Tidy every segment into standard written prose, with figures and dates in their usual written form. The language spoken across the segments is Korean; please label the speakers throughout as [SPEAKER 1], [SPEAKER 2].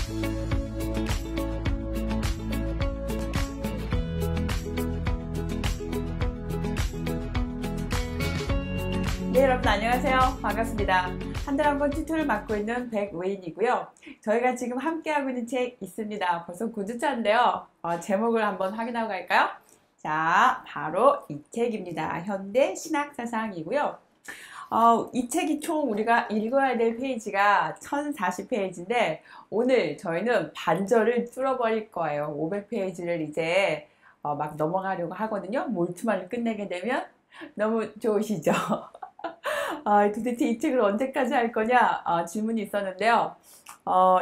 [SPEAKER 1] 네, 여러분 안녕하세요. 반갑습니다. 한달 한 번 튜토를 맡고 있는 백웨인이고요. 저희가 지금 함께하고 있는 책 있습니다. 벌써 9주차인데요. 제목을 한번 확인하고 갈까요? 자, 바로 이 책입니다. 현대 신학사상이고요. 이 책이 총 우리가 읽어야 될 페이지가 1040페이지인데 오늘 저희는 반절을 뚫어버릴 거예요. 500페이지를 이제 막 넘어가려고 하거든요. 몰트만을 끝내게 되면 너무 좋으시죠? 도대체 이 책을 언제까지 할 거냐 질문이 있었는데요.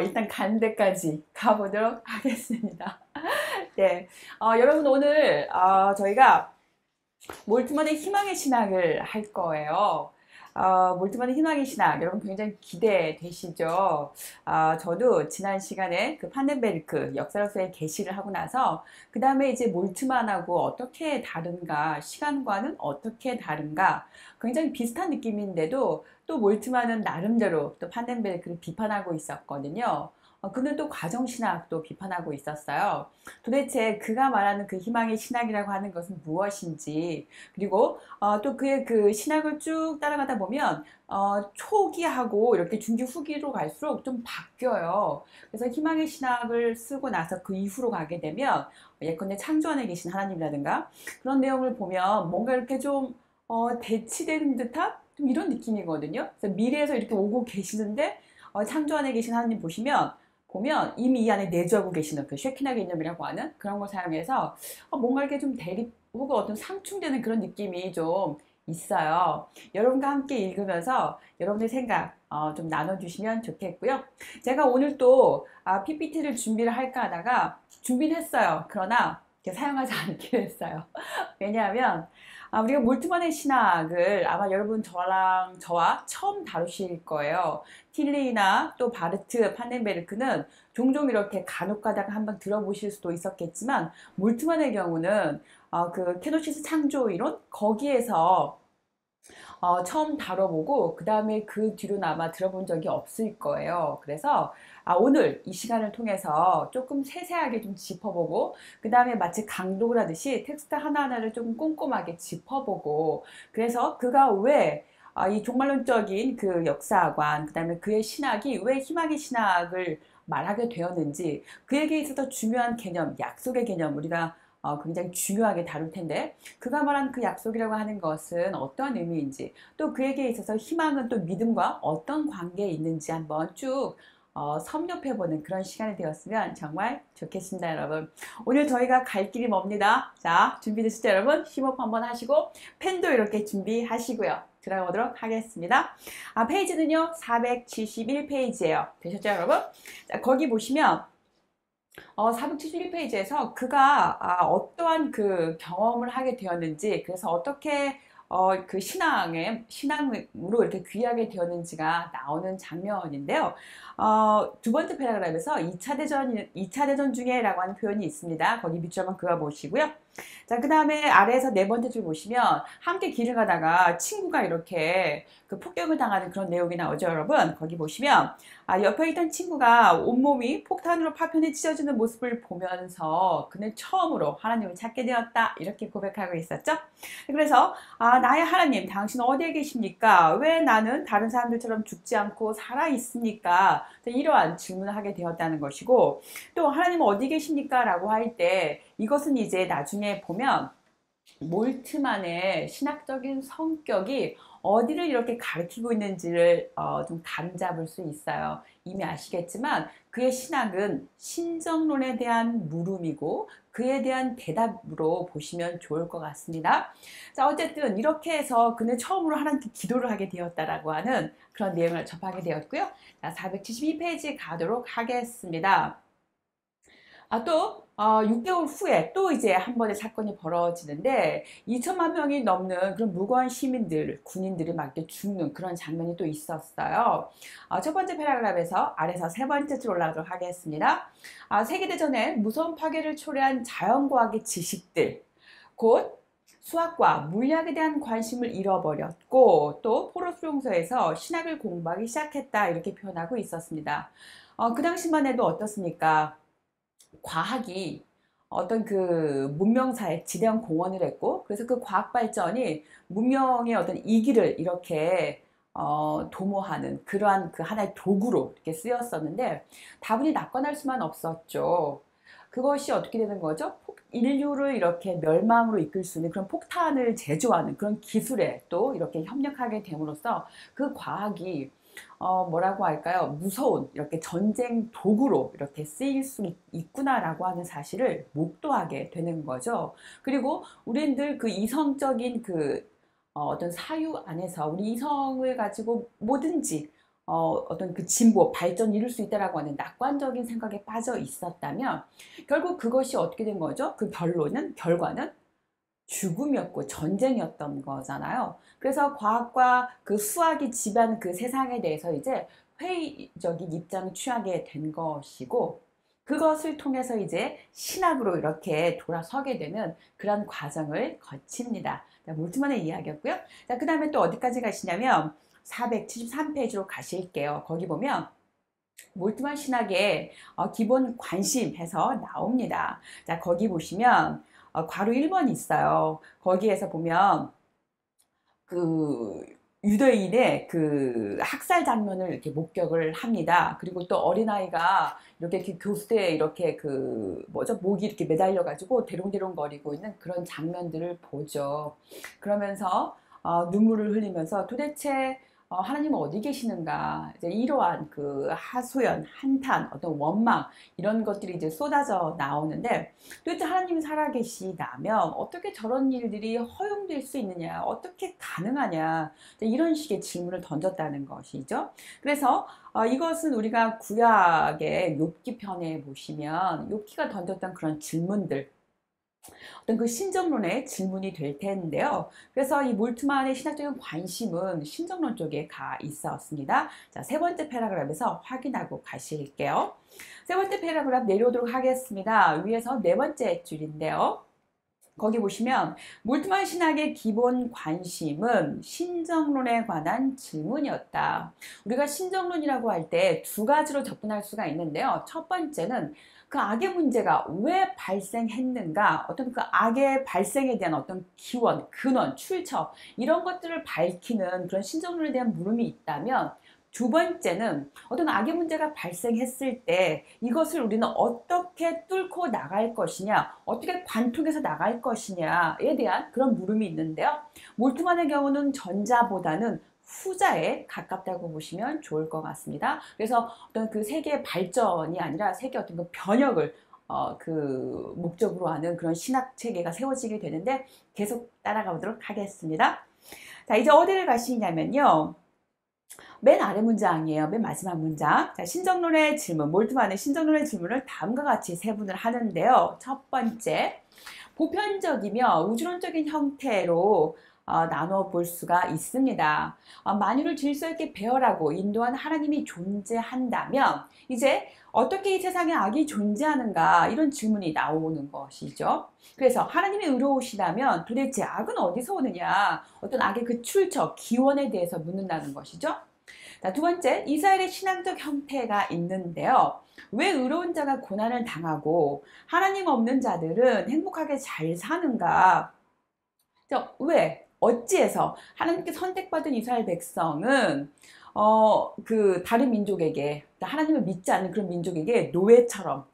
[SPEAKER 1] 일단 가는 데까지 가보도록 하겠습니다. 네, 여러분 오늘 저희가 몰트만의 희망의 신학을 할 거예요. 몰트만의 희망의 신학 여러분 굉장히 기대되시죠? 저도 지난 시간에 그 판덴베르크 역사로서의 계시를 하고 나서 그 다음에 이제 몰트만하고 어떻게 다른가, 시간과는 어떻게 다른가, 굉장히 비슷한 느낌인데도 또 몰트만은 나름대로 또 판덴베르크를 비판하고 있었거든요. 그는 또 과정신학도 비판하고 있었어요. 도대체 그가 말하는 그 희망의 신학이라고 하는 것은 무엇인지, 그리고 또 그의 그 신학을 쭉 따라가다 보면 초기하고 이렇게 중기 후기로 갈수록 좀 바뀌어요. 그래서 희망의 신학을 쓰고 나서 그 이후로 가게 되면 예컨대 창조 안에 계신 하나님이라든가 그런 내용을 보면 뭔가 이렇게 좀 대치되는 듯한 좀 이런 느낌이거든요. 그래서 미래에서 이렇게 오고 계시는데 창조 안에 계신 하나님 보면 이미 이 안에 내주하고 계시는 그 쉐키나 개념이라고 하는 그런 걸 사용해서 뭔가 이렇게 좀 대립 혹은 어떤 상충되는 그런 느낌이 좀 있어요. 여러분과 함께 읽으면서 여러분의 생각 좀 나눠주시면 좋겠고요. 제가 오늘 또 PPT를 준비를 할까 하다가 준비는 했어요. 그러나 사용하지 않기로 했어요. 왜냐하면 우리가 몰트만의 신학을 아마 여러분 저와 처음 다루실 거예요. 틸레이나 또 바르트, 판덴베르크는 종종 이렇게 간혹 가다가 한번 들어보실 수도 있었겠지만 몰트만의 경우는 그 케노시스 창조 이론 거기에서 처음 다뤄보고 그 다음에 그 뒤로는 아마 들어본 적이 없을 거예요. 그래서 오늘 이 시간을 통해서 조금 세세하게 좀 짚어보고 그 다음에 마치 강독을 하듯이 텍스트 하나하나를 조금 꼼꼼하게 짚어보고 그래서 그가 왜 이 종말론적인 그 역사관 그 다음에 그의 신학이 왜 희망의 신학을 말하게 되었는지 그에게 있어서 중요한 개념, 약속의 개념 우리가 굉장히 중요하게 다룰 텐데 그가 말한 그 약속이라고 하는 것은 어떤 의미인지 또 그에게 있어서 희망은 또 믿음과 어떤 관계에 있는지 한번 쭉 섭렵해보는 그런 시간이 되었으면 정말 좋겠습니다. 여러분 오늘 저희가 갈 길이 멉니다. 자 준비되시죠 여러분? 심호흡 한번 하시고 펜도 이렇게 준비하시고요. 들어가 보도록 하겠습니다. 페이지는요 471페이지예요. 되셨죠 여러분? 자, 거기 보시면 471페이지에서 그가 어떠한 그 경험을 하게 되었는지 그래서 어떻게 그 신앙으로 이렇게 귀하게 되었는지가 나오는 장면인데요. 두 번째 패러그래프에서 2차 대전 중에 라고 하는 표현이 있습니다. 거기 밑줄 한번 그어 보시고요. 자, 그 다음에 아래에서 네 번째 줄 보시면 함께 길을 가다가 친구가 이렇게 그 폭격을 당하는 그런 내용이 나오죠, 여러분. 거기 보시면 옆에 있던 친구가 온몸이 폭탄으로 파편에 찢어지는 모습을 보면서 그는 처음으로 하나님을 찾게 되었다. 이렇게 고백하고 있었죠. 그래서 나의 하나님, 당신 어디에 계십니까? 왜 나는 다른 사람들처럼 죽지 않고 살아 있습니까? 이러한 질문을 하게 되었다는 것이고 또 하나님은 어디 계십니까? 라고 할 때 이것은 이제 나중에 보면 몰트만의 신학적인 성격이 어디를 이렇게 가리키고 있는지를 좀 감잡을 수 있어요. 이미 아시겠지만 그의 신학은 신정론에 대한 물음이고 그에 대한 대답으로 보시면 좋을 것 같습니다. 자, 어쨌든 이렇게 해서 그는 처음으로 하나님께 기도를 하게 되었다라고 하는 그런 내용을 접하게 되었고요. 자, 472페이지 가도록 하겠습니다. 또 6개월 후에 또 이제 한 번의 사건이 벌어지는데 2천만 명이 넘는 그런 무고한 시민들, 군인들이 막 이렇게 죽는 그런 장면이 또 있었어요. 첫 번째 패러그래프에서 아래서 세 번째 줄 올라가도록 하겠습니다. 세계대전에 무서운 파괴를 초래한 자연과학의 지식들, 곧 수학과 물리학에 대한 관심을 잃어버렸고 또 포로 수용소에서 신학을 공부하기 시작했다 이렇게 표현하고 있었습니다. 그 당시만 해도 어떻습니까? 과학이 어떤 그 문명사에 지대한 공헌을 했고 그래서 그 과학 발전이 문명의 어떤 이기를 이렇게 도모하는 그러한 그 하나의 도구로 이렇게 쓰였었는데 다분히 낙관할 수만 없었죠. 그것이 어떻게 되는 거죠? 인류를 이렇게 멸망으로 이끌 수 있는 그런 폭탄을 제조하는 그런 기술에 또 이렇게 협력하게 됨으로써 그 과학이 뭐라고 할까요? 무서운 이렇게 전쟁 도구로 이렇게 쓰일 수 있구나라고 하는 사실을 목도하게 되는 거죠. 그리고 우리는 늘 그 이성적인 그 어떤 사유 안에서 우리 이성을 가지고 뭐든지 어떤 그 진보, 발전 이룰 수 있다라고 하는 낙관적인 생각에 빠져 있었다면 결국 그것이 어떻게 된 거죠? 그 결과는 죽음이었고 전쟁이었던 거잖아요. 그래서 과학과 그 수학이 지배하는 그 세상에 대해서 이제 회의적인 입장을 취하게 된 것이고 그것을 통해서 이제 신학으로 이렇게 돌아서게 되는 그런 과정을 거칩니다. 몰트만의 이야기였고요. 자, 그 다음에 또 어디까지 가시냐면 473페이지로 가실게요. 거기 보면 몰트만 신학의 기본 관심 해서 나옵니다. 자, 거기 보시면 괄호 1번 있어요. 거기에서 보면 그 유대인의 그 학살 장면을 이렇게 목격을 합니다. 그리고 또 어린아이가 이렇게 그 교수대에 이렇게 그 뭐죠? 목이 이렇게 매달려 가지고 대롱대롱거리고 있는 그런 장면들을 보죠. 그러면서 눈물을 흘리면서 도대체 하나님은 어디 계시는가? 이제 이러한 그 하소연, 한탄, 어떤 원망 이런 것들이 이제 쏟아져 나오는데 도대체 하나님이 살아계시다면 어떻게 저런 일들이 허용될 수 있느냐? 어떻게 가능하냐? 이런 식의 질문을 던졌다는 것이죠. 그래서 이것은 우리가 구약의 욥기 편에 보시면 욥기가 던졌던 그런 질문들 어떤 그 신정론의 질문이 될 텐데요. 그래서 이 몰트만의 신학적인 관심은 신정론 쪽에 가 있었습니다. 자, 세 번째 패러그래프에서 확인하고 가실게요. 세 번째 패러그래프 내려오도록 하겠습니다. 위에서 네 번째 줄인데요. 거기 보시면 몰트만 신학의 기본 관심은 신정론에 관한 질문이었다. 우리가 신정론이라고 할 때 두 가지로 접근할 수가 있는데요. 첫 번째는 그 악의 문제가 왜 발생했는가, 어떤 그 악의 발생에 대한 어떤 기원, 근원, 출처 이런 것들을 밝히는 그런 신정론에 대한 물음이 있다면 두 번째는 어떤 악의 문제가 발생했을 때 이것을 우리는 어떻게 뚫고 나갈 것이냐, 어떻게 관통해서 나갈 것이냐에 대한 그런 물음이 있는데요. 몰트만의 경우는 전자보다는 후자에 가깝다고 보시면 좋을 것 같습니다. 그래서 어떤 그 세계의 발전이 아니라 세계 어떤 그 변혁을 그 목적으로 하는 그런 신학 체계가 세워지게 되는데 계속 따라가 보도록 하겠습니다. 자, 이제 어디를 가시냐면요. 맨 아래 문장이에요. 맨 마지막 문장. 자, 신정론의 질문, 몰트만의 신정론의 질문을 다음과 같이 세분을 하는데요. 첫 번째, 보편적이며 우주론적인 형태로 나눠 볼 수가 있습니다. 만유를 질서 있게 배열하고 인도한 하나님이 존재한다면 이제 어떻게 이 세상에 악이 존재하는가 이런 질문이 나오는 것이죠. 그래서 하나님이 의로우시다면 도대체 악은 어디서 오느냐 어떤 악의 그 출처, 기원에 대해서 묻는다는 것이죠. 자, 두 번째, 이스라엘의 신앙적 형태가 있는데요. 왜 의로운 자가 고난을 당하고 하나님 없는 자들은 행복하게 잘 사는가? 왜? 어찌해서 하나님께 선택받은 이스라엘 백성은 그 다른 민족에게 하나님을 믿지 않는 그런 민족에게 노예처럼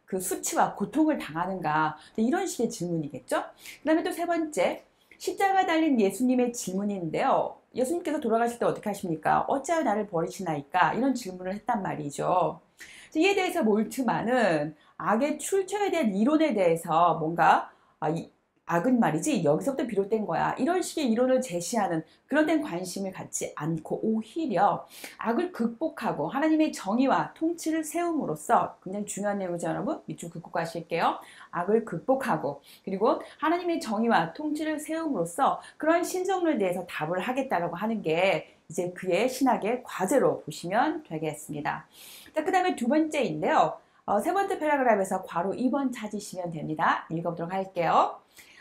[SPEAKER 1] 그 수치와 고통을 당하는가 이런 식의 질문이겠죠. 그 다음에 또 세 번째 십자가 달린 예수님의 질문인데요. 예수님께서 돌아가실 때 어떻게 하십니까? 어찌하여 나를 버리시나이까? 이런 질문을 했단 말이죠. 이에 대해서 몰트만은 악의 출처에 대한 이론에 대해서 뭔가 악은 말이지 여기서부터 비롯된 거야 이런 식의 이론을 제시하는 그런 데는 관심을 갖지 않고 오히려 악을 극복하고 하나님의 정의와 통치를 세움으로써 굉장히 중요한 내용이죠. 여러분 밑줄 긋고 가실게요. 악을 극복하고 그리고 하나님의 정의와 통치를 세움으로써 그런 신정론에 대해서 답을 하겠다라고 하는 게 이제 그의 신학의 과제로 보시면 되겠습니다. 자, 그 다음에 두 번째인데요. 세 번째 패러그래프에서 괄호 2번 찾으시면 됩니다. 읽어보도록 할게요.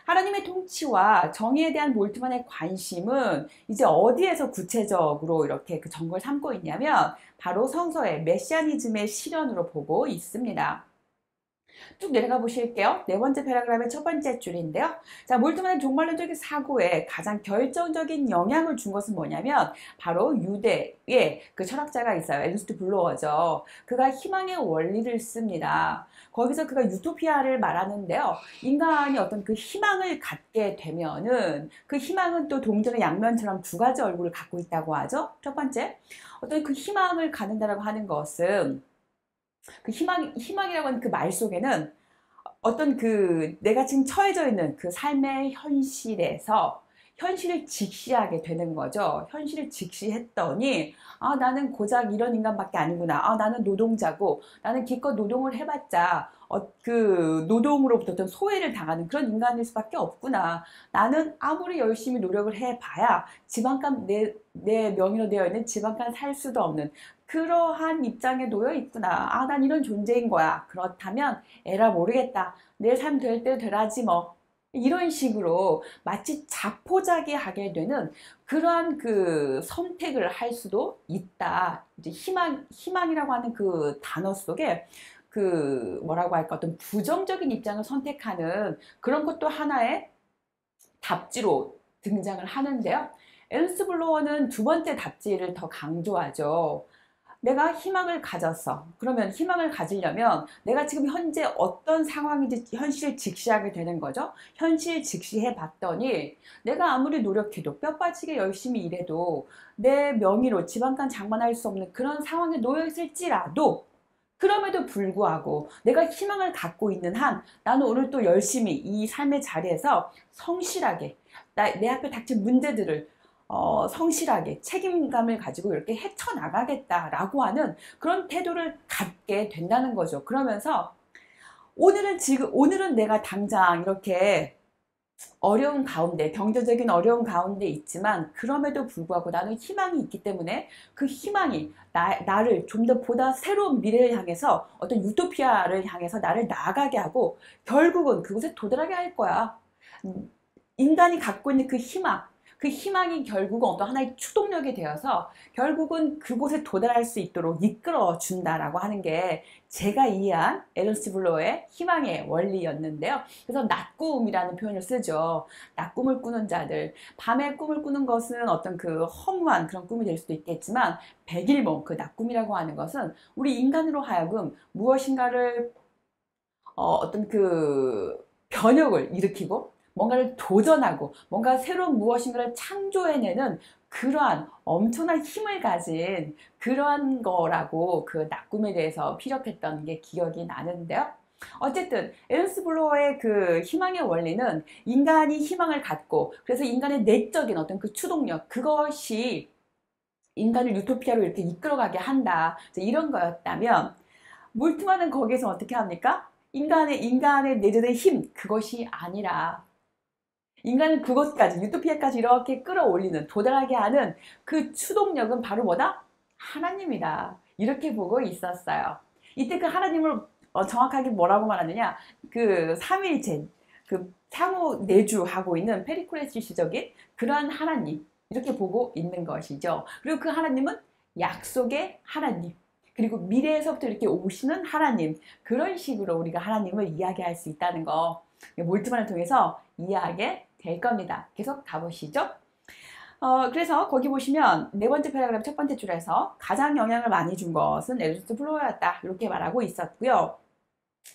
[SPEAKER 1] 하나님의 통치와 정의에 대한 몰트만의 관심은 이제 어디에서 구체적으로 이렇게 그 정보를 삼고 있냐면 바로 성서의 메시아니즘의 실현으로 보고 있습니다. 쭉 내려가 보실게요. 네 번째 패러그래프의 첫 번째 줄인데요. 자, 몰트만의 종말론적인 사고에 가장 결정적인 영향을 준 것은 뭐냐면 바로 유대의 그 철학자가 있어요. 에르스트 블로어죠. 그가 희망의 원리를 씁니다. 거기서 그가 유토피아를 말하는데요. 인간이 어떤 그 희망을 갖게 되면은 그 희망은 또 동전의 양면처럼 두 가지 얼굴을 갖고 있다고 하죠. 첫 번째, 어떤 그 희망을 갖는다라고 하는 것은 그 희망이라고 하는 그 말 속에는 어떤 그 내가 지금 처해져 있는 그 삶의 현실에서 현실을 직시하게 되는 거죠. 현실을 직시했더니 아, 나는 고작 이런 인간밖에 아니구나. 아, 나는 노동자고 나는 기껏 노동을 해봤자 그 노동으로부터 어떤 소외를 당하는 그런 인간일 수밖에 없구나. 나는 아무리 열심히 노력을 해봐야 지방간 내 명의로 되어 있는 지방간 살 수도 없는 그러한 입장에 놓여 있구나. 아, 난 이런 존재인 거야. 그렇다면 에라 모르겠다. 내 삶 될 때 되라지 뭐. 이런 식으로 마치 자포자기하게 되는 그러한 그 선택을 할 수도 있다. 이제 희망이라고 하는 그 단어 속에 그 뭐라고 할까 어떤 부정적인 입장을 선택하는 그런 것도 하나의 답지로 등장을 하는데요. ernst 블로어는 두 번째 답지를 더 강조하죠. 내가 희망을 가졌어. 그러면 희망을 가지려면 내가 지금 현재 어떤 상황인지 현실을 직시하게 되는 거죠. 현실 직시해 봤더니 내가 아무리 노력해도 뼈 빠지게 열심히 일해도 내 명의로 지방간 장만할 수 없는 그런 상황에 놓여 있을지라도 그럼에도 불구하고 내가 희망을 갖고 있는 한 나는 오늘 또 열심히 이 삶의 자리에서 성실하게 내 앞에 닥친 문제들을 성실하게 책임감을 가지고 이렇게 헤쳐나가겠다라고 하는 그런 태도를 갖게 된다는 거죠. 그러면서 오늘은 내가 당장 이렇게 어려운 가운데, 경제적인 어려운 가운데 있지만 그럼에도 불구하고 나는 희망이 있기 때문에 그 희망이 나를 좀 더 보다 새로운 미래를 향해서 어떤 유토피아를 향해서 나를 나아가게 하고 결국은 그곳에 도달하게 할 거야. 인간이 갖고 있는 그 희망이 결국은 어떤 하나의 추동력이 되어서 결국은 그곳에 도달할 수 있도록 이끌어 준다라고 하는 게 제가 이해한 에르스트 블로어의 희망의 원리였는데요. 그래서 낮꿈이라는 표현을 쓰죠. 낮꿈을 꾸는 자들. 밤에 꿈을 꾸는 것은 어떤 그 허무한 그런 꿈이 될 수도 있겠지만 백일몽, 그 낮꿈이라고 하는 것은 우리 인간으로 하여금 무엇인가를 어떤 그 변혁을 일으키고 뭔가를 도전하고 뭔가 새로운 무엇인가를 창조해내는 그러한 엄청난 힘을 가진 그러한 거라고 그 낙꿈에 대해서 피력했던 게 기억이 나는데요. 어쨌든 에르스 블로어의 그 희망의 원리는 인간이 희망을 갖고 그래서 인간의 내적인 어떤 그 추동력 그것이 인간을 유토피아로 이렇게 이끌어가게 한다. 이런 거였다면 몰트만은 거기에서 어떻게 합니까? 인간의 내재된 힘 그것이 아니라 인간은 그것까지 유토피아까지 이렇게 끌어올리는 도달하게 하는 그 추동력은 바로 뭐다? 하나님이다. 이렇게 보고 있었어요. 이때 그 하나님을 정확하게 뭐라고 말하느냐? 그 삼위일체, 그 상호 내주하고 있는 페리클레시적인 그러한 하나님 이렇게 보고 있는 것이죠. 그리고 그 하나님은 약속의 하나님. 그리고 미래에서부터 이렇게 오시는 하나님 그런 식으로 우리가 하나님을 이야기할 수 있다는 거 몰트만을 통해서 이해하게 될 겁니다. 계속 가보시죠. 그래서 거기 보시면 네 번째 패러그래프 첫 번째 줄에서 가장 영향을 많이 준 것은 에르스트 블로어였다 이렇게 말하고 있었고요.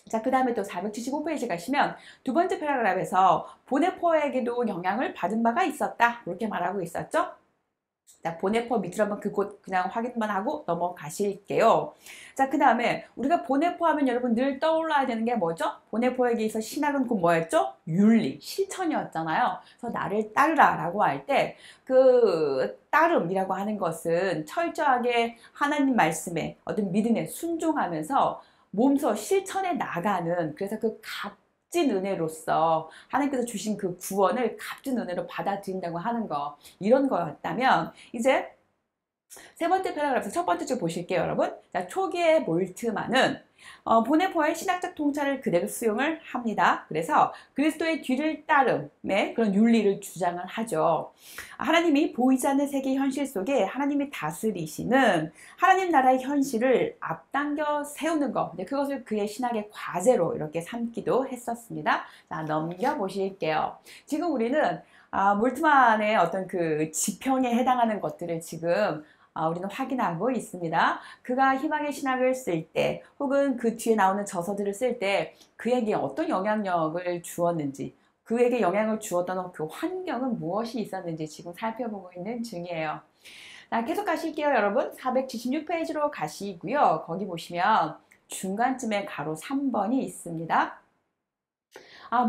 [SPEAKER 1] 자, 그 다음에 또 475페이지 가시면 두 번째 패러그래프에서 보네포에게도 영향을 받은 바가 있었다 이렇게 말하고 있었죠. 자, 보네포 밑으로 한번 그곳 그냥 확인만 하고 넘어가실게요. 자, 그 다음에 우리가 보네포 하면 여러분 늘 떠올라야 되는 게 뭐죠? 보네포에게 있어 신학은 곧 뭐였죠? 윤리, 실천이었잖아요. 그래서 나를 따르라 라고 할 때 그 따름이라고 하는 것은 철저하게 하나님 말씀에 어떤 믿음에 순종하면서 몸소 실천해 나가는 그래서 그 값진 은혜로서 하나님께서 주신 그 구원을 값진 은혜로 받아들인다고 하는 거 이런 거였다면 이제 세 번째 패러그래프 첫 번째 줄 보실게요 여러분. 자, 초기의 몰트만은 보네포의 신학적 통찰을 그대로 수용을 합니다. 그래서 그리스도의 뒤를 따름의 그런 윤리를 주장을 하죠. 하나님이 보이지 않는 세계 현실 속에 하나님이 다스리시는 하나님 나라의 현실을 앞당겨 세우는 것, 그것을 그의 신학의 과제로 이렇게 삼기도 했었습니다. 자, 넘겨보실게요. 지금 우리는 몰트만의 어떤 그 지평에 해당하는 것들을 지금 우리는 확인하고 있습니다. 그가 희망의 신학을 쓸 때 혹은 그 뒤에 나오는 저서들을 쓸 때 그에게 어떤 영향력을 주었는지, 그에게 영향을 주었던 그 환경은 무엇이 있었는지 지금 살펴보고 있는 중이에요. 자, 계속 가실게요, 여러분. 476페이지로 가시고요. 거기 보시면 중간쯤에 가로 3번이 있습니다.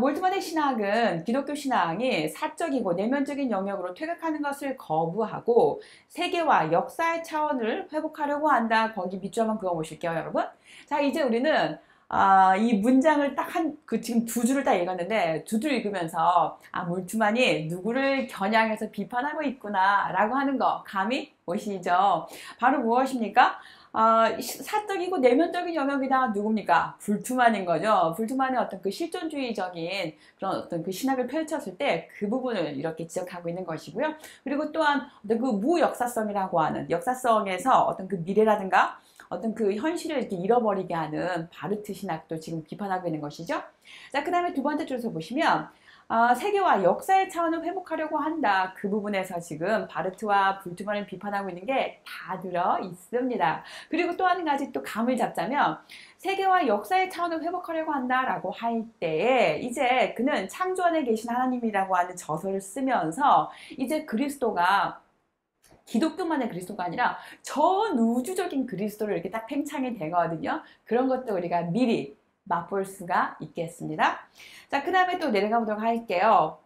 [SPEAKER 1] 몰트만의 신학은 기독교 신앙이 사적이고 내면적인 영역으로 퇴각하는 것을 거부하고 세계와 역사의 차원을 회복하려고 한다. 거기 밑줄 한번 그어보실게요, 여러분. 자, 이제 우리는 이 문장을 딱 지금 두 줄을 딱 읽었는데, 두 줄 읽으면서, 몰트만이 누구를 겨냥해서 비판하고 있구나, 라고 하는 거, 감이 오시죠? 바로 무엇입니까? 사적이고 내면적인 영역이다. 누굽니까? 불투만인 거죠. 불투만의 어떤 그 실존주의적인 그런 어떤 그 신학을 펼쳤을 때 그 부분을 이렇게 지적하고 있는 것이고요. 그리고 또한 어떤 그 무역사성이라고 하는 역사성에서 어떤 그 미래라든가 어떤 그 현실을 이렇게 잃어버리게 하는 바르트 신학도 지금 비판하고 있는 것이죠. 자, 그 다음에 두 번째 줄에서 보시면 세계와 역사의 차원을 회복하려고 한다. 그 부분에서 지금 바르트와 불트만을 비판하고 있는 게 다 들어 있습니다. 그리고 또 한 가지 또 감을 잡자면 세계와 역사의 차원을 회복하려고 한다라고 할 때에 이제 그는 창조 안에 계신 하나님이라고 하는 저서를 쓰면서 이제 그리스도가 기독교만의 그리스도가 아니라 전 우주적인 그리스도를 이렇게 딱 팽창이 되거든요. 그런 것도 우리가 미리 맛볼 수가 있겠습니다. 자, 그 다음에 또 내려가 보도록 할게요.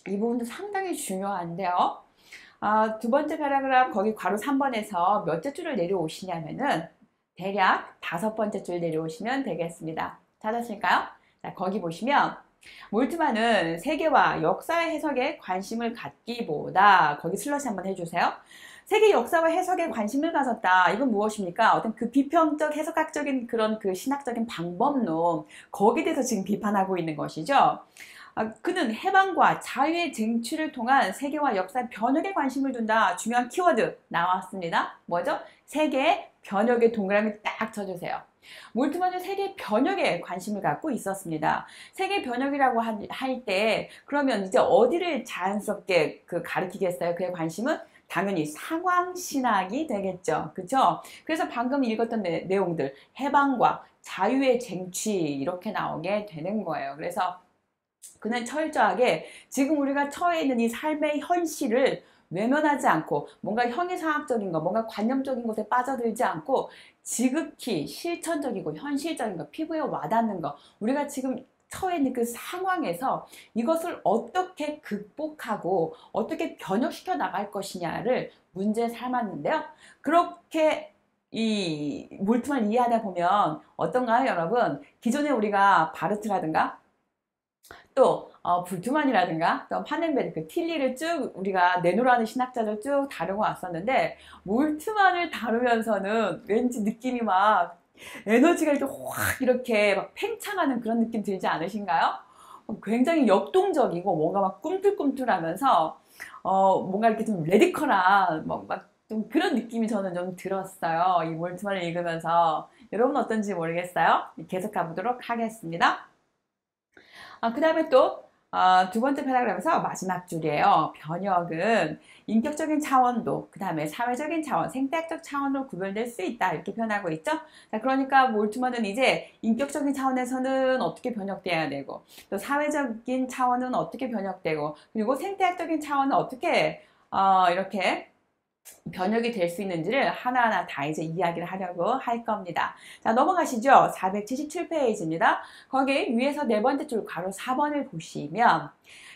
[SPEAKER 1] 이 부분도 상당히 중요한데요. 두 번째 패러그래프 거기 괄호 3번에서 몇째 줄을 내려오시냐면은 대략 5번째 줄 내려오시면 되겠습니다. 찾았을까요? 자, 거기 보시면 몰트만은 세계와 역사의 해석에 관심을 갖기보다 거기 슬러시 한번 해주세요. 세계 역사와 해석에 관심을 가졌다. 이건 무엇입니까? 어떤 그 비평적 해석학적인 그런 그 신학적인 방법론 거기에 대해서 지금 비판하고 있는 것이죠. 그는 해방과 자유의 쟁취를 통한 세계와 역사의 변혁에 관심을 둔다. 중요한 키워드 나왔습니다. 뭐죠? 세계의 변혁의 동그라미 딱 쳐주세요. 몰트만은 세계 변혁에 관심을 갖고 있었습니다. 세계 변혁이라고 할 때 그러면 이제 어디를 자연스럽게 가리키겠어요? 그의 관심은 당연히 상황신학이 되겠죠. 그렇죠? 그래서 방금 읽었던 내용들 해방과 자유의 쟁취 이렇게 나오게 되는 거예요. 그래서 그는 철저하게 지금 우리가 처해 있는 이 삶의 현실을 외면하지 않고 뭔가 형이상학적인 거, 뭔가 관념적인 것에 빠져들지 않고 지극히 실천적이고 현실적인 거, 피부에 와닿는 거, 우리가 지금 처해 있는 그 상황에서 이것을 어떻게 극복하고 어떻게 변혁시켜 나갈 것이냐를 문제 삼았는데요. 그렇게 이 몰트만을 이해하다 보면 어떤가요, 여러분? 기존에 우리가 바르트라든가 또 불트만이라든가 또 파넨베르크, 틸리를 쭉 우리가 내노라는 신학자를 쭉 다루고 왔었는데 몰트만을 다루면서는 왠지 느낌이 막 에너지가 이렇게 확 이렇게 막 팽창하는 그런 느낌 들지 않으신가요? 굉장히 역동적이고 뭔가 막 꿈틀꿈틀하면서 뭔가 이렇게 좀 레디컬한 막 좀 그런 느낌이 저는 좀 들었어요. 이 몰트만을 읽으면서. 여러분 어떤지 모르겠어요. 계속 가보도록 하겠습니다. 그 다음에 또 두 번째 패러그래프에서 마지막 줄이에요. 변혁은 인격적인 차원도 그 다음에 사회적인 차원, 생태학적 차원으로 구별될 수 있다 이렇게 표현하고 있죠. 자, 그러니까 몰트만은 이제 인격적인 차원에서는 어떻게 변혁돼야 되고 또 사회적인 차원은 어떻게 변혁되고 그리고 생태학적인 차원은 어떻게 이렇게 변혁이 될 수 있는지를 하나하나 다 이제 이야기를 하려고 할 겁니다. 자, 넘어가시죠. 477페이지입니다. 거기 위에서 네 번째 줄 괄호 4번을 보시면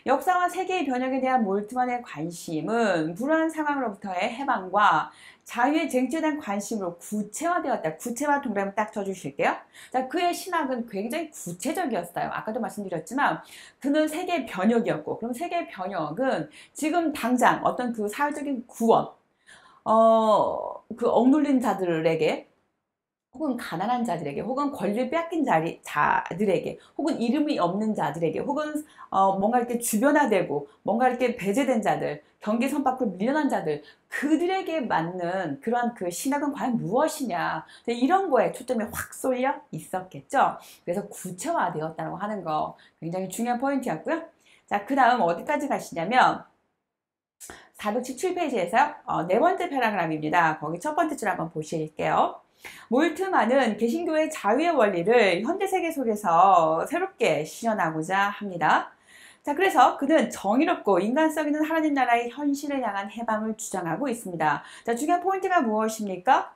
[SPEAKER 1] 역사와 세계의 변혁에 대한 몰트만의 관심은 불안한 상황으로부터의 해방과 자유의 쟁취에 대한 관심으로 구체화되었다. 구체화 동그라미 딱 쳐주실게요. 자, 그의 신학은 굉장히 구체적이었어요. 아까도 말씀드렸지만 그는 세계의 변혁이었고 그럼 세계의 변혁은 지금 당장 어떤 그 사회적인 구원 그 억눌린 자들에게 혹은 가난한 자들에게, 혹은 권리를 빼앗긴 자들에게, 혹은 이름이 없는 자들에게, 혹은 뭔가 이렇게 주변화되고 뭔가 이렇게 배제된 자들, 경계 선 밖으로 밀려난 자들, 그들에게 맞는 그러한 그 신학은 과연 무엇이냐, 이런 거에 초점이 확 쏠려 있었겠죠. 그래서 구체화되었다고 하는 거 굉장히 중요한 포인트였고요. 자, 그 다음 어디까지 가시냐면 417페이지에서 네 번째 패러그램입니다. 거기 첫 번째 줄 한번 보실게요. 몰트만은 개신교의 자유의 원리를 현대 세계 속에서 새롭게 실현하고자 합니다. 자, 그래서 그는 정의롭고 인간성 있는 하나님 나라의 현실을 향한 해방을 주장하고 있습니다. 자, 중요한 포인트가 무엇입니까?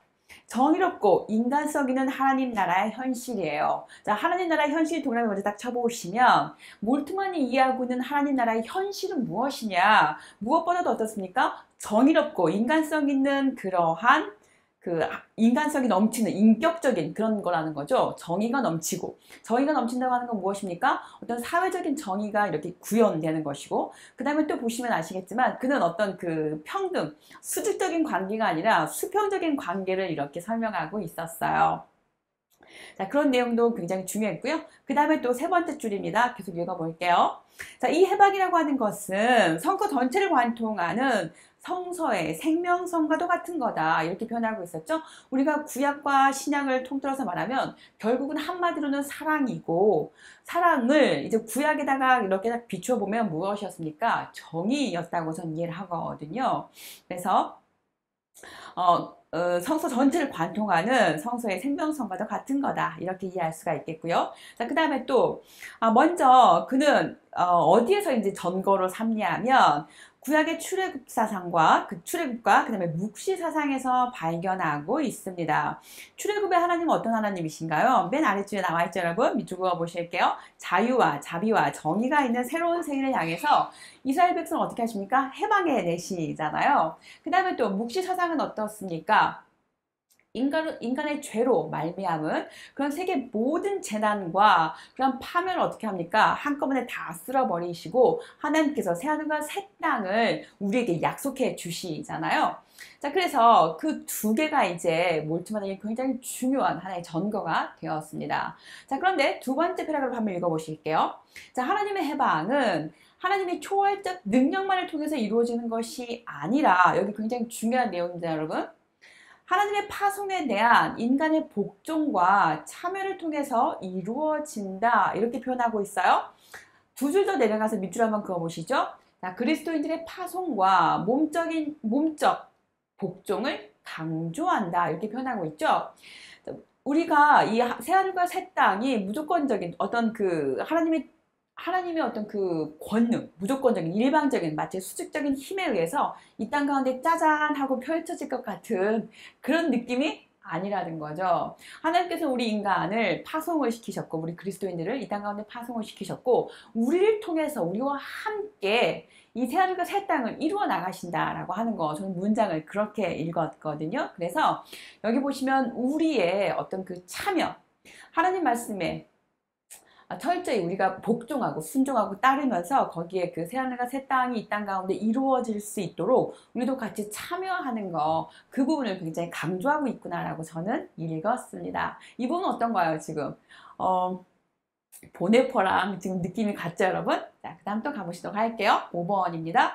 [SPEAKER 1] 정의롭고 인간성 있는 하나님 나라의 현실이에요. 자, 하나님 나라의 현실 동그라미 먼저 딱 쳐보시면 몰트만이 이해하고 있는 하나님 나라의 현실은 무엇이냐? 무엇보다도 어떻습니까? 정의롭고 인간성 있는 그러한 그 인간성이 넘치는 인격적인 그런 거라는 거죠. 정의가 넘치고, 정의가 넘친다고 하는 건 무엇입니까? 어떤 사회적인 정의가 이렇게 구현되는 것이고, 그 다음에 또 보시면 아시겠지만 그는 어떤 그 평등, 수직적인 관계가 아니라 수평적인 관계를 이렇게 설명하고 있었어요. 자, 그런 내용도 굉장히 중요했고요. 그 다음에 또 세 번째 줄입니다. 계속 읽어볼게요. 자, 이 해방이라고 하는 것은 성서 전체를 관통하는 성서의 생명성과도 같은 거다. 이렇게 표현하고 있었죠. 우리가 구약과 신약을 통틀어서 말하면 결국은 한마디로는 사랑이고, 사랑을 이제 구약에다가 이렇게 딱 비춰보면 무엇이었습니까? 정의였다고 저는 이해를 하거든요. 그래서 성서 전체를 관통하는 성서의 생명성과도 같은 거다. 이렇게 이해할 수가 있겠고요. 자, 그 다음에 또, 먼저 그는, 어디에서 이제 전거로 삼냐면, 구약의 출애굽 사상과 그 출애굽과 그다음에 묵시 사상에서 발견하고 있습니다. 출애굽의 하나님은 어떤 하나님이신가요? 맨 아래쪽에 나와 있죠, 여러분. 밑줄그어 보실게요. 자유와 자비와 정의가 있는 새로운 세계를 향해서 이스라엘 백성을 어떻게 하십니까? 해방해 내시잖아요. 그 다음에 또 묵시 사상은 어떻습니까? 인간의 죄로 말미암은 그런 세계 모든 재난과 그런 파멸을 어떻게 합니까? 한꺼번에 다 쓸어버리시고 하나님께서 새하늘과 새 땅을 우리에게 약속해 주시잖아요. 자, 그래서 그 두 개가 이제 몰트만에게 굉장히 중요한 하나의 전거가 되었습니다. 자, 그런데 두 번째 패러그래프 한번 읽어보실게요. 자, 하나님의 해방은 하나님의 초월적 능력만을 통해서 이루어지는 것이 아니라, 여기 굉장히 중요한 내용입니다, 여러분. 하나님의 파송에 대한 인간의 복종과 참여를 통해서 이루어진다. 이렇게 표현하고 있어요. 두 줄 더 내려가서 밑줄 한번 그어보시죠. 자, 그리스도인들의 파송과 몸적 복종을 강조한다. 이렇게 표현하고 있죠. 우리가 이 새하늘과 새 땅이 무조건적인 어떤 그 하나님의 어떤 그 권능, 무조건적인, 일방적인, 마치 수직적인 힘에 의해서 이 땅 가운데 짜잔 하고 펼쳐질 것 같은 그런 느낌이 아니라는 거죠. 하나님께서 우리 인간을 파송을 시키셨고, 우리 그리스도인들을 이 땅 가운데 파송을 시키셨고, 우리를 통해서 우리와 함께 이 새하늘과 새 땅을 이루어 나가신다라고 하는 거, 저는 문장을 그렇게 읽었거든요. 그래서 여기 보시면 우리의 어떤 그 참여, 하나님 말씀에 철저히 우리가 복종하고 순종하고 따르면서 거기에 그 새하늘과 새 땅이 이 땅 가운데 이루어질 수 있도록 우리도 같이 참여하는 거, 그 부분을 굉장히 강조하고 있구나라고 저는 읽었습니다. 이 부분은 어떤가요, 지금? 보네퍼랑 지금 느낌이 같죠, 여러분? 자, 그 다음 또 가보시도록 할게요. 5번입니다.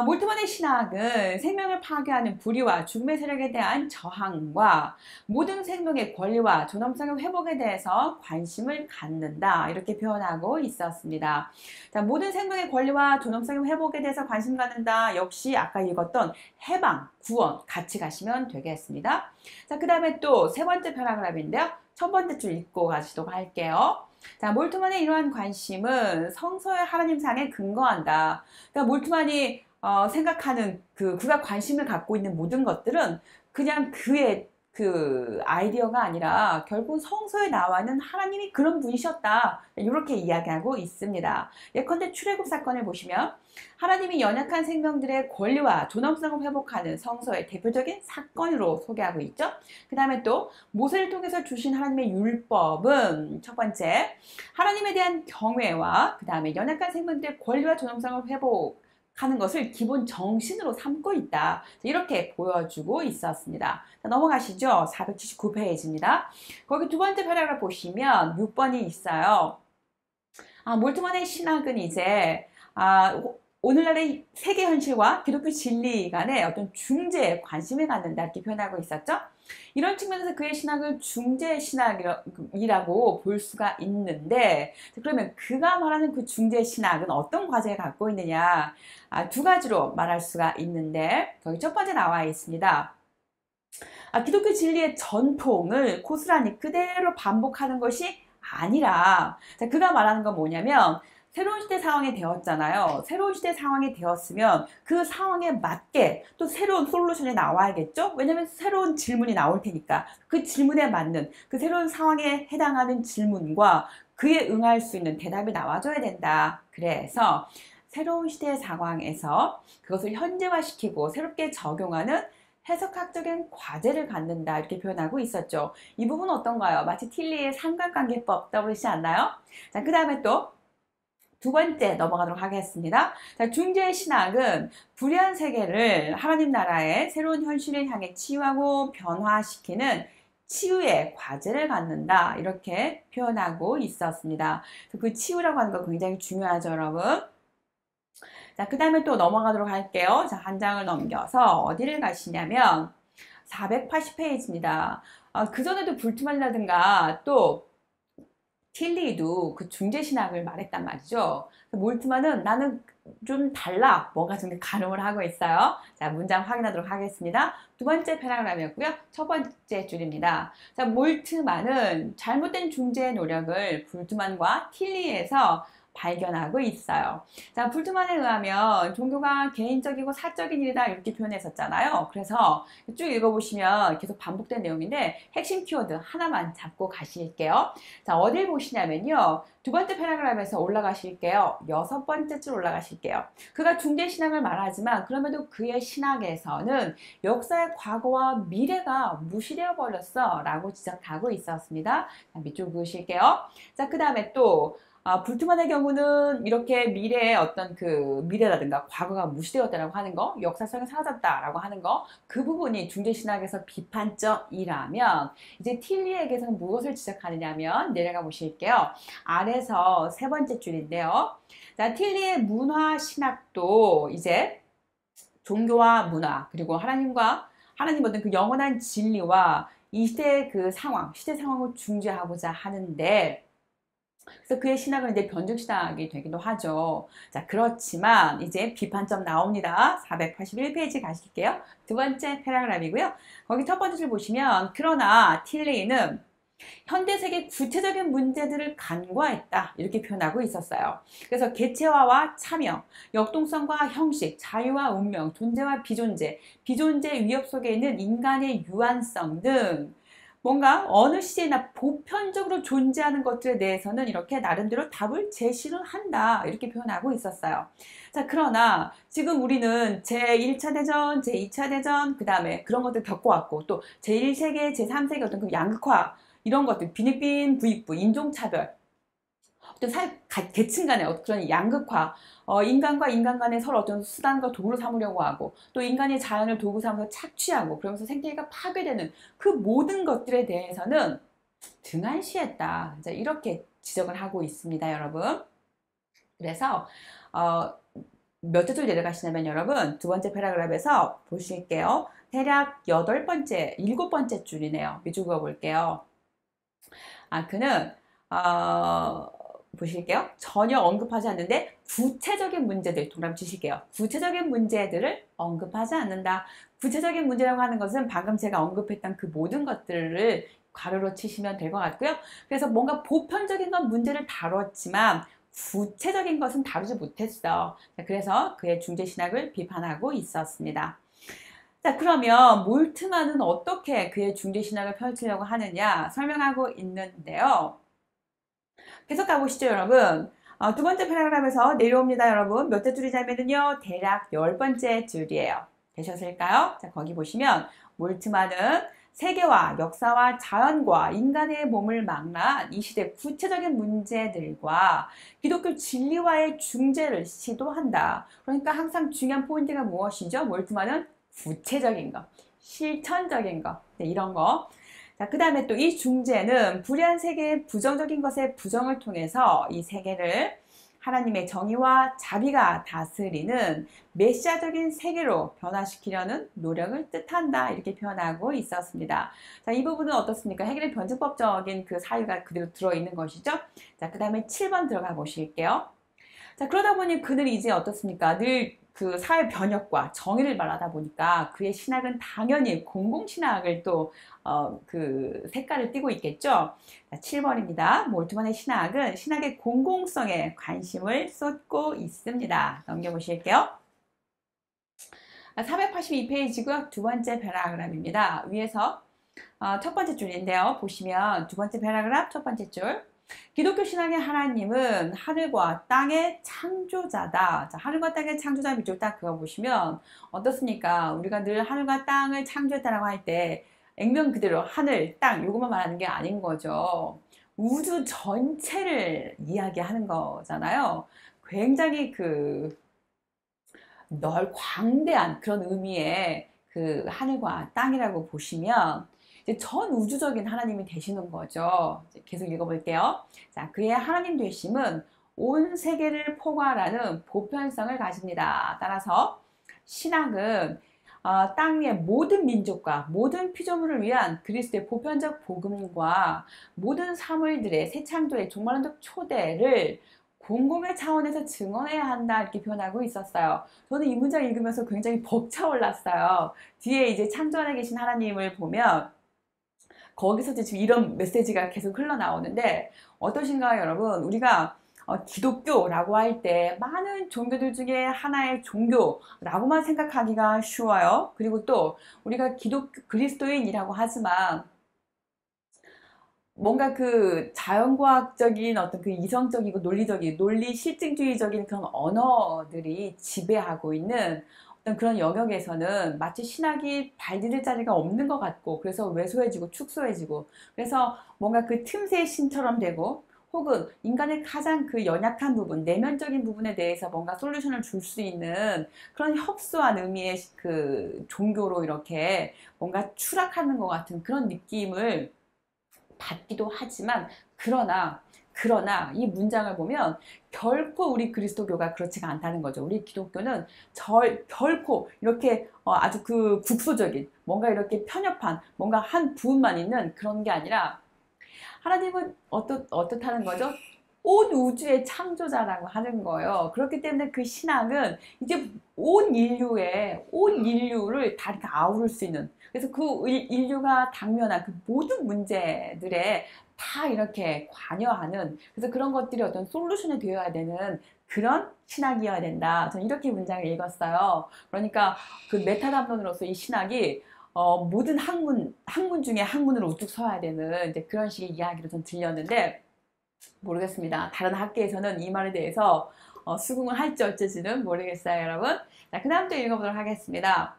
[SPEAKER 1] 몰트만의 신학은 생명을 파괴하는 불의와 죽음의 세력에 대한 저항과 모든 생명의 권리와 존엄성의 회복에 대해서 관심을 갖는다. 이렇게 표현하고 있었습니다. 자, 모든 생명의 권리와 존엄성의 회복에 대해서 관심 갖는다. 역시 아까 읽었던 해방, 구원 같이 가시면 되겠습니다. 자, 그 다음에 또 세 번째 패러그래프인데요. 첫 번째 줄 읽고 가시도록 할게요. 자, 몰트만의 이러한 관심은 성서의 하나님상에 근거한다. 그러니까 몰트만이 생각하는 그가 관심을 갖고 있는 모든 것들은 그냥 그의 그 아이디어가 아니라 결국 성서에 나와 있는 하나님이 그런 분이셨다. 이렇게 이야기하고 있습니다. 예컨대 출애굽 사건을 보시면 하나님이 연약한 생명들의 권리와 존엄성을 회복하는 성서의 대표적인 사건으로 소개하고 있죠. 그 다음에 또 모세를 통해서 주신 하나님의 율법은 첫 번째, 하나님에 대한 경외와 그 다음에 연약한 생명들의 권리와 존엄성을 회복 하는 것을 기본 정신으로 삼고 있다. 이렇게 보여주고 있었습니다. 자, 넘어가시죠. 479페이지입니다. 거기 두 번째 패러그래프 보시면 6번이 있어요. 몰트만의 신학은 이제 오늘날의 세계 현실과 기독교 진리 간의 어떤 중재에 관심을 갖는다 이렇게 표현하고 있었죠. 이런 측면에서 그의 신학을 중재 신학이라고 볼 수가 있는데, 그러면 그가 말하는 그 중재 신학은 어떤 과제를 갖고 있느냐, 두 가지로 말할 수가 있는데, 거기 첫 번째 나와 있습니다. 기독교 진리의 전통을 고스란히 그대로 반복하는 것이 아니라, 그가 말하는 건 뭐냐면 새로운 시대 상황이 되었잖아요. 새로운 시대 상황이 되었으면 그 상황에 맞게 또 새로운 솔루션이 나와야겠죠? 왜냐면 새로운 질문이 나올 테니까 그 질문에 맞는 그 새로운 상황에 해당하는 질문과 그에 응할 수 있는 대답이 나와줘야 된다. 그래서 새로운 시대의 상황에서 그것을 현재화시키고 새롭게 적용하는 해석학적인 과제를 갖는다 이렇게 표현하고 있었죠. 이 부분은 어떤가요? 마치 틸리의 상관관계법 떠오르시지 않나요? 자, 그 다음에 또 두 번째 넘어가도록 하겠습니다. 자, 중재 신학은 불의한 세계를 하나님 나라의 새로운 현실을 향해 치유하고 변화시키는 치유의 과제를 갖는다 이렇게 표현하고 있었습니다. 그 치유라고 하는 거 굉장히 중요하죠, 여러분. 자, 그 다음에 또 넘어가도록 할게요. 자, 한 장을 넘겨서 어디를 가시냐면 480페이지입니다. 그 전에도 불트만이라든가 또 틸리도 그 중재신학을 말했단 말이죠. 몰트만은 나는 좀 달라. 뭐가 좀 가늠을 하고 있어요. 자, 문장 확인하도록 하겠습니다. 두 번째 패러그래프였고요. 첫 번째 줄입니다. 자, 몰트만은 잘못된 중재의 노력을 불트만과 틸리에서 발견하고 있어요. 자, 불트만에 의하면 종교가 개인적이고 사적인 일이다 이렇게 표현했었잖아요. 그래서 쭉 읽어보시면 계속 반복된 내용인데 핵심 키워드 하나만 잡고 가실게요. 자, 어딜 보시냐면요. 두 번째 패러그래프에서 올라가실게요. 여섯 번째 줄 올라가실게요. 그가 중재신학을 말하지만 그럼에도 그의 신학에서는 역사의 과거와 미래가 무시되어 버렸어 라고 지적하고 있었습니다. 자, 밑줄 그으실게요. 자, 그 다음에 또 불트만의 경우는 이렇게 미래의 어떤 그 미래라든가 과거가 무시되었다라고 하는 거, 역사성이 사라졌다라고 하는 거, 그 부분이 중재신학에서 비판적이라면 이제 틸리에게서는 무엇을 지적하느냐면 내려가 보실게요. 아래서 세 번째 줄인데요. 자, 틸리의 문화신학도 이제 종교와 문화 그리고 하나님 어떤 그 영원한 진리와 이 시대의 그 상황, 시대 상황을 중재하고자 하는데 그래서 그의 신학은 이제 변증신학이 되기도 하죠. 자, 그렇지만 이제 비판점 나옵니다. 481페이지 가실게요. 두 번째 패러그래프이고요. 거기 첫 번째 줄 보시면 그러나 틸리는 현대 세계 구체적인 문제들을 간과했다 이렇게 표현하고 있었어요. 그래서 개체화와 참여, 역동성과 형식, 자유와 운명, 존재와 비존재, 비존재 위협 속에 있는 인간의 유한성 등 뭔가 어느 시대나 보편적으로 존재하는 것들에 대해서는 이렇게 나름대로 답을 제시를 한다 이렇게 표현하고 있었어요. 자, 그러나 지금 우리는 제1차 대전, 제2차 대전 그 다음에 그런 것들 겪어왔고 또 제1세계, 제3세계 어떤 그 양극화 이런 것들 빈익빈 부익부, 인종차별 어떤 계층 간의 그런 양극화 인간과 인간 간의 서로 어떤 수단과 도구를 삼으려고 하고 또 인간이 자연을 도구 삼아서 착취하고 그러면서 생태계가 파괴되는 그 모든 것들에 대해서는 등한시했다. 이렇게 지적을 하고 있습니다, 여러분. 그래서 몇 줄 내려가시냐면 여러분 두 번째 패러그래프에서 보실게요. 대략 8번째, 7번째 줄이네요. 밑줄 그어볼게요. 그는 보실게요. 전혀 언급하지 않는데 구체적인 문제들 동그라미 치실게요. 구체적인 문제들을 언급하지 않는다. 구체적인 문제라고 하는 것은 방금 제가 언급했던 그 모든 것들을 가로로 치시면 될 것 같고요. 그래서 뭔가 보편적인 건 문제를 다뤘지만 구체적인 것은 다루지 못했어. 그래서 그의 중재신학을 비판하고 있었습니다. 자, 그러면 몰트만은 어떻게 그의 중재신학을 펼치려고 하느냐 설명하고 있는데요. 계속 가보시죠, 여러분. 두 번째 패러그래프에서 내려옵니다, 여러분. 몇 째 줄이냐면요. 대략 10번째 줄이에요. 되셨을까요? 자, 거기 보시면 몰트만은 세계와 역사와 자연과 인간의 몸을 망라한 이 시대 구체적인 문제들과 기독교 진리와의 중재를 시도한다. 그러니까 항상 중요한 포인트가 무엇이죠? 몰트만은 구체적인 것, 실천적인 것, 네, 이런 거. 자, 그 다음에 또 이 중재는 불의한 세계의 부정적인 것의 부정을 통해서 이 세계를 하나님의 정의와 자비가 다스리는 메시아적인 세계로 변화시키려는 노력을 뜻한다. 이렇게 표현하고 있었습니다. 자, 이 부분은 어떻습니까? 해결의 변증법적인 그 사유가 그대로 들어있는 것이죠. 자, 그 다음에 7번 들어가 보실게요. 자, 그러다 보니 그는 이제 어떻습니까? 늘 그 사회 변혁과 정의를 말하다 보니까 그의 신학은 당연히 공공신학을 또 그 색깔을 띠고 있겠죠. 자, 7번입니다. 몰트만의 신학은 신학의 공공성에 관심을 쏟고 있습니다. 넘겨보실게요. 482페이지고요. 두 번째 패러그래프입니다. 위에서 첫 번째 줄인데요. 보시면 두 번째 패러그래프 첫 번째 줄. 기독교 신앙의 하나님은 하늘과 땅의 창조자다. 자, 하늘과 땅의 창조자 밑줄 딱 그거 보시면 어떻습니까? 우리가 늘 하늘과 땅을 창조했다라고 할 때 액면 그대로 하늘, 땅 요것만 말하는 게 아닌 거죠. 우주 전체를 이야기하는 거잖아요. 굉장히 그 광대한 그런 의미의 그 하늘과 땅이라고 보시면 이제 전 우주적인 하나님이 되시는 거죠. 계속 읽어볼게요. 자, 그의 하나님 되심은 온 세계를 포괄하는 보편성을 가집니다. 따라서 신학은 땅 위의 모든 민족과 모든 피조물을 위한 그리스도의 보편적 복음과 모든 사물들의 새 창조의 종말론적 초대를 공공의 차원에서 증언해야 한다 이렇게 표현하고 있었어요. 저는 이 문장 읽으면서 굉장히 벅차올랐어요. 뒤에 이제 창조 안에 계신 하나님을 보면 거기서 지금 이런 메시지가 계속 흘러나오는데 어떠신가요, 여러분? 우리가 기독교라고 할 때 많은 종교들 중에 하나의 종교라고만 생각하기가 쉬워요. 그리고 또 우리가 기독교 그리스도인이라고 하지만 뭔가 그 자연과학적인 어떤 그 이성적이고 논리적인 논리 실증주의적인 그런 언어들이 지배하고 있는 어떤 그런 영역에서는 마치 신학이 발디딜 자리가 없는 것 같고 그래서 왜소해지고 축소해지고 그래서 뭔가 그 틈새 신처럼 되고 혹은 인간의 가장 그 연약한 부분, 내면적인 부분에 대해서 뭔가 솔루션을 줄 수 있는 그런 협소한 의미의 그 종교로 이렇게 뭔가 추락하는 것 같은 그런 느낌을 받기도 하지만 그러나 이 문장을 보면 결코 우리 그리스도교가 그렇지가 않다는 거죠. 우리 기독교는 결코 이렇게 아주 그 국소적인 뭔가 이렇게 편협한 뭔가 한 부분만 있는 그런 게 아니라 하나님은 어떻다는 거죠? 온 우주의 창조자라고 하는 거예요. 그렇기 때문에 그 신앙은 이제 온 인류를 다 이렇게 아우를 수 있는 그래서 그 인류가 당면한 그 모든 문제들에 다 이렇게 관여하는 그래서 그런 것들이 어떤 솔루션이 되어야 되는 그런 신학이어야 된다. 저는 이렇게 문장을 읽었어요. 그러니까 그 메타담론으로서 이 신학이 모든 학문 중에 학문으로 우뚝 서야 되는 이제 그런 식의 이야기로 전 들렸는데 모르겠습니다. 다른 학계에서는 이 말에 대해서 수긍을 할지 어쩔지는 모르겠어요, 여러분. 자, 그 다음 또 읽어보도록 하겠습니다.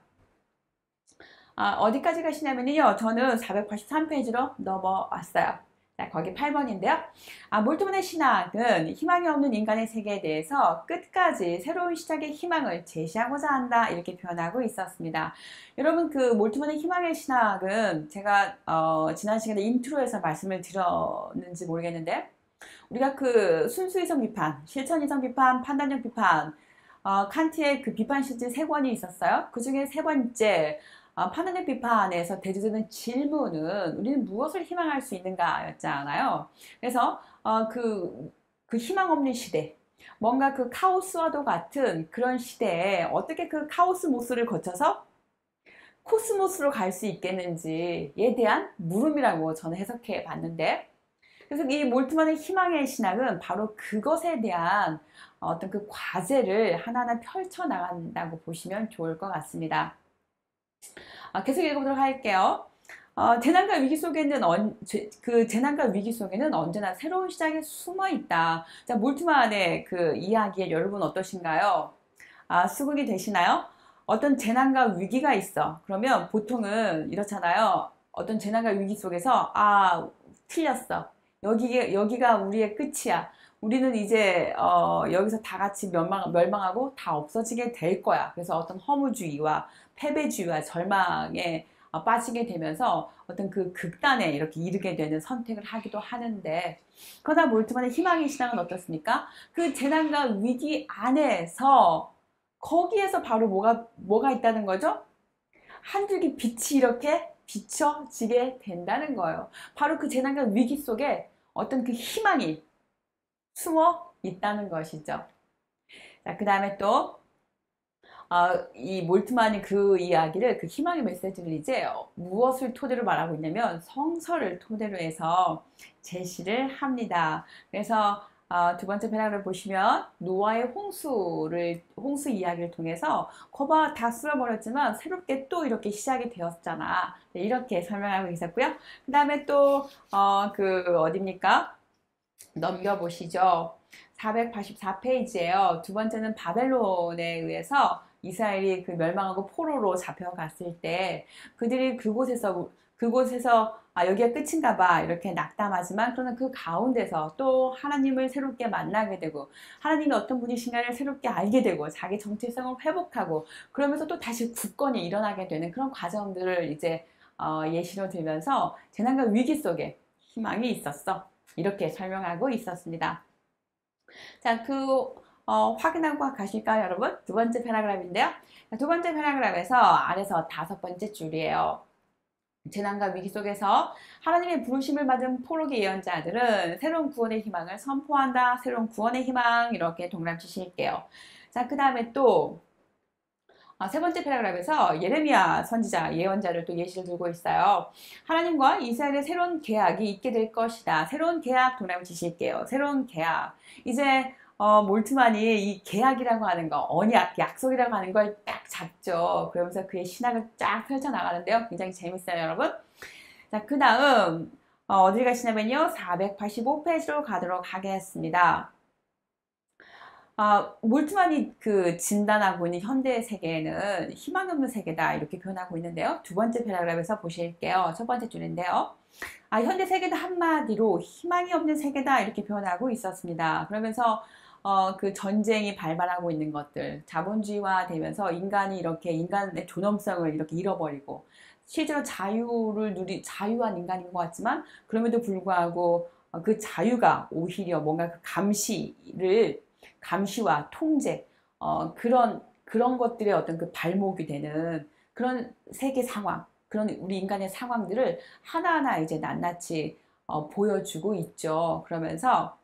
[SPEAKER 1] 어디까지 가시냐면요. 저는 483페이지로 넘어왔어요. 자, 거기 8번인데요. 몰트만의 신학은 희망이 없는 인간의 세계에 대해서 끝까지 새로운 시작의 희망을 제시하고자 한다. 이렇게 표현하고 있었습니다. 여러분, 그 몰트만의 희망의 신학은 제가 지난 시간에 인트로에서 말씀을 드렸는지 모르겠는데 우리가 그 순수이성 비판, 실천이성 비판, 판단력 비판, 칸트의 그 비판 시즌 3권이 있었어요. 그 중에 세 번째 판단력 비판에서 대두되는 질문은 우리는 무엇을 희망할 수 있는가 였잖아요. 그래서 그 희망 없는 시대, 뭔가 그 카오스와도 같은 그런 시대에 어떻게 그 카오스 모스를 거쳐서 코스모스로 갈 수 있겠는지에 대한 물음이라고 저는 해석해 봤는데 그래서 이 몰트만의 희망의 신학은 바로 그것에 대한 어떤 그 과제를 하나하나 펼쳐나간다고 보시면 좋을 것 같습니다. 계속 읽어보도록 할게요. 재난과 위기 속에는 재난과 위기 속에는 언제나 새로운 시작이 숨어 있다. 자, 몰트만의 그 이야기에 여러분 어떠신가요? 수긍이 되시나요? 어떤 재난과 위기가 있어. 그러면 보통은 이렇잖아요. 어떤 재난과 위기 속에서 아, 틀렸어. 여기가 우리의 끝이야. 우리는 이제 여기서 다 같이 멸망하고 다 없어지게 될 거야. 그래서 어떤 허무주의와 패배주의와 절망에 빠지게 되면서 어떤 그 극단에 이렇게 이르게 되는 선택을 하기도 하는데, 그러나 몰트만의 희망의 신앙은 어떻습니까? 그 재난과 위기 안에서 거기에서 바로 뭐가 있다는 거죠? 한 줄기 빛이 이렇게 비춰지게 된다는 거예요. 바로 그 재난과 위기 속에 어떤 그 희망이 숨어 있다는 것이죠. 자, 그 다음에 또, 이 몰트만이 그 이야기를, 그 희망의 메시지를 이제 무엇을 토대로 말하고 있냐면 성서를 토대로 해서 제시를 합니다. 그래서 두 번째 패러그래프 보시면 노아의 홍수 이야기를 통해서 거봐 다 쓸어버렸지만 새롭게 또 이렇게 시작이 되었잖아. 네, 이렇게 설명하고 있었고요. 그 다음에 또 어딥니까? 넘겨보시죠. 484페이지예요. 두 번째는 바벨론에 의해서 이스라엘이 그 멸망하고 포로로 잡혀갔을 때 그들이 그곳에서 여기가 끝인가 봐 이렇게 낙담하지만, 그러나 그 가운데서 또 하나님을 새롭게 만나게 되고 하나님이 어떤 분이신가를 새롭게 알게 되고 자기 정체성을 회복하고 그러면서 또 다시 굳건히 일어나게 되는 그런 과정들을 이제 예시로 들면서 재난과 위기 속에 희망이 있었어. 이렇게 설명하고 있었습니다. 자, 확인하고 가실까요, 여러분? 두 번째 패러그래프인데요. 두 번째 패러그래프에서 아래서 다섯 번째 줄이에요. 재난과 위기 속에서 하나님의 부르심을 받은 포로기 예언자들은 새로운 구원의 희망을 선포한다. 새로운 구원의 희망 이렇게 동그라미 치실게요. 자, 그 다음에 또 세 번째 패러그래프에서 예레미야 선지자, 예언자를 또 예시를 들고 있어요. 하나님과 이스라엘의 새로운 계약이 있게 될 것이다. 새로운 계약 동그라미 치실게요. 새로운 계약. 이제 몰트만이 이 계약이라고 하는 거, 언약, 약속이라고 하는 걸 딱 잡죠. 그러면서 그의 신학을 쫙 펼쳐나가는데요. 굉장히 재밌어요, 여러분. 자, 그 다음 어디 가시냐면요. 485페이지로 가도록 하겠습니다. 몰트만이 그 진단하고 있는 현대 세계는 희망이 없는 세계다 이렇게 표현하고 있는데요. 두 번째 패러그래프에서 보실게요. 첫 번째 줄인데요. 현대 세계는 한마디로 희망이 없는 세계다 이렇게 표현하고 있었습니다. 그러면서 그 전쟁이 발발하고 있는 것들, 자본주의화 되면서 인간이 이렇게 인간의 존엄성을 이렇게 잃어버리고 실제로 자유한 인간인 것 같지만 그럼에도 불구하고 그 자유가 오히려 뭔가 그 감시와 통제, 그런 것들의 어떤 그 발목이 되는 그런 세계 상황, 그런 우리 인간의 상황들을 하나하나 이제 낱낱이 보여주고 있죠. 그러면서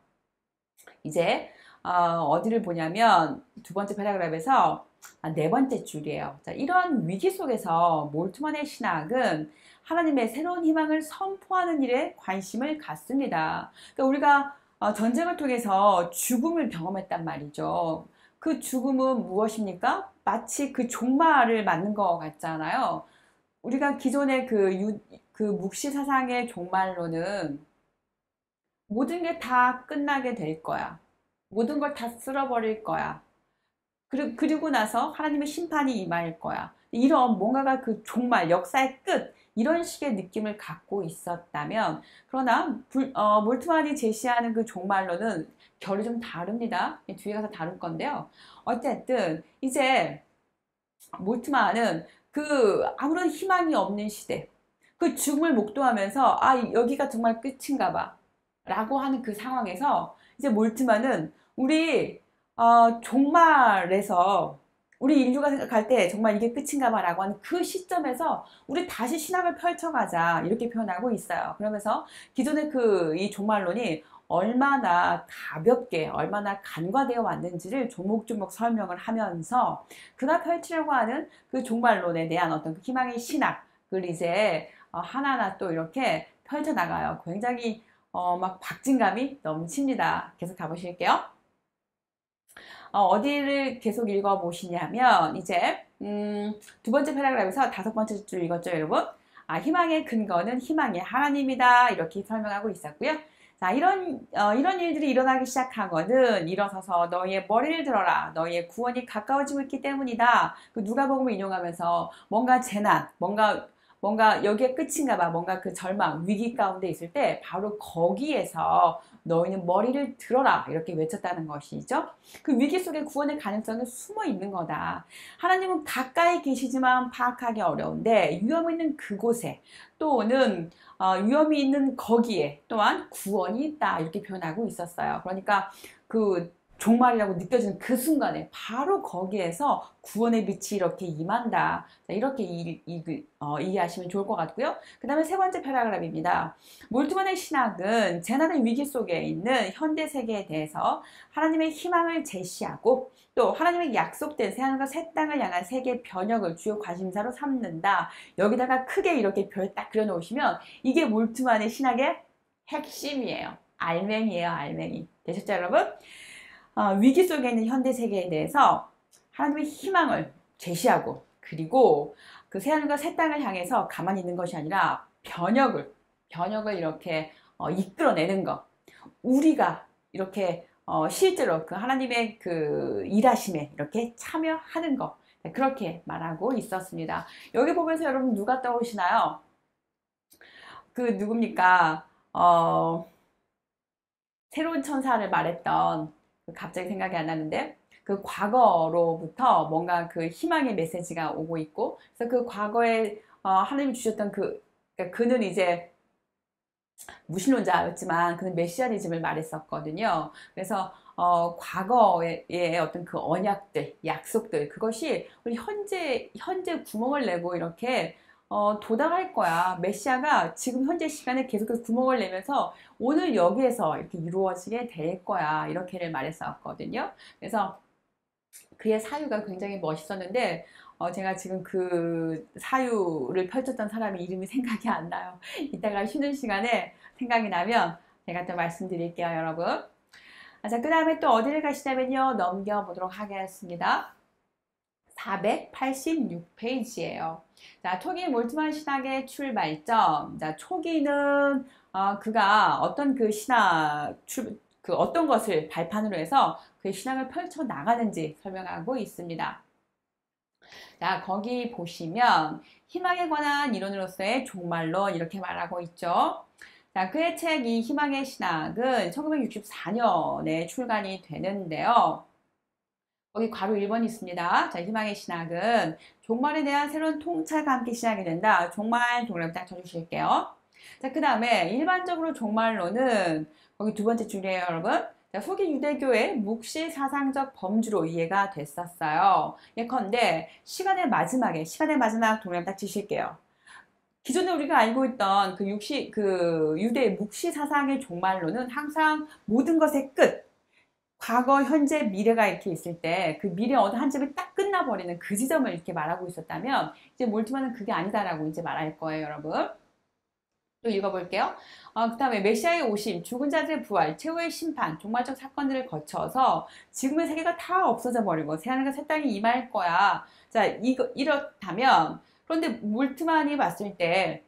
[SPEAKER 1] 이제 어디를 보냐면 두 번째 패러그래프에서 네 번째 줄이에요. 자, 이런 위기 속에서 몰트만의 신학은 하나님의 새로운 희망을 선포하는 일에 관심을 갖습니다. 그러니까 우리가 전쟁을 통해서 죽음을 경험했단 말이죠. 그 죽음은 무엇입니까? 마치 그 종말을 맞는 것 같잖아요. 우리가 기존의 그 묵시 사상의 종말로는 모든 게 다 끝나게 될 거야. 모든 걸 다 쓸어버릴 거야. 그리고 나서 하나님의 심판이 임할 거야. 이런 뭔가가 그 종말, 역사의 끝, 이런 식의 느낌을 갖고 있었다면, 그러나 몰트만이 제시하는 그 종말로는 결이 좀 다릅니다. 뒤에 가서 다룰 건데요. 어쨌든 이제 몰트만은 그 아무런 희망이 없는 시대, 그 죽음을 목도하면서 여기가 정말 끝인가 봐 라고 하는 그 상황에서 이제 몰트만은 우리 종말에서 우리 인류가 생각할 때 정말 이게 끝인가 봐 라고 하는 그 시점에서 우리 다시 신학을 펼쳐가자 이렇게 표현하고 있어요. 그러면서 기존의 이 종말론이 얼마나 가볍게 얼마나 간과되어 왔는지를 조목조목 설명을 하면서 그가 펼치려고 하는 그 종말론에 대한 어떤 그 희망의 신학을 이제 하나하나 또 이렇게 펼쳐나가요. 굉장히 막 박진감이 넘칩니다. 계속 가보실게요. 어디를 계속 읽어보시냐면 이제 두 번째 패러그래프에서 다섯 번째 줄 읽었죠, 여러분? 희망의 근거는 희망의 하나님이다 이렇게 설명하고 있었고요. 자, 이런 일들이 일어나기 시작한 것은 일어서서 너희의 머리를 들어라. 너희의 구원이 가까워지고 있기 때문이다. 그 누가복음을 인용하면서 뭔가 재난, 뭔가 뭔가 여기에 끝인가 봐. 뭔가 그 절망, 위기 가운데 있을 때 바로 거기에서 너희는 머리를 들어라 이렇게 외쳤다는 것이죠. 그 위기 속에 구원의 가능성은 숨어 있는 거다. 하나님은 가까이 계시지만 파악하기 어려운데 위험이 있는 그곳에 또는 위험이 있는 거기에 또한 구원이 있다 이렇게 표현하고 있었어요. 그러니까 그 종말이라고 느껴지는 그 순간에 바로 거기에서 구원의 빛이 이렇게 임한다. 자, 이렇게 이해하시면 좋을 것 같고요. 그 다음에 세 번째 패러그래프입니다. 몰트만의 신학은 재난의 위기 속에 있는 현대 세계에 대해서 하나님의 희망을 제시하고 또 하나님의 약속된 새하늘과 새 땅을 향한 세계 변혁을 주요 관심사로 삼는다. 여기다가 크게 이렇게 별 딱 그려놓으시면 이게 몰트만의 신학의 핵심이에요. 알맹이에요, 알맹이. 되셨죠, 여러분? 위기 속에 있는 현대 세계에 대해서 하나님의 희망을 제시하고 그리고 그 새하늘과 새 땅을 향해서 가만히 있는 것이 아니라 변혁을 이렇게 이끌어내는 것. 우리가 이렇게 실제로 그 하나님의 그 일하심에 이렇게 참여하는 것. 그렇게 말하고 있었습니다. 여기 보면서 여러분 누가 떠오르시나요? 그 누굽니까? 새로운 천사를 말했던 갑자기 생각이 안 나는데 그 과거로부터 뭔가 그 희망의 메시지가 오고 있고 그래서 그 과거에 하나님이 주셨던 그러니까 그는 이제 무신론자였지만 그는 메시아니즘을 말했었거든요. 그래서 과거의 어떤 그 언약들, 약속들 그것이 우리 현재 구멍을 내고 이렇게 도달할 거야. 메시아가 지금 현재 시간에 계속해서 구멍을 내면서 오늘 여기에서 이렇게 이루어지게 될 거야. 이렇게를 말했었거든요. 그래서 그의 사유가 굉장히 멋있었는데 제가 지금 그 사유를 펼쳤던 사람의 이름이 생각이 안 나요. 이따가 쉬는 시간에 생각이 나면 제가 또 말씀드릴게요, 여러분. 자, 그 다음에 또 어디를 가시냐면요. 넘겨보도록 하겠습니다. 486페이지예요. 자, 초기 몰트만 신학의 출발점. 자, 초기는 그가 어떤 그 어떤 것을 발판으로 해서 그의 신학을 펼쳐 나가는지 설명하고 있습니다. 자, 거기 보시면 희망에 관한 이론으로서의 종말론 이렇게 말하고 있죠. 자, 그의 책 이 희망의 신학은 1964년에 출간이 되는데요. 거기 괄호 1번이 있습니다. 자, 희망의 신학은 종말에 대한 새로운 통찰과 함께 시작이 된다. 종말 동그라미 딱 쳐주실게요. 자, 그 다음에 일반적으로 종말론은 거기 두 번째 줄이에요, 여러분. 자, 후기 유대교의 묵시 사상적 범주로 이해가 됐었어요. 예컨대 시간의 마지막 동그라미 딱 치실게요. 기존에 우리가 알고 있던 그 유대의 묵시 사상의 종말론은 항상 모든 것의 끝, 과거, 현재, 미래가 이렇게 있을 때 그 미래 어느 한 점이 딱 끝나버리는 그 지점을 이렇게 말하고 있었다면 이제 몰트만은 그게 아니다라고 이제 말할 거예요, 여러분. 또 읽어볼게요. 그 다음에 메시아의 오심, 죽은 자들의 부활, 최후의 심판, 종말적 사건들을 거쳐서 지금의 세계가 다 없어져 버리고 새하늘과 새 땅이 임할 거야. 자, 이렇다면 그런데 몰트만이 봤을 때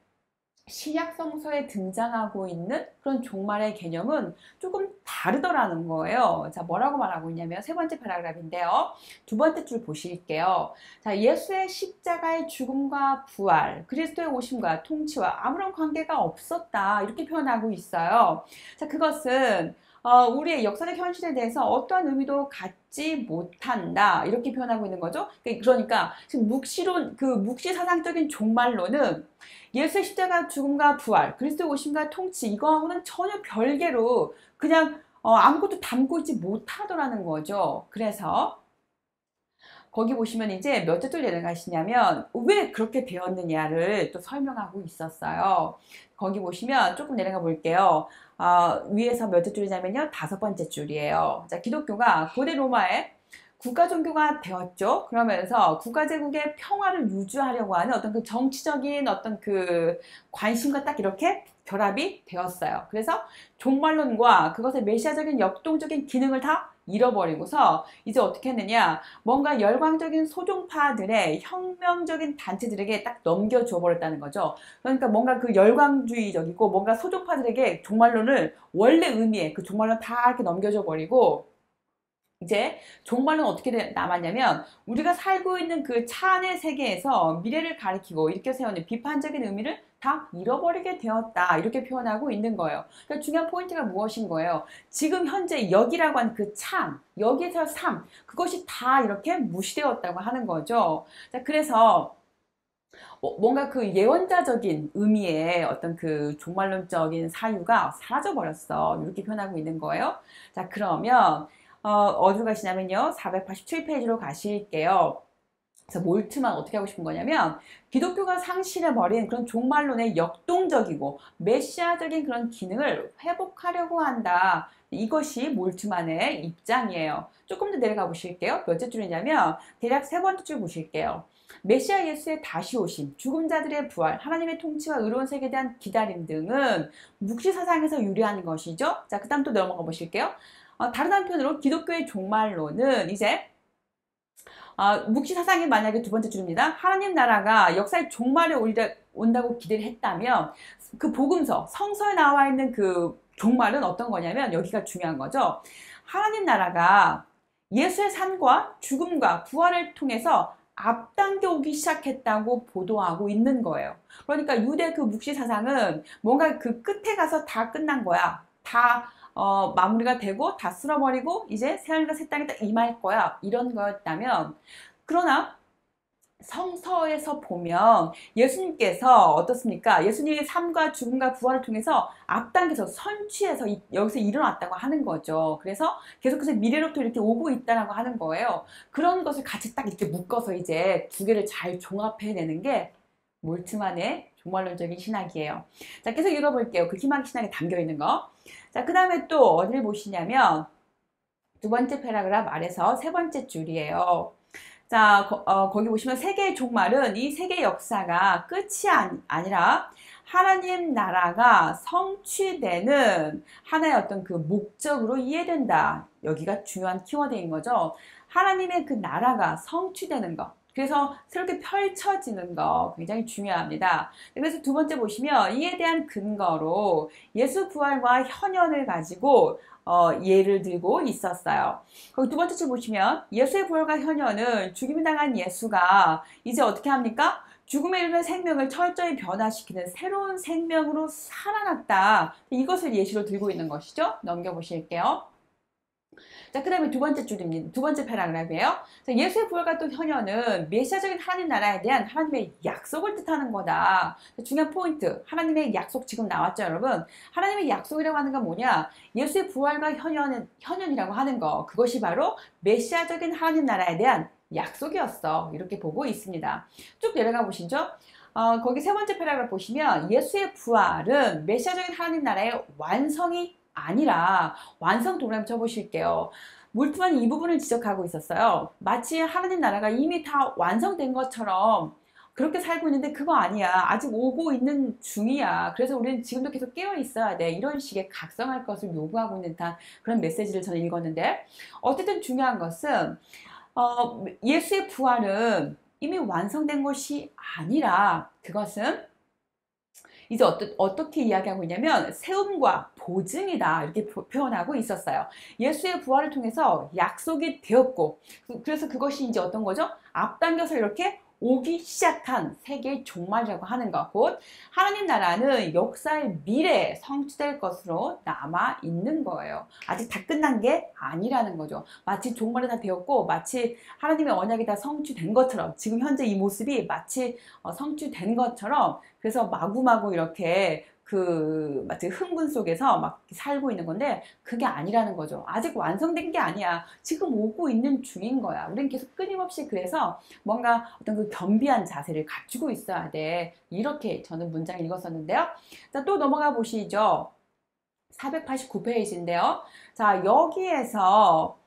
[SPEAKER 1] 신약 성서에 등장하고 있는 그런 종말의 개념은 조금 다르더라는 거예요. 자, 뭐라고 말하고 있냐면 세 번째 패러그래프인데요. 두 번째 줄 보실게요. 자, 예수의 십자가의 죽음과 부활, 그리스도의 오심과 통치와 아무런 관계가 없었다. 이렇게 표현하고 있어요. 자, 그것은 우리의 역사적 현실에 대해서 어떠한 의미도 갖지 못한다. 이렇게 표현하고 있는 거죠. 그러니까 지금 묵시 사상적인 종말론은 예수의 십자가 죽음과 부활, 그리스도의 오심과 통치 이거하고는 전혀 별개로 그냥 아무것도 담고 있지 못하더라는 거죠. 그래서 거기 보시면 이제 몇 절을 내려가시냐면 왜 그렇게 되었느냐를 또 설명하고 있었어요. 거기 보시면 조금 내려가 볼게요. 위에서 몇 줄이냐면요. 다섯 번째 줄이에요. 자, 기독교가 고대 로마의 국가 종교가 되었죠. 그러면서 국가 제국의 평화를 유지하려고 하는 어떤 그 정치적인 어떤 그 관심과 딱 이렇게 결합이 되었어요. 그래서 종말론과 그것의 메시아적인 역동적인 기능을 다 잃어버리고서 이제 어떻게 했느냐, 뭔가 열광적인 소종파들의 혁명적인 단체들에게 딱 넘겨줘 버렸다는 거죠. 그러니까 뭔가 그 열광주의적이고 뭔가 소종파들에게 종말론을 원래 의미의 그 종말론 다 이렇게 넘겨줘 버리고 이제 종말론 어떻게 남았냐면 우리가 살고 있는 그 차 안의 세계에서 미래를 가리키고 이렇게 세우는 비판적인 의미를 다 잃어버리게 되었다 이렇게 표현하고 있는 거예요. 그러니까 중요한 포인트가 무엇인 거예요? 지금 현재 여기라고 하는 그 참, 여기서 삶 그것이 다 이렇게 무시되었다고 하는 거죠. 자, 그래서 뭔가 그 예언자적인 의미의 어떤 그 종말론적인 사유가 사라져버렸어. 이렇게 표현하고 있는 거예요. 자, 그러면 어디로 가시냐면요. 487페이지로 가실게요. 그래서 몰트만 어떻게 하고 싶은 거냐면 기독교가 상실해버린 그런 종말론의 역동적이고 메시아적인 그런 기능을 회복하려고 한다. 이것이 몰트만의 입장이에요. 조금 더 내려가 보실게요. 몇째 줄이냐면 대략 세 번째 줄 보실게요. 메시아 예수의 다시 오심, 죽은 자들의 부활, 하나님의 통치와 의로운 세계에 대한 기다림 등은 묵시 사상에서 유래한 것이죠. 자, 그 다음 또 넘어가 보실게요. 다른 한편으로 기독교의 종말론은 이제 묵시 사상이 만약에 두 번째 줄입니다. 하나님 나라가 역사의 종말에 온다고 기대를 했다면 그 복음서, 성서에 나와 있는 그 종말은 어떤 거냐면 여기가 중요한 거죠. 하나님 나라가 예수의 삶과 죽음과 부활을 통해서 앞당겨 오기 시작했다고 보도하고 있는 거예요. 그러니까 유대 그 묵시 사상은 뭔가 그 끝에 가서 다 끝난 거야. 다 마무리가 되고 다 쓸어버리고 이제 새하늘과 새 땅이 딱 임할 거야. 이런 거였다면 그러나 성서에서 보면 예수님께서 어떻습니까? 예수님의 삶과 죽음과 부활을 통해서 앞당겨서 선취해서 여기서 일어났다고 하는 거죠. 그래서 계속해서 미래로부터 이렇게 오고 있다고 하는 거예요. 그런 것을 같이 딱 이렇게 묶어서 이제 두 개를 잘 종합해내는 게 몰트만의 종말론적인 신학이에요. 자, 계속 읽어볼게요. 그 희망의 신학에 담겨 있는 거. 자, 그 다음에 또 어디를 보시냐면 두 번째 패러그래프 아래서 세 번째 줄이에요. 자, 거기 보시면 세계의 종말은 이 세계 역사가 끝이 아니라 하나님 나라가 성취되는 하나의 어떤 그 목적으로 이해된다. 여기가 중요한 키워드인 거죠. 하나님의 그 나라가 성취되는 것. 그래서 새롭게 펼쳐지는 거 굉장히 중요합니다. 그래서 두 번째 보시면 이에 대한 근거로 예수 부활과 현현을 가지고 예를 들고 있었어요. 거기 두 번째 줄 보시면 예수의 부활과 현현은 죽임을 당한 예수가 이제 어떻게 합니까? 죽음에 이르는 생명을 철저히 변화시키는 새로운 생명으로 살아났다. 이것을 예시로 들고 있는 것이죠. 넘겨보실게요. 자, 그 다음에 두 번째 줄입니다. 두 번째 패러그래프예요. 예수의 부활과 또 현현은 메시아적인 하나님 나라에 대한 하나님의 약속을 뜻하는 거다. 중요한 포인트. 하나님의 약속 지금 나왔죠, 여러분? 하나님의 약속이라고 하는 건 뭐냐? 예수의 부활과 현현이라고 하는 거. 그것이 바로 메시아적인 하나님 나라에 대한 약속이었어. 이렇게 보고 있습니다. 쭉 내려가 보시죠. 거기 세 번째 패러그래프 보시면 예수의 부활은 메시아적인 하나님 나라의 완성이 아니라 완성 도그램 쳐보실게요. 몰트만이 이 부분을 지적하고 있었어요. 마치 하나님 나라가 이미 다 완성된 것처럼 그렇게 살고 있는데 그거 아니야. 아직 오고 있는 중이야. 그래서 우리는 지금도 계속 깨어 있어야 돼. 이런 식의 각성할 것을 요구하고 있는 듯한 그런 메시지를 저는 읽었는데 어쨌든 중요한 것은 예수의 부활은 이미 완성된 것이 아니라 그것은 이제 어떻게 이야기하고 있냐면 세움과 보증이다 이렇게 표현하고 있었어요. 예수의 부활을 통해서 약속이 되었고 그래서 그것이 이제 어떤 거죠? 앞당겨서 이렇게 오기 시작한 세계의 종말이라고 하는 것. 곧 하나님 나라는 역사의 미래에 성취될 것으로 남아 있는 거예요. 아직 다 끝난 게 아니라는 거죠. 마치 종말이 다 되었고 마치 하나님의 언약이 다 성취된 것처럼 지금 현재 이 모습이 마치 성취된 것처럼 그래서 마구마구 이렇게 마치 흥분 속에서 막 살고 있는 건데 그게 아니라는 거죠. 아직 완성된 게 아니야. 지금 오고 있는 중인 거야. 우린 계속 끊임없이 그래서 뭔가 어떤 그 겸비한 자세를 갖추고 있어야 돼. 이렇게 저는 문장을 읽었었는데요. 자, 또 넘어가 보시죠. 489페이지인데요. 자, 여기에서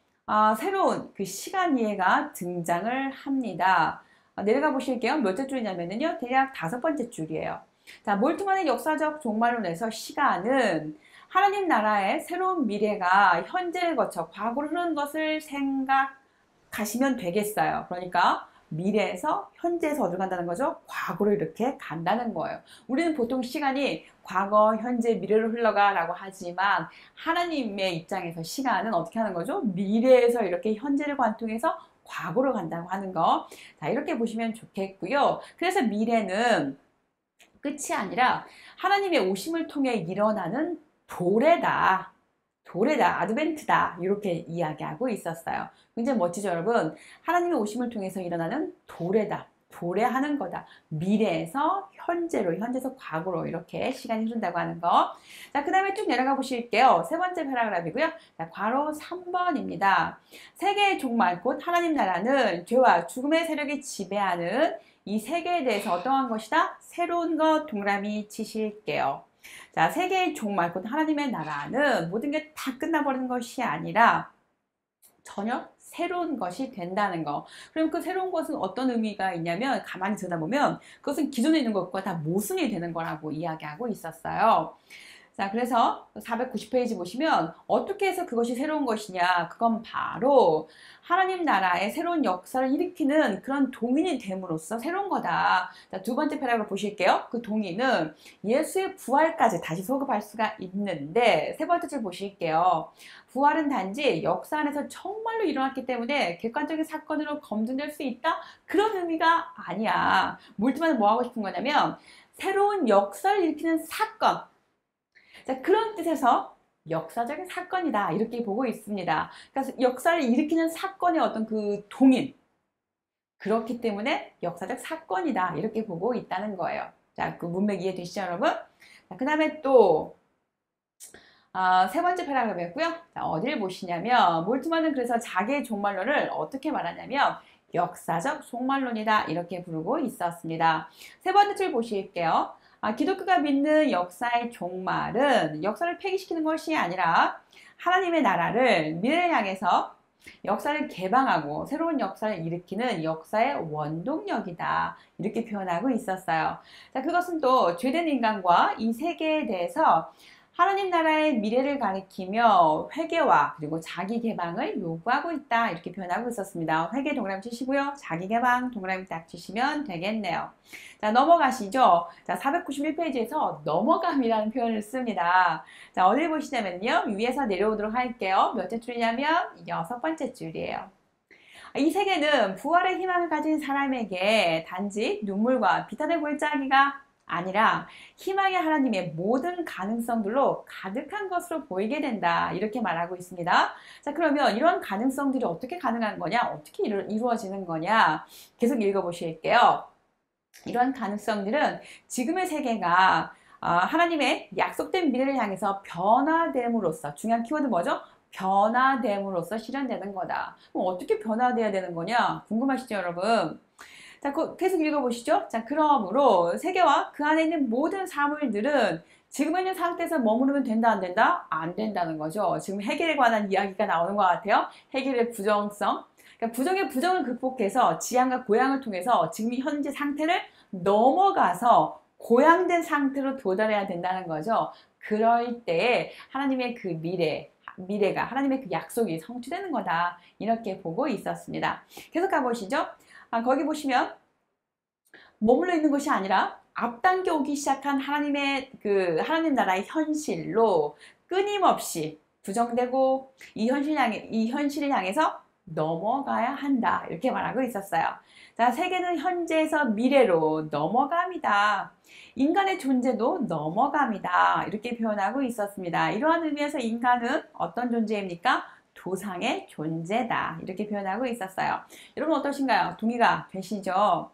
[SPEAKER 1] 새로운 그 시간 이해가 등장을 합니다. 내려가 보실게요. 몇째 줄이냐면요. 대략 다섯 번째 줄이에요. 자, 몰트만의 역사적 종말론에서 시간은 하나님 나라의 새로운 미래가 현재를 거쳐 과거로 흐르는 것을 생각하시면 되겠어요. 그러니까 미래에서 현재에서 어디로 간다는 거죠? 과거로 이렇게 간다는 거예요. 우리는 보통 시간이 과거, 현재, 미래로 흘러가라고 하지만 하나님의 입장에서 시간은 어떻게 하는 거죠? 미래에서 이렇게 현재를 관통해서 과거로 간다고 하는 거. 자, 이렇게 보시면 좋겠고요. 그래서 미래는 끝이 아니라 하나님의 오심을 통해 일어나는 도래다. 도래다, 아드벤트다, 이렇게 이야기하고 있었어요. 굉장히 멋지죠, 여러분? 하나님의 오심을 통해서 일어나는 도래다. 도래하는 거다. 미래에서 현재로, 현재에서 과거로 이렇게 시간이 흐른다고 하는 거. 자, 그 다음에 쭉 내려가 보실게요. 세 번째 패러그래프이고요. 자, 괄호 3번입니다. 세계의 종말, 곧 하나님 나라는 죄와 죽음의 세력이 지배하는 이 세계에 대해서 어떠한 것이다? 새로운 것 동그라미 치실게요. 자, 세계의 종말, 곧 하나님의 나라는 모든 게 다 끝나버리는 것이 아니라 전혀 새로운 것이 된다는 거. 그럼 그 새로운 것은 어떤 의미가 있냐면 가만히 들여다보면 그것은 기존에 있는 것과 다 모순이 되는 거라고 이야기하고 있었어요. 자, 그래서 490페이지 보시면 어떻게 해서 그것이 새로운 것이냐? 그건 바로 하나님 나라의 새로운 역사를 일으키는 그런 동인이 됨으로써 새로운 거다. 자, 두 번째 패러그래프 보실게요. 그 동인은 예수의 부활까지 다시 소급할 수가 있는데 세 번째 줄 보실게요. 부활은 단지 역사 안에서 정말로 일어났기 때문에 객관적인 사건으로 검증될 수 있다? 그런 의미가 아니야. 몰트만은 뭐 하고 싶은 거냐면 새로운 역사를 일으키는 사건. 자, 그런 뜻에서 역사적인 사건이다 이렇게 보고 있습니다. 그래서 역사를 일으키는 사건의 어떤 그 동인, 그렇기 때문에 역사적 사건이다 이렇게 보고 있다는 거예요. 자, 그 문맥 이해되시죠, 여러분? 그 다음에 또 세 번째 패러그래프였고요. 자, 어디를 보시냐면 몰트만은 그래서 자기의 종말론을 어떻게 말하냐면 역사적 종말론이다 이렇게 부르고 있었습니다. 세 번째 줄 보실게요. 기독교가 믿는 역사의 종말은 역사를 폐기시키는 것이 아니라 하나님의 나라를 미래를 향해서 역사를 개방하고 새로운 역사를 일으키는 역사의 원동력이다. 이렇게 표현하고 있었어요. 자, 그것은 또 죄된 인간과 이 세계에 대해서 하나님 나라의 미래를 가리키며 회개와 그리고 자기 개방을 요구하고 있다. 이렇게 표현하고 있었습니다. 회개 동그라미 치시고요. 자기 개방 동그라미 딱 치시면 되겠네요. 자, 넘어가시죠. 자, 491페이지에서 넘어감이라는 표현을 씁니다. 자, 어딜 보시냐면요. 위에서 내려오도록 할게요. 몇째 줄이냐면 6번째 줄이에요. 이 세계는 부활의 희망을 가진 사람에게 단지 눈물과 비탄의 골짜기가 아니라 희망의 하나님의 모든 가능성들로 가득한 것으로 보이게 된다. 이렇게 말하고 있습니다. 자, 그러면 이런 가능성들이 어떻게 가능한 거냐? 어떻게 이루어지는 거냐? 계속 읽어보실게요. 이런 가능성들은 지금의 세계가 하나님의 약속된 미래를 향해서 변화됨으로써, 중요한 키워드 뭐죠? 변화됨으로써 실현되는 거다. 그럼 어떻게 변화돼야 되는 거냐? 궁금하시죠, 여러분? 자, 계속 읽어보시죠. 자, 그러므로 세계와 그 안에 있는 모든 사물들은 지금 있는 상태에서 머무르면 된다, 안 된다? 안 된다는 거죠. 지금 해결에 관한 이야기가 나오는 것 같아요. 해결의 부정성. 그러니까 부정의 부정을 극복해서 지향과 고향을 통해서 지금 현재 상태를 넘어가서 고향된 상태로 도달해야 된다는 거죠. 그럴 때 하나님의 그 미래가 하나님의 그 약속이 성취되는 거다. 이렇게 보고 있었습니다. 계속 가보시죠. 거기 보시면 머물러 있는 것이 아니라 앞당겨 오기 시작한 하나님 나라의 현실로 끊임없이 부정되고 이 현실을 향해서 넘어가야 한다. 이렇게 말하고 있었어요. 자, 세계는 현재에서 미래로 넘어갑니다. 인간의 존재도 넘어갑니다. 이렇게 표현하고 있었습니다. 이러한 의미에서 인간은 어떤 존재입니까? 도상의 존재다. 이렇게 표현하고 있었어요. 여러분 어떠신가요? 동의가 되시죠?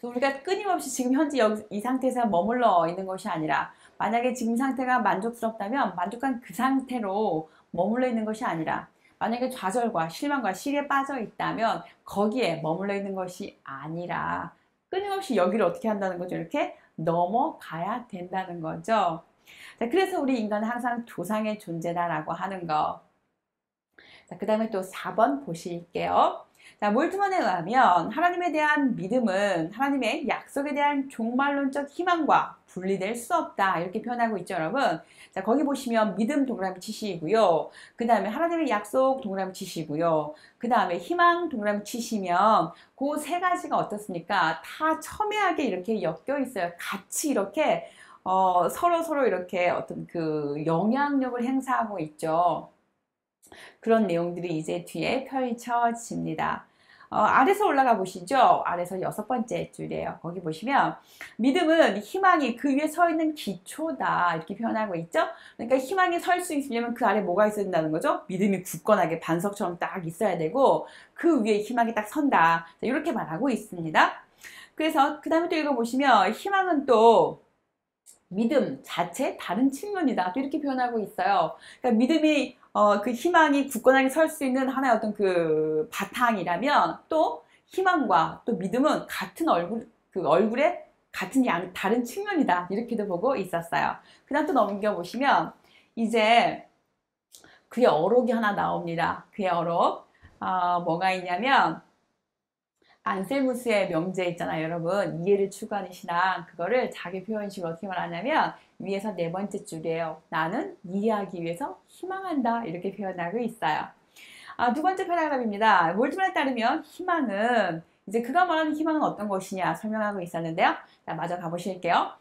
[SPEAKER 1] 우리가 끊임없이 지금 현재 이 상태에서 머물러 있는 것이 아니라 만약에 지금 상태가 만족스럽다면 만족한 그 상태로 머물러 있는 것이 아니라 만약에 좌절과 실망과 시리에 빠져 있다면 거기에 머물러 있는 것이 아니라 끊임없이 여기를 어떻게 한다는 거죠? 이렇게 넘어가야 된다는 거죠. 자, 그래서 우리 인간은 항상 조상의 존재다라고 하는 거. 자, 그 다음에 또 4번 보실게요. 자, 몰트먼에 의하면 하나님에 대한 믿음은 하나님의 약속에 대한 종말론적 희망과 분리될 수 없다. 이렇게 표현하고 있죠, 여러분. 자, 거기 보시면 믿음 동그라미 치시고요. 그 다음에 하나님의 약속 동그라미 치시고요. 그 다음에 희망 동그라미 치시면 그 세 가지가 어떻습니까? 다 첨예하게 이렇게 엮여 있어요. 같이 이렇게 서로 이렇게 어떤 그 영향력을 행사하고 있죠. 그런 내용들이 이제 뒤에 펼쳐집니다. 아래서 올라가 보시죠. 아래서 6번째 줄이에요. 거기 보시면 믿음은 희망이 그 위에 서 있는 기초다 이렇게 표현하고 있죠. 그러니까 희망이 설 수 있으려면 그 아래 뭐가 있어야 된다는 거죠? 믿음이 굳건하게 반석처럼 딱 있어야 되고 그 위에 희망이 딱 선다. 이렇게 말하고 있습니다. 그래서 그 다음에 또 읽어보시면 희망은 또 믿음 자체 다른 측면이다. 또 이렇게 표현하고 있어요. 그러니까 믿음이 그 희망이 굳건하게 설 수 있는 하나의 어떤 그 바탕이라면 또 희망과 또 믿음은 같은 얼굴의 같은 다른 측면이다. 이렇게도 보고 있었어요. 그 다음 또 넘겨보시면 이제 그의 어록이 하나 나옵니다. 그의 어록. 뭐가 있냐면 안셀무스의 명제 있잖아요, 여러분. 이해를 추구하는 신앙. 그거를 자기 표현식으로 어떻게 말하냐면 위에서 4번째 줄이에요. 나는 이해하기 위해서 희망한다. 이렇게 표현하고 있어요. 두 번째 패러그래프입니다. 몰트만에 따르면 희망은 이제 그가 말하는 희망은 어떤 것이냐 설명하고 있었는데요. 자, 마저 가보실게요.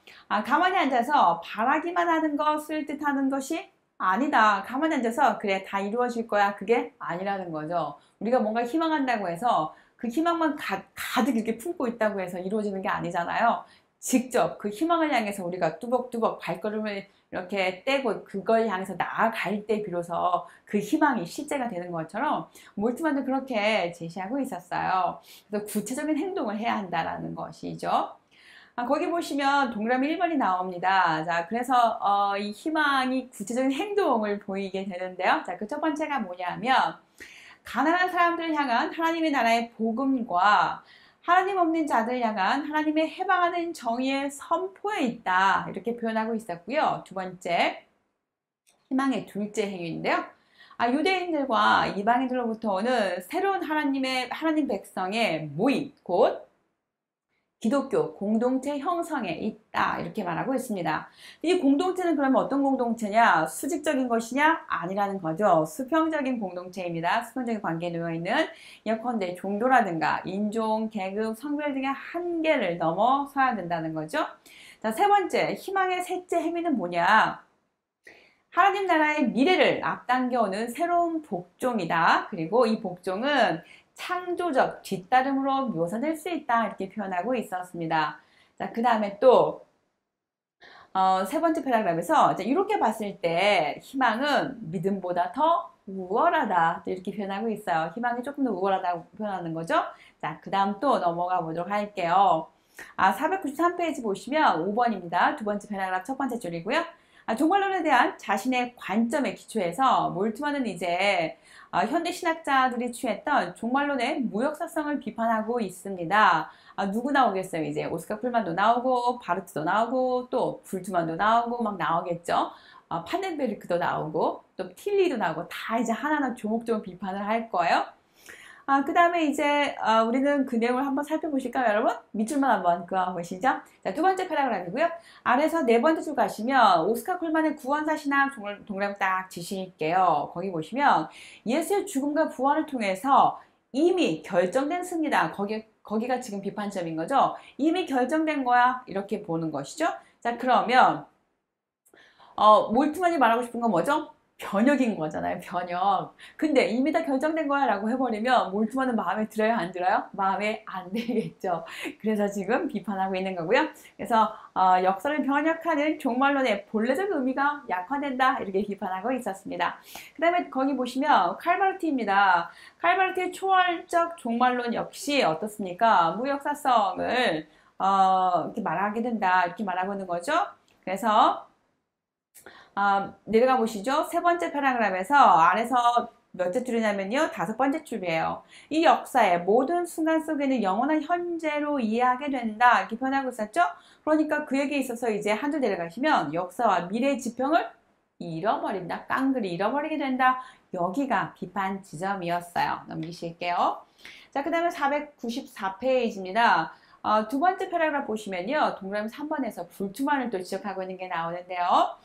[SPEAKER 1] 가만히 앉아서 바라기만 하는 것을 뜻하는 것이 아니다. 가만히 앉아서 그래 다 이루어질 거야. 그게 아니라는 거죠. 우리가 뭔가 희망한다고 해서 그 희망만 가득 이렇게 품고 있다고 해서 이루어지는 게 아니잖아요. 직접 그 희망을 향해서 우리가 뚜벅뚜벅 발걸음을 이렇게 떼고 그걸 향해서 나아갈 때 비로소 그 희망이 실제가 되는 것처럼 몰트만도 그렇게 제시하고 있었어요. 그래서 구체적인 행동을 해야 한다는 것이죠. 거기 보시면 동그라미 1번이 나옵니다. 자, 그래서 이 희망이 구체적인 행동을 보이게 되는데요. 자, 그 첫 번째가 뭐냐면 가난한 사람들을 향한 하나님의 나라의 복음과 하나님 없는 자들 향한 하나님의 해방하는 정의의 선포에 있다. 이렇게 표현하고 있었고요. 두 번째, 희망의 둘째 행위인데요. 유대인들과 이방인들로부터 오는 새로운 하나님 백성의 모임, 곧 기독교 공동체 형성에 있다. 이렇게 말하고 있습니다. 이 공동체는 그러면 어떤 공동체냐? 수직적인 것이냐? 아니라는 거죠. 수평적인 공동체입니다. 수평적인 관계에 놓여있는 예컨대 종교라든가 인종, 계급, 성별 등의 한계를 넘어서야 된다는 거죠. 자, 세 번째, 희망의 셋째 행위는 뭐냐? 하나님 나라의 미래를 앞당겨오는 새로운 복종이다. 그리고 이 복종은 창조적 뒤따름으로 묘사될 수 있다. 이렇게 표현하고 있었습니다. 자, 그 다음에 또 세 번째 패러그래프에서 이렇게 봤을 때 희망은 믿음보다 더 우월하다. 또 이렇게 표현하고 있어요. 희망이 조금 더 우월하다고 표현하는 거죠. 자, 그 다음 또 넘어가 보도록 할게요. 493페이지 보시면 5번입니다. 두 번째 패러그래프 첫 번째 줄이고요. 종말론에 대한 자신의 관점에 기초해서 몰트만은 이제 현대 신학자들이 취했던 종말론의 무역사성을 비판하고 있습니다. 누구 나오겠어요? 이제 오스카 풀만도 나오고 바르트도 나오고 또 불트만도 나오고 막 나오겠죠. 판덴베르크도 나오고 또 틸리도 나오고 다 이제 하나하나 조목조목 비판을 할 거예요. 그 다음에 이제 우리는 그 내용을 한번 살펴보실까요, 여러분? 밑줄만 한번 그어보시죠. 자, 두 번째 패러그래프이고요. 아래서 네 번째 줄 가시면 오스카 콜만의 구원사 신학 동그라미 딱 지실게요. 거기 보시면 예수의 죽음과 부활을 통해서 이미 결정된 승리다. 거기가 지금 비판점인 거죠. 이미 결정된 거야. 이렇게 보는 것이죠. 자, 그러면 몰트만이 말하고 싶은 건 뭐죠? 변혁인 거잖아요. 변혁. 근데 이미 다 결정된 거야 라고 해버리면 몰트만은 마음에 들어요? 안 들어요? 마음에 안 들겠죠. 그래서 지금 비판하고 있는 거고요. 그래서 역사를 변혁하는 종말론의 본래적 의미가 약화된다. 이렇게 비판하고 있었습니다. 그 다음에 거기 보시면 칼바르트입니다. 칼바르트의 초월적 종말론 역시 어떻습니까? 무역사성을 이렇게 말하게 된다. 이렇게 말하고 있는 거죠. 그래서 내려가 보시죠. 세 번째 패러그래프에서 아래서 몇째 줄이냐면요. 5번째 줄이에요. 이 역사의 모든 순간 속에는 영원한 현재로 이해하게 된다. 이렇게 표현하고 있었죠. 그러니까 그에게 있어서 이제 한 줄 내려가시면 역사와 미래의 지평을 잃어버린다. 깡그리 잃어버리게 된다. 여기가 비판 지점이었어요. 넘기실게요. 자, 그 다음에 494페이지입니다. 두 번째 패러그래프 보시면요. 동그라미 3번에서 불투만을 또 지적하고 있는 게 나오는데요.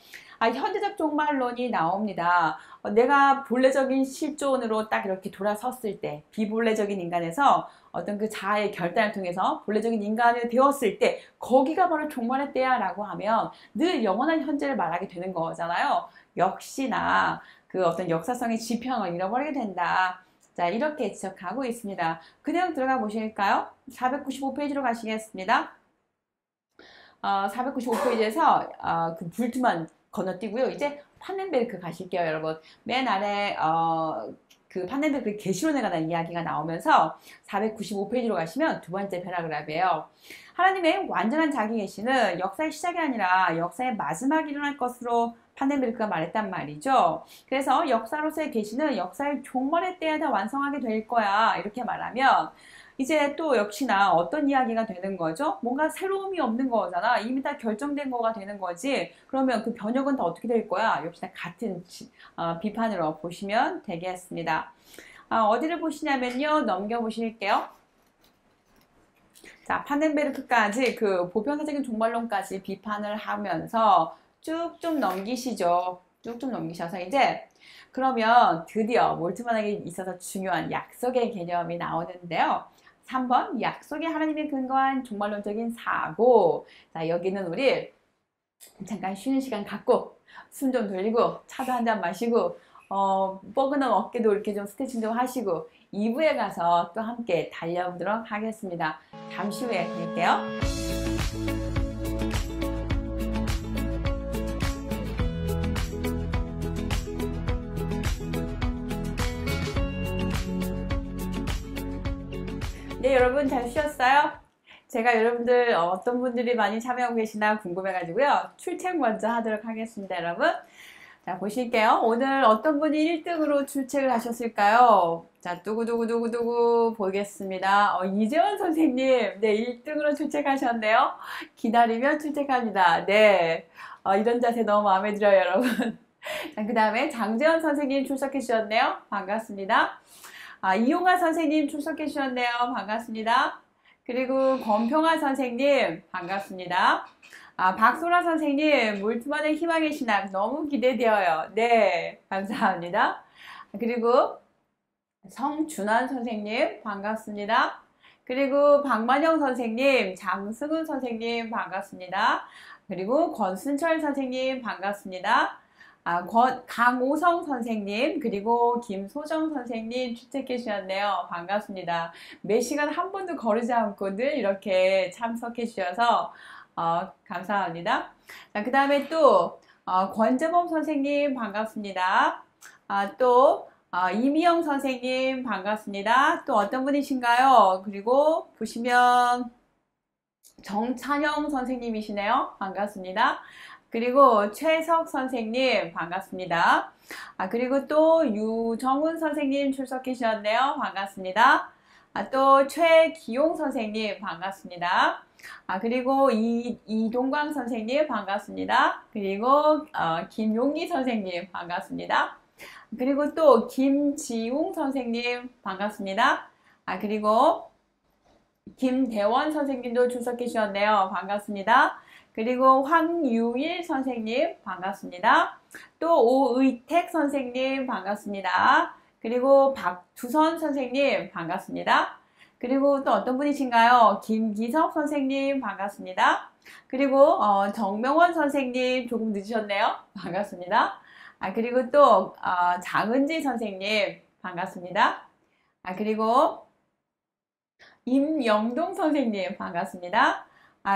[SPEAKER 1] 현대적 종말론이 나옵니다. 내가 본래적인 실존으로 딱 이렇게 돌아섰을 때, 비본래적인 인간에서 어떤 그 자아의 결단을 통해서 본래적인 인간이 되었을 때, 거기가 바로 종말의 때야 라고 하면 늘 영원한 현재를 말하게 되는 거잖아요. 역시나 그 어떤 역사성의 지평을 잃어버리게 된다. 자, 이렇게 지적하고 있습니다. 그 내용 들어가 보실까요? 495페이지로 가시겠습니다. 495페이지에서 그 불투만 건너뛰고요. 이제 판넨베르크 가실게요, 여러분. 맨 아래 그 판넨베르크 계시론에 관한 이야기가 나오면서 495페이지로 가시면 두 번째 패러그래프예요. 하나님의 완전한 자기 계시는 역사의 시작이 아니라 역사의 마지막이 일어날 것으로 판넨베르크가 말했단 말이죠. 그래서 역사로서의 계시는 역사의 종말의 때에 다 완성하게 될 거야. 이렇게 말하면 이제 또 역시나 어떤 이야기가 되는 거죠? 뭔가 새로움이 없는 거잖아. 이미 다 결정된 거가 되는 거지. 그러면 그 변혁은 다 어떻게 될 거야? 역시나 같은 비판으로 보시면 되겠습니다. 어디를 보시냐면요. 넘겨보실게요. 자, 판넨베르크까지 그 보편사적인 종말론까지 비판을 하면서 쭉쭉 넘기시죠. 쭉쭉 넘기셔서 이제 그러면 드디어 몰트만에게 있어서 중요한 약속의 개념이 나오는데요. 3번 약속이 하나님의 근거한 종말론적인 사고. 자, 여기는 우리 잠깐 쉬는 시간 갖고 숨 좀 돌리고 차도 한 잔 마시고 뻐근한 어깨도 이렇게 좀 스트레칭 좀 하시고 2부에 가서 또 함께 달려보도록 하겠습니다. 잠시 후에 뵐게요. 네, 여러분 잘 쉬었어요? 제가 여러분들 어떤 분들이 많이 참여하고 계시나 궁금해가지고요. 출첵 먼저 하도록 하겠습니다, 여러분. 자, 보실게요. 오늘 어떤 분이 1등으로 출첵을 하셨을까요? 자, 두구두구두구두구 보겠습니다. 이재원 선생님, 네, 1등으로 출첵하셨네요. 기다리면 출첵합니다. 네, 이런 자세 너무 마음에 들어요, 여러분. 자, 그 다음에 장재원 선생님 출석해 주셨네요. 반갑습니다. 이용아 선생님 출석해 주셨네요. 반갑습니다. 그리고 권평아 선생님 반갑습니다. 박소라 선생님 몰트만의 희망의 신학 너무 기대되어요. 네, 감사합니다. 그리고 성준환 선생님 반갑습니다. 그리고 박만영 선생님, 장승훈 선생님 반갑습니다. 그리고 권순철 선생님 반갑습니다. 강오성 선생님, 그리고 김소정 선생님 출첵해 주셨네요. 반갑습니다. 매 시간 한 번도 거르지 않고 늘 이렇게 참석해 주셔서 감사합니다. 자, 그 다음에 또 권재범 선생님 반갑습니다. 또 이미영 선생님 반갑습니다. 또 어떤 분이신가요? 그리고 보시면 정찬영 선생님이시네요. 반갑습니다. 그리고 최석 선생님 반갑습니다. 그리고 또 유정훈 선생님 출석해 주셨네요. 반갑습니다. 또 최기용 선생님 반갑습니다. 그리고 이동광 선생님 반갑습니다. 그리고 김용기 선생님 반갑습니다. 그리고 또 김지웅 선생님 반갑습니다. 그리고 김대원 선생님도 출석해 주셨네요. 반갑습니다. 그리고 황유일 선생님 반갑습니다. 또 오의택 선생님 반갑습니다. 그리고 박두선 선생님 반갑습니다. 그리고 또 어떤 분이신가요? 김기석 선생님 반갑습니다. 그리고 정명원 선생님 조금 늦으셨네요. 반갑습니다. 그리고 또 장은지 선생님 반갑습니다. 그리고 임영동 선생님 반갑습니다.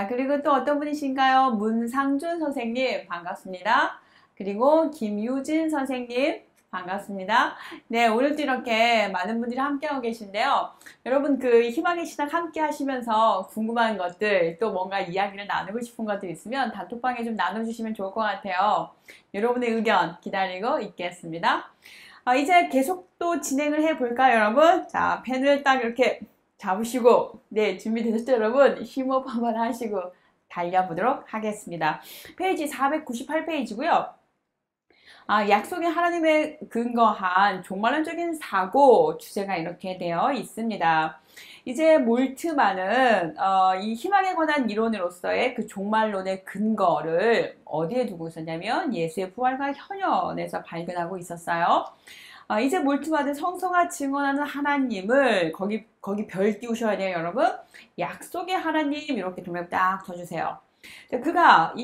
[SPEAKER 1] 그리고 또 어떤 분이신가요? 문상준 선생님 반갑습니다. 그리고 김유진 선생님 반갑습니다. 네, 오늘도 이렇게 많은 분들이 함께하고 계신데요. 여러분 그 희망의 신학 함께 하시면서 궁금한 것들 또 뭔가 이야기를 나누고 싶은 것들 있으면 단톡방에 좀 나눠주시면 좋을 것 같아요. 여러분의 의견 기다리고 있겠습니다. 이제 계속 또 진행을 해볼까요, 여러분? 자, 펜을 딱 이렇게 잡으시고, 네, 준비되셨죠, 여러분? 심호흡 한번 하시고 달려보도록 하겠습니다. 페이지 498페이지고요. 약속의 하나님에 근거한 종말론적인 사고 주제가 이렇게 되어 있습니다. 이제 몰트만은 이 희망에 관한 이론으로서의 그 종말론의 근거를 어디에 두고 있었냐면 예수의 부활과 현현에서 발견하고 있었어요. 이제 몰트만은 성서가 증언하는 하나님을 거기 별 띄우셔야 돼요, 여러분. 약속의 하나님 이렇게 동그라미 딱 쳐주세요. 그가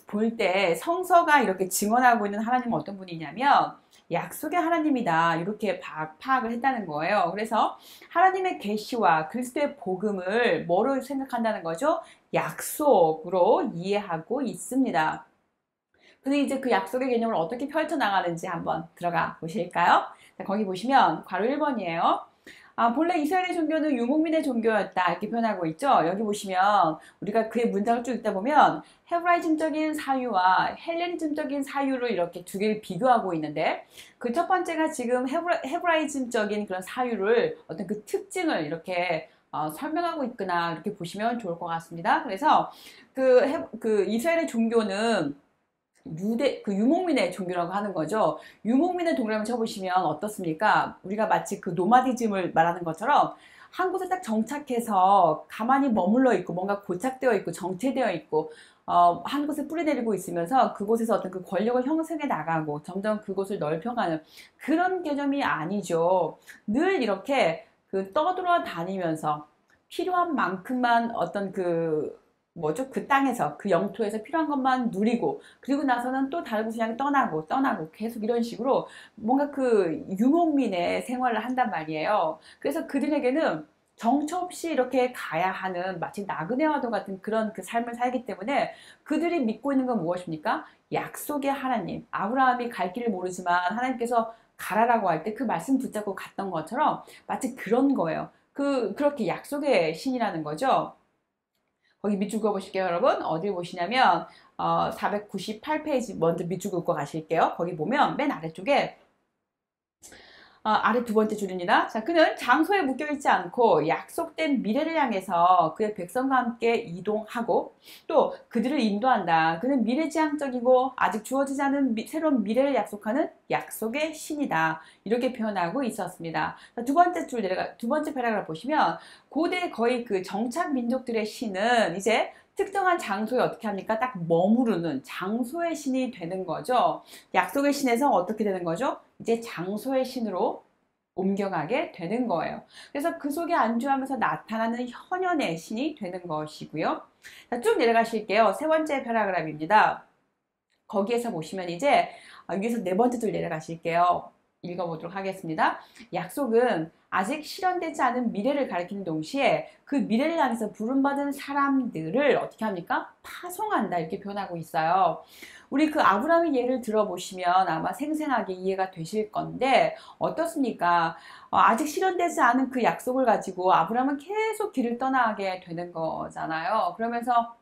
[SPEAKER 1] 볼 때 성서가 이렇게 증언하고 있는 하나님은 어떤 분이냐면 약속의 하나님이다 이렇게 파악을 했다는 거예요. 그래서 하나님의 계시와 그리스도의 복음을 뭐로 생각한다는 거죠? 약속으로 이해하고 있습니다. 근데 이제 그 약속의 개념을 어떻게 펼쳐나가는지 한번 들어가 보실까요? 자, 거기 보시면 괄호 1번이에요. 본래 이스라엘의 종교는 유목민의 종교였다 이렇게 표현하고 있죠. 여기 보시면 우리가 그의 문장을 쭉 읽다 보면 헤브라이즘적인 사유와 헬레니즘적인 사유를 이렇게 두 개를 비교하고 있는데 그 첫 번째가 지금 헤브라이즘적인 그런 사유를 어떤 그 특징을 이렇게 설명하고 있구나 이렇게 보시면 좋을 것 같습니다. 그래서 그 이스라엘의 종교는 유목민의 종교라고 하는 거죠. 유목민의 동그라미 쳐보시면 어떻습니까? 우리가 마치 그 노마디즘을 말하는 것처럼 한 곳에 딱 정착해서 가만히 머물러 있고 뭔가 고착되어 있고 정체되어 있고 한 곳에 뿌리내리고 있으면서 그곳에서 어떤 그 권력을 형성해 나가고 점점 그곳을 넓혀가는 그런 개념이 아니죠. 늘 이렇게 그 떠돌아 다니면서 필요한 만큼만 어떤 그 땅에서, 그 영토에서 필요한 것만 누리고, 그리고 나서는 또 다른 곳을 향해 떠나고, 계속 이런 식으로 뭔가 그 유목민의 생활을 한단 말이에요. 그래서 그들에게는 정처 없이 이렇게 가야 하는 마치 나그네와도 같은 그런 그 삶을 살기 때문에 그들이 믿고 있는 건 무엇입니까? 약속의 하나님. 아브라함이 갈 길을 모르지만 하나님께서 가라라고 할 때 그 말씀 붙잡고 갔던 것처럼 마치 그런 거예요. 그렇게 약속의 신이라는 거죠. 거기 밑줄 그어 보실게요, 여러분. 어디 보시냐면 498페이지 먼저 밑줄 긋고 가실게요. 거기 보면 맨 아래쪽에 아래 두 번째 줄입니다. 자, 그는 장소에 묶여있지 않고 약속된 미래를 향해서 그의 백성과 함께 이동하고 또 그들을 인도한다. 그는 미래지향적이고 아직 주어지지 않은 새로운 미래를 약속하는 약속의 신이다. 이렇게 표현하고 있었습니다. 자, 두 번째 패러그래프 보시면 고대 거의 그 정착 민족들의 신은 이제 특정한 장소에 어떻게 합니까? 딱 머무르는 장소의 신이 되는 거죠. 약속의 신에서 어떻게 되는 거죠? 이제 장소의 신으로 옮겨가게 되는 거예요. 그래서 그 속에 안주하면서 나타나는 현현의 신이 되는 것이고요. 자, 쭉 내려가실게요. 세 번째 패러그래프입니다. 거기에서 보시면 이제 위에서 네 번째 줄 내려가실게요. 읽어보도록 하겠습니다. 약속은 아직 실현되지 않은 미래를 가리키는 동시에 그 미래를 향해서 부름받은 사람들을 어떻게 합니까? 파송한다 이렇게 표현하고 있어요. 우리 그 아브라함의 예를 들어보시면 아마 생생하게 이해가 되실 건데 어떻습니까? 아직 실현되지 않은 그 약속을 가지고 아브라함은 계속 길을 떠나게 되는 거잖아요. 그러면서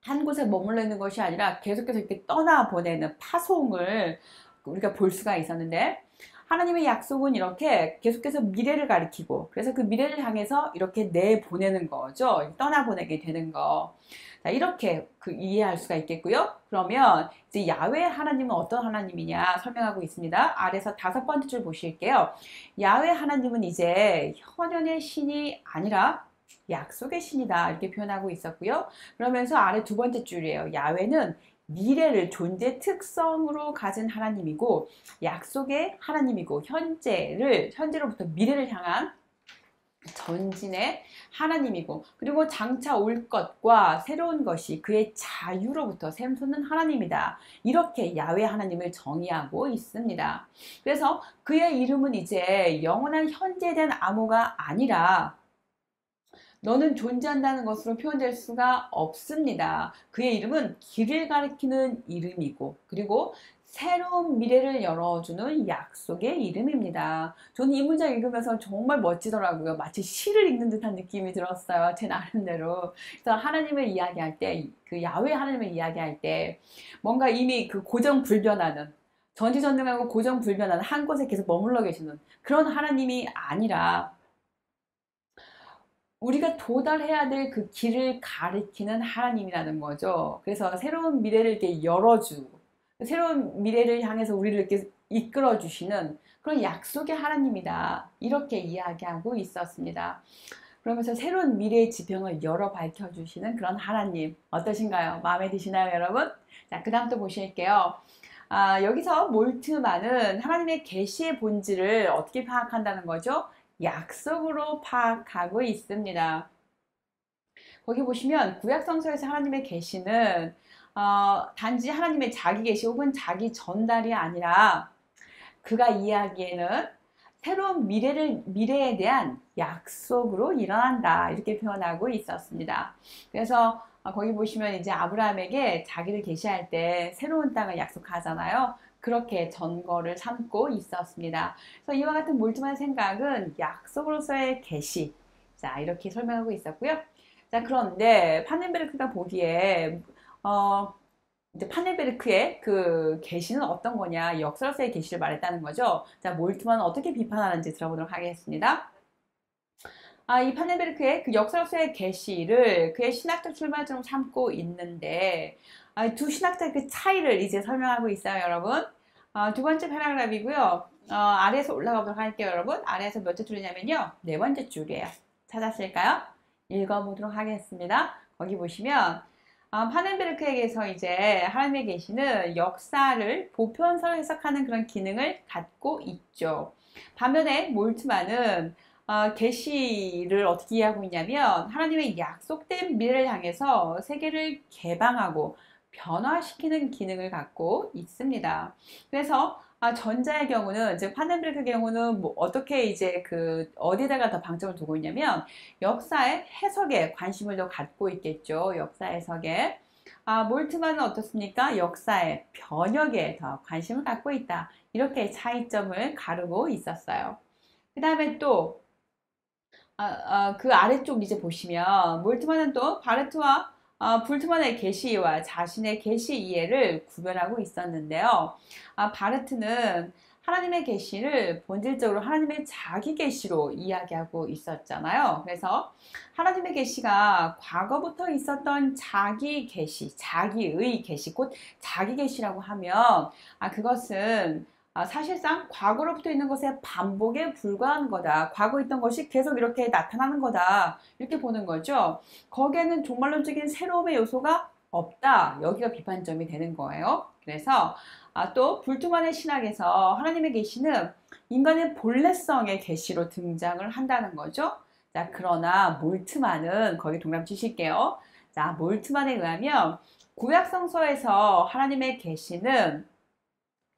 [SPEAKER 1] 한 곳에 머물러 있는 것이 아니라 계속해서 이렇게 떠나보내는 파송을 우리가 볼 수가 있었는데 하나님의 약속은 이렇게 계속해서 미래를 가리키고 그래서 그 미래를 향해서 이렇게 내보내는 거죠. 떠나보내게 되는 거. 자, 이렇게 이해할 수가 있겠고요. 그러면 이제 야훼 하나님은 어떤 하나님이냐 설명하고 있습니다. 아래서 다섯 번째 줄 보실게요. 야훼 하나님은 이제 현현의 신이 아니라 약속의 신이다 이렇게 표현하고 있었고요. 그러면서 아래 두 번째 줄이에요. 야훼는 미래를 존재 특성으로 가진 하나님이고 약속의 하나님이고 현재로부터 미래를 향한 전진의 하나님이고 그리고 장차 올 것과 새로운 것이 그의 자유로부터 샘솟는 하나님이다. 이렇게 야훼 하나님을 정의하고 있습니다. 그래서 그의 이름은 이제 영원한 현재에 대한 암호가 아니라 너는 존재한다는 것으로 표현될 수가 없습니다. 그의 이름은 길을 가리키는 이름이고 그리고 새로운 미래를 열어주는 약속의 이름입니다. 저는 이 문장 읽으면서 정말 멋지더라고요. 마치 시를 읽는 듯한 느낌이 들었어요. 제 나름대로. 그래서 하나님을 이야기할 때, 그 야훼 하나님을 이야기할 때 뭔가 이미 그 고정불변하는 전지전능하고 고정불변하는 한 곳에 계속 머물러 계시는 그런 하나님이 아니라 우리가 도달해야 될 그 길을 가리키는 하나님이라는 거죠. 그래서 새로운 미래를 이렇게 열어주고, 새로운 미래를 향해서 우리를 이렇게 이끌어 주시는 그런 약속의 하나님이다. 이렇게 이야기하고 있었습니다. 그러면서 새로운 미래의 지평을 열어 밝혀주시는 그런 하나님 어떠신가요? 마음에 드시나요, 여러분? 자, 그 다음 또 보실게요. 여기서 몰트만은 하나님의 계시의 본질을 어떻게 파악한다는 거죠? 약속으로 파악하고 있습니다. 거기 보시면 구약성서에서 하나님의 계시는 단지 하나님의 자기 계시 혹은 자기 전달이 아니라 그가 이야기에는 새로운 미래에 대한 약속으로 일어난다. 이렇게 표현하고 있었습니다. 그래서 거기 보시면 이제 아브라함에게 자기를 계시할 때 새로운 땅을 약속하잖아요. 그렇게 전거를 삼고 있었습니다. 그래서 이와 같은 몰두한 생각은 약속으로서의 계시. 자, 이렇게 설명하고 있었고요. 자, 그런데 파넨베르크가 보기에 이제 파넬베르크의 그 계시는 어떤 거냐, 역설서의 계시를 말했다는 거죠. 자, 몰트만은 어떻게 비판하는지 들어보도록 하겠습니다. 이 파넬베르크의 그 역설서의 계시를 그의 신학적 출발점으로 삼고 있는데, 두 신학자의 그 차이를 이제 설명하고 있어요, 여러분. 두 번째 패러그래프이고요. 아래에서 올라가 보도록 할게요, 여러분. 아래에서 몇 째 줄이냐면요, 네 번째 줄이에요. 찾았을까요? 읽어보도록 하겠습니다. 거기 보시면 파넨베르크에게서 이제 하나님의 계시는 역사를 보편서로 해석하는 그런 기능을 갖고 있죠. 반면에 몰트만은 계시를 어떻게 이해하고 있냐면 하나님의 약속된 미래를 향해서 세계를 개방하고 변화시키는 기능을 갖고 있습니다. 그래서 전자의 경우는, 즉 파넨베르크의 경우는 뭐 어떻게 이제 그 어디다가 더 방점을 두고 있냐면 역사의 해석에 관심을 더 갖고 있겠죠. 역사 해석에. 몰트만은 어떻습니까? 역사의 번역에 더 관심을 갖고 있다. 이렇게 차이점을 가르고 있었어요. 그 다음에 또 그 아래쪽 이제 보시면 몰트만은 또 바르트와 불트만의 계시와 자신의 계시 이해를 구별하고 있었는데요. 바르트는 하나님의 계시를 본질적으로 하나님의 자기 계시로 이야기하고 있었잖아요. 그래서 하나님의 계시가 과거부터 있었던 자기 계시, 자기의 계시, 곧 자기 계시라고 하면 그것은 사실상 과거로부터 있는 것의 반복에 불과한 거다. 과거 있던 것이 계속 이렇게 나타나는 거다. 이렇게 보는 거죠. 거기에는 종말론적인 새로움의 요소가 없다. 여기가 비판점이 되는 거예요. 그래서 또 불투만의 신학에서 하나님의 계시는 인간의 본래성의 계시로 등장을 한다는 거죠. 자, 그러나 몰트만은 거기 동그라미 치실게요. 자, 몰트만에 의하면 구약성서에서 하나님의 계시는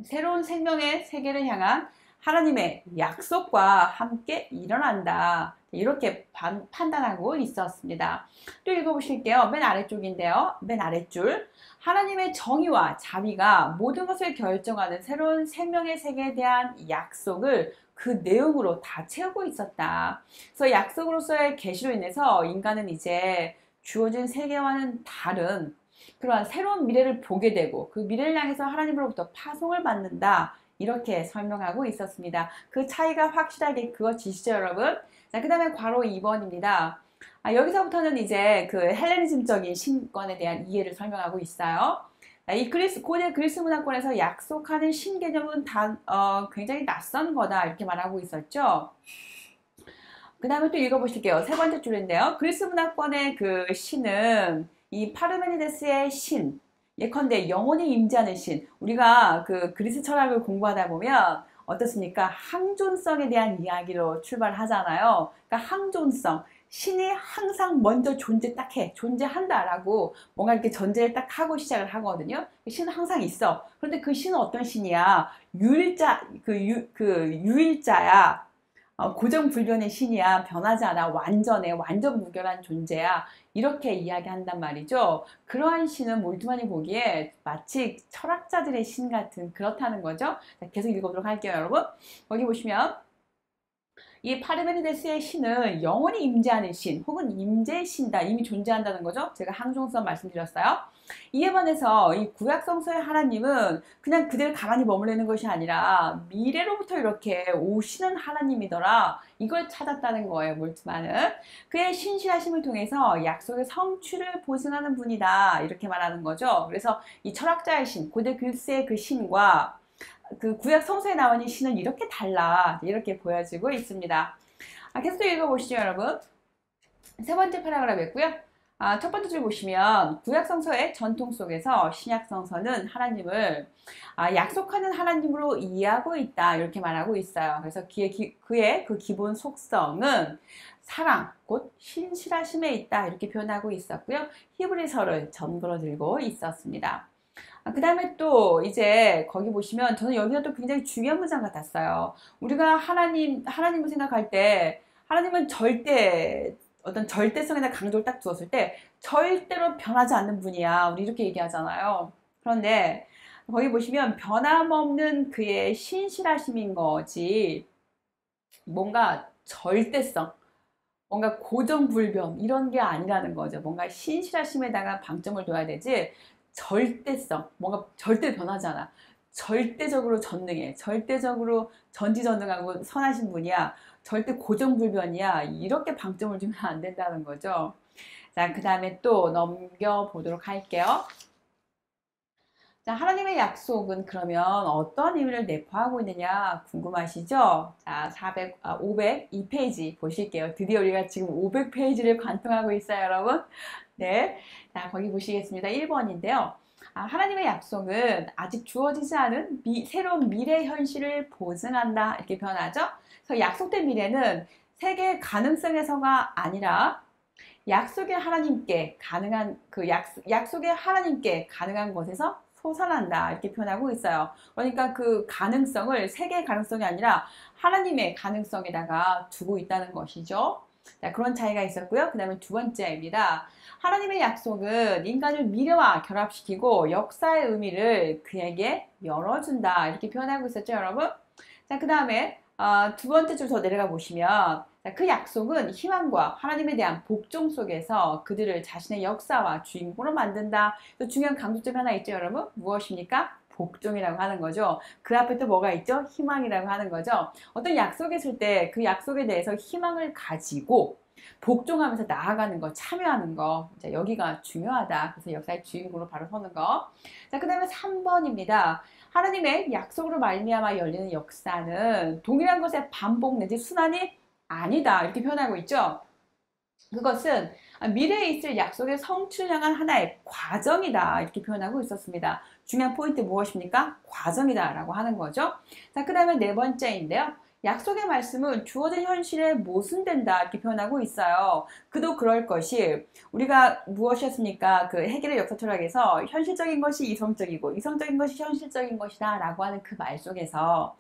[SPEAKER 1] 새로운 생명의 세계를 향한 하나님의 약속과 함께 일어난다. 이렇게 판단하고 있었습니다. 또 읽어보실게요. 맨 아래쪽인데요. 맨 아랫줄. 하나님의 정의와 자비가 모든 것을 결정하는 새로운 생명의 세계에 대한 약속을 그 내용으로 다 채우고 있었다. 그래서 약속으로서의 계시로 인해서 인간은 이제 주어진 세계와는 다른 그러한 새로운 미래를 보게 되고 그 미래를 향해서 하나님으로부터 파송을 받는다. 이렇게 설명하고 있었습니다. 그 차이가 확실하게 그어지시죠, 여러분? 자, 그 다음에 괄호 2번입니다. 여기서부터는 이제 그 헬레니즘적인 신권에 대한 이해를 설명하고 있어요. 이 고대 그리스 문화권에서 약속하는 신 개념은 굉장히 낯선 거다. 이렇게 말하고 있었죠. 그 다음에 또 읽어보실게요. 세 번째 줄인데요. 그리스 문화권의 그 신은 이 파르메니데스의 신, 예컨대 영혼이 임재하는 신. 우리가 그 그리스 철학을 공부하다 보면 어떻습니까? 항존성에 대한 이야기로 출발하잖아요. 그러니까 항존성. 신이 항상 먼저 존재한다라고 뭔가 이렇게 전제를 딱 하고 시작을 하거든요. 신은 항상 있어. 그런데 그 신은 어떤 신이야? 유일자야. 고정불변의 신이야. 변하지 않아. 완전해. 완전 무결한 존재야. 이렇게 이야기한단 말이죠. 그러한 신은 몰트만이 보기에 마치 철학자들의 신 같은 그렇다는 거죠. 자, 계속 읽어보도록 할게요, 여러분. 여기 보시면 이 파르메니데스의 신은 영원히 임재하는 신 혹은 임재의 신이다. 이미 존재한다는 거죠. 제가 항중성 말씀드렸어요. 이에 반해서 이 구약 성서의 하나님은 그냥 그대로 가만히 머물르는 것이 아니라 미래로부터 이렇게 오시는 하나님이더라. 이걸 찾았다는 거예요. 몰트만은 그의 신실하심을 통해서 약속의 성취를 보증하는 분이다. 이렇게 말하는 거죠. 그래서 이 철학자의 신, 고대 그리스의 그 신과 그 구약 성서에 나오는 신은 이렇게 달라. 이렇게 보여지고 있습니다. 계속 읽어보시죠, 여러분. 세 번째 파라그래프였고요. 첫 번째 줄 보시면 구약 성서의 전통 속에서 신약 성서는 하나님을 약속하는 하나님으로 이해하고 있다. 이렇게 말하고 있어요. 그래서 그의 그 기본 속성은 사랑, 곧 신실하심에 있다. 이렇게 표현하고 있었고요. 히브리서를 전거로 들고 있었습니다. 그 다음에 또 이제 거기 보시면 저는 여기가 또 굉장히 중요한 문장 같았어요. 우리가 하나님을 생각할 때 하나님은 절대 어떤 절대성이나 강조를 딱 두었을 때 절대로 변하지 않는 분이야. 우리 이렇게 얘기하잖아요. 그런데 거기 보시면 변함없는 그의 신실하심인 거지 뭔가 절대성 뭔가 고정불변 이런 게 아니라는 거죠. 뭔가 신실하심에다가 방점을 둬야 되지 절대성, 뭔가 절대 변하지 않아. 절대적으로 전능해. 절대적으로 전지전능하고 선하신 분이야. 절대 고정불변이야. 이렇게 방점을 주면 안 된다는 거죠. 자, 그 다음에 또 넘겨보도록 할게요. 자, 하나님의 약속은 그러면 어떤 의미를 내포하고 있느냐 궁금하시죠? 자, 502페이지 보실게요. 드디어 우리가 지금 500페이지를 관통하고 있어요, 여러분. 네. 자, 거기 보시겠습니다. 1번인데요. 하나님의 약속은 아직 주어지지 않은 새로운 미래 현실을 보증한다. 이렇게 표현하죠. 그래서 약속된 미래는 세계의 가능성에서가 아니라 약속의 하나님께 가능한 약속의 하나님께 가능한 것에서 솟아난다 이렇게 표현하고 있어요. 그러니까 그 가능성을 세계의 가능성이 아니라 하나님의 가능성에다가 두고 있다는 것이죠. 자, 그런 차이가 있었고요. 그 다음에 두 번째입니다. 하나님의 약속은 인간을 미래와 결합시키고 역사의 의미를 그에게 열어준다 이렇게 표현하고 있었죠, 여러분. 자, 그 다음에 두 번째 줄 더 내려가 보시면 그 약속은 희망과 하나님에 대한 복종 속에서 그들을 자신의 역사와 주인공으로 만든다. 또 중요한 강조점이 하나 있죠, 여러분. 무엇입니까? 복종이라고 하는 거죠. 그 앞에 또 뭐가 있죠? 희망이라고 하는 거죠. 어떤 약속이 있을 때 그 약속에 대해서 희망을 가지고 복종하면서 나아가는 거, 참여하는 거. 자, 여기가 중요하다. 그래서 역사의 주인공으로 바로 서는 거. 자, 그 다음에 3번입니다. 하나님의 약속으로 말미암아 열리는 역사는 동일한 것의 반복 내지 순환이 아니다. 이렇게 표현하고 있죠. 그것은 미래에 있을 약속의 성취를 향한 하나의 과정이다. 이렇게 표현하고 있었습니다. 중요한 포인트 무엇입니까? 과정이다 라고 하는 거죠. 자, 그 다음에 네 번째인데요. 약속의 말씀은 주어진 현실에 모순된다 이렇게 표현하고 있어요. 그도 그럴 것이 우리가 무엇이었습니까? 그 해결의 역사 철학에서 현실적인 것이 이성적이고 이성적인 것이 현실적인 것이다 라고 하는 그 말 속에서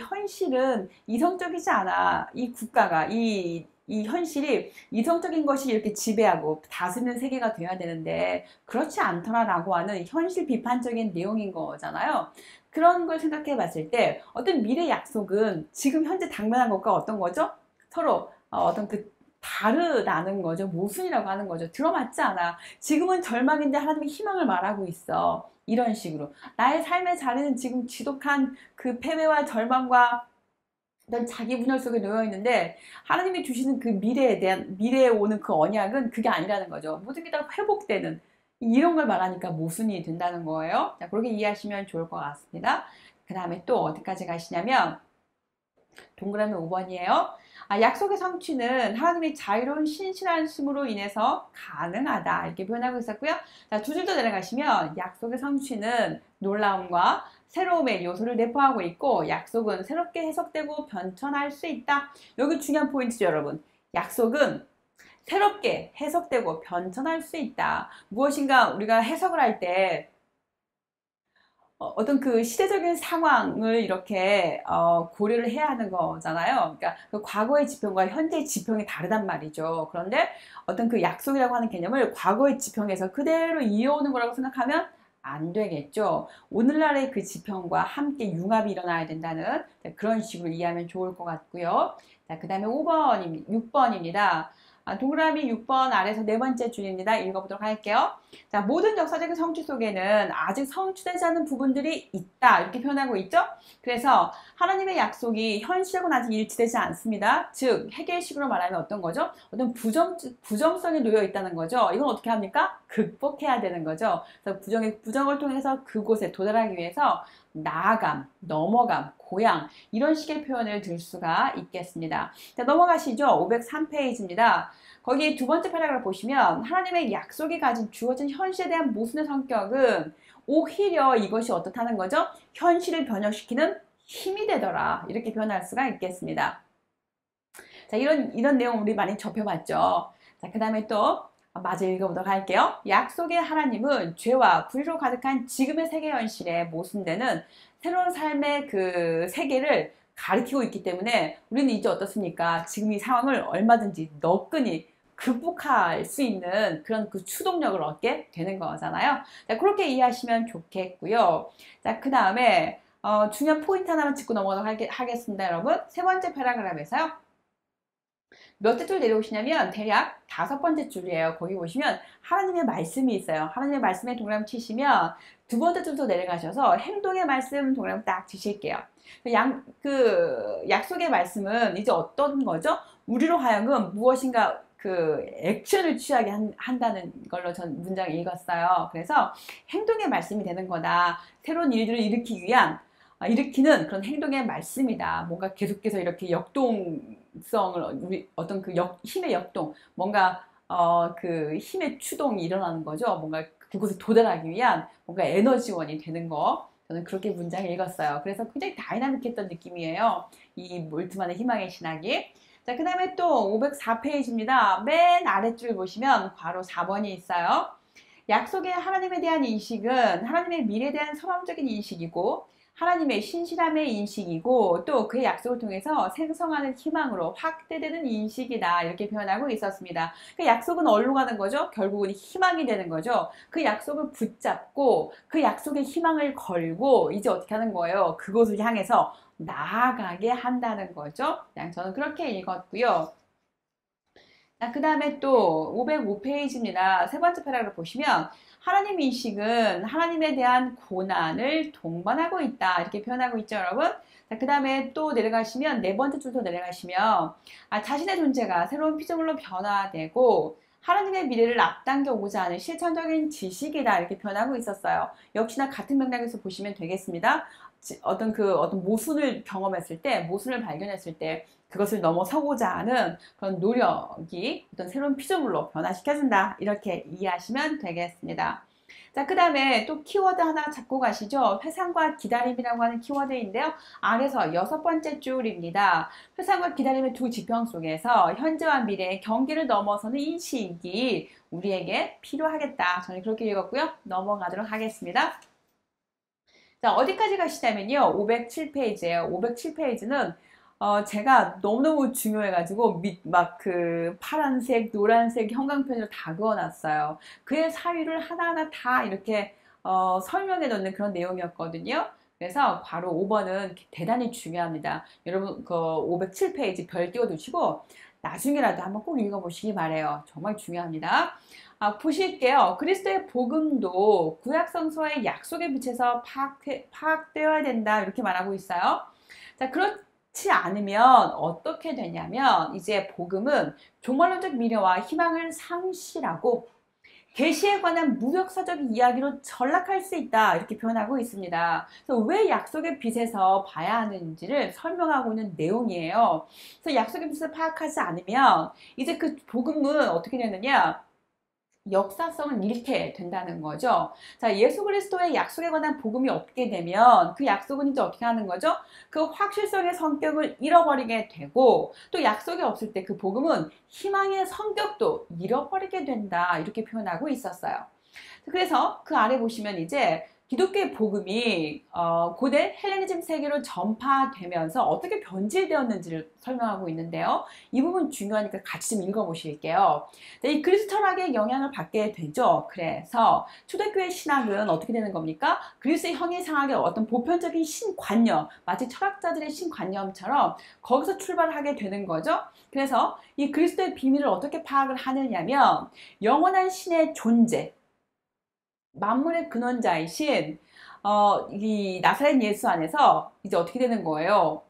[SPEAKER 1] 현실은 이성적이지 않아. 이 국가가 이 현실이 이성적인 것이 이렇게 지배하고 다스리는 세계가 되어야 되는데 그렇지 않더라라고 하는 현실 비판적인 내용인 거잖아요. 그런 걸 생각해 봤을 때 어떤 미래 약속은 지금 현재 당면한 것과 어떤 거죠? 서로 어떤 그 다르다는 거죠. 모순이라고 하는 거죠. 들어맞지 않아. 지금은 절망인데 하나님이 희망을 말하고 있어. 이런 식으로. 나의 삶의 자리는 지금 지독한 그 패배와 절망과 어떤 자기 분열 속에 놓여 있는데 하나님이 주시는 그 미래에 오는 그 언약은 그게 아니라는 거죠. 모든 게 다 회복되는 이런 걸 말하니까 모순이 된다는 거예요. 자, 그렇게 이해하시면 좋을 것 같습니다. 그 다음에 또 어디까지 가시냐면 동그라미 5번이에요. 약속의 성취는 하나님의 자유로운 신실하심으로 인해서 가능하다 이렇게 표현하고 있었고요. 자, 두 줄 더 내려가시면 약속의 성취는 놀라움과 새로움의 요소를 내포하고 있고 약속은 새롭게 해석되고 변천할 수 있다. 여기 중요한 포인트죠, 여러분. 약속은 새롭게 해석되고 변천할 수 있다. 무엇인가 우리가 해석을 할 때 어떤 그 시대적인 상황을 이렇게 고려를 해야 하는 거잖아요. 그러니까 그 과거의 지평과 현재의 지평이 다르단 말이죠. 그런데 어떤 그 약속이라고 하는 개념을 과거의 지평에서 그대로 이어오는 거라고 생각하면 안 되겠죠. 오늘날의 그 지평과 함께 융합이 일어나야 된다는 그런 식으로 이해하면 좋을 것 같고요. 자, 그 다음에 6번입니다. 동그라미 6번 아래서 네 번째 줄입니다. 읽어보도록 할게요. 자, 모든 역사적인 성취 속에는 아직 성취되지 않은 부분들이 있다. 이렇게 표현하고 있죠. 그래서 하나님의 약속이 현실하고는 아직 일치되지 않습니다. 즉, 해결식으로 말하면 어떤 거죠? 어떤 부정성이 놓여 있다는 거죠. 이건 어떻게 합니까? 극복해야 되는 거죠. 그래서 부정을 통해서 그곳에 도달하기 위해서 나아감, 넘어감, 고향 이런 식의 표현을 들 수가 있겠습니다. 자, 넘어가시죠. 503페이지입니다. 거기 두 번째 패러그래프 보시면 하나님의 약속이 가진 주어진 현실에 대한 모순의 성격은 오히려 이것이 어떻다는 거죠? 현실을 변형시키는 힘이 되더라. 이렇게 표현할 수가 있겠습니다. 자, 이런 내용 우리 많이 접해봤죠. 자, 그 다음에 또 마저 읽어보도록 할게요. 약속의 하나님은 죄와 불의로 가득한 지금의 세계 현실에 모순되는 새로운 삶의 그 세계를 가리키고 있기 때문에 우리는 이제 어떻습니까? 지금 이 상황을 얼마든지 너끈히 극복할 수 있는 그런 그 추동력을 얻게 되는 거잖아요. 자, 그렇게 이해하시면 좋겠고요. 자, 그 다음에 중요한 포인트 하나만 짚고 넘어가도록 하겠습니다, 여러분. 세 번째 패러그래프에서요. 몇 째 줄 내려오시냐면 대략 5번째 줄이에요. 거기 보시면 하나님의 말씀이 있어요. 하나님의 말씀에 동그라미 치시면 두 번째 줄도 내려가셔서 행동의 말씀 동그라미 딱 치실게요. 약속의 말씀은 이제 어떤 거죠? 우리로 하여금 무엇인가 그 액션을 취하게 한다는 걸로 전 문장을 읽었어요. 그래서 행동의 말씀이 되는 거다. 새로운 일들을 일으키는 그런 행동의 말씀이다. 뭔가 계속해서 이렇게 역동성을 우리 어떤 그 힘의 역동, 뭔가 그 힘의 추동이 일어나는 거죠. 뭔가 그곳에 도달하기 위한 뭔가 에너지원이 되는 거. 저는 그렇게 문장을 읽었어요. 그래서 굉장히 다이나믹했던 느낌이에요. 이 몰트만의 희망의 신학이. 자, 그 다음에 또 504페이지입니다. 맨 아랫줄 보시면 괄호 4번이 있어요. 약속의 하나님에 대한 인식은 하나님의 미래에 대한 선언적인 인식이고 하나님의 신실함의 인식이고 또 그의 약속을 통해서 생성하는 희망으로 확대되는 인식이다. 이렇게 표현하고 있었습니다. 그 약속은 어디로 가는 거죠? 결국은 희망이 되는 거죠. 그 약속을 붙잡고 그 약속에 희망을 걸고 이제 어떻게 하는 거예요? 그곳을 향해서 나아가게 한다는 거죠. 그냥 저는 그렇게 읽었고요. 그 다음에 또 505페이지입니다. 세 번째 패러그래프 보시면 하나님 인식은 하나님에 대한 고난을 동반하고 있다. 이렇게 표현하고 있죠, 여러분? 그 다음에 또 내려가시면 네 번째 줄도 내려가시면 자신의 존재가 새로운 피조물로 변화되고 하나님의 미래를 앞당겨 오고자 하는 실천적인 지식이다. 이렇게 표현하고 있었어요. 역시나 같은 맥락에서 보시면 되겠습니다. 어떤 모순을 경험했을 때, 모순을 발견했을 때 그것을 넘어서고자 하는 그런 노력이 어떤 새로운 피조물로 변화시켜준다. 이렇게 이해하시면 되겠습니다. 자, 그 다음에 또 키워드 하나 잡고 가시죠. 회상과 기다림이라고 하는 키워드인데요. 아래서 6번째 줄입니다. 회상과 기다림의 두 지평 속에서 현재와 미래의 경계를 넘어서는 인식이 우리에게 필요하겠다. 저는 그렇게 읽었고요. 넘어가도록 하겠습니다. 자, 어디까지 가시냐면요. 507페이지예요. 507페이지는 제가 너무너무 중요해가지고 막 그 파란색, 노란색 형광펜으로 다 그어놨어요. 그의 사유를 하나하나 다 이렇게 설명해 놓는 그런 내용이었거든요. 그래서 바로 5번은 대단히 중요합니다. 여러분 그 507페이지 별 띄워두시고 나중에라도 한번 꼭 읽어보시기 바래요. 정말 중요합니다. 보실게요. 그리스도의 복음도 구약성서의 약속에 비춰서 파악되어야 된다. 이렇게 말하고 있어요. 자, 그렇지 않으면 어떻게 되냐면 이제 복음은 종말론적 미래와 희망을 상실하고 계시에 관한 무역사적 이야기로 전락할 수 있다. 이렇게 표현하고 있습니다. 그래서 왜 약속의 빛에서 봐야 하는지를 설명하고 있는 내용이에요. 그래서 약속의 빛을 파악하지 않으면 이제 그 복음은 어떻게 되느냐? 역사성을 잃게 된다는 거죠. 자, 예수 그리스도의 약속에 관한 복음이 없게 되면 그 약속은 이제 어떻게 하는 거죠? 그 확실성의 성격을 잃어버리게 되고 또 약속이 없을 때 그 복음은 희망의 성격도 잃어버리게 된다. 이렇게 표현하고 있었어요. 그래서 그 아래 보시면 이제 기독교의 복음이 고대 헬레니즘 세계로 전파되면서 어떻게 변질되었는지를 설명하고 있는데요. 이 부분 중요하니까 같이 좀 읽어보실게요. 이 그리스 철학의 영향을 받게 되죠. 그래서 초대교회 신학은 어떻게 되는 겁니까? 그리스의 형이상학의 어떤 보편적인 신관념, 마치 철학자들의 신관념처럼 거기서 출발하게 되는 거죠. 그래서 이 그리스도의 비밀을 어떻게 파악을 하느냐면 영원한 신의 존재, 만물의 근원자이신 이 나사렛 예수 안에서 이제 어떻게 되는 거예요?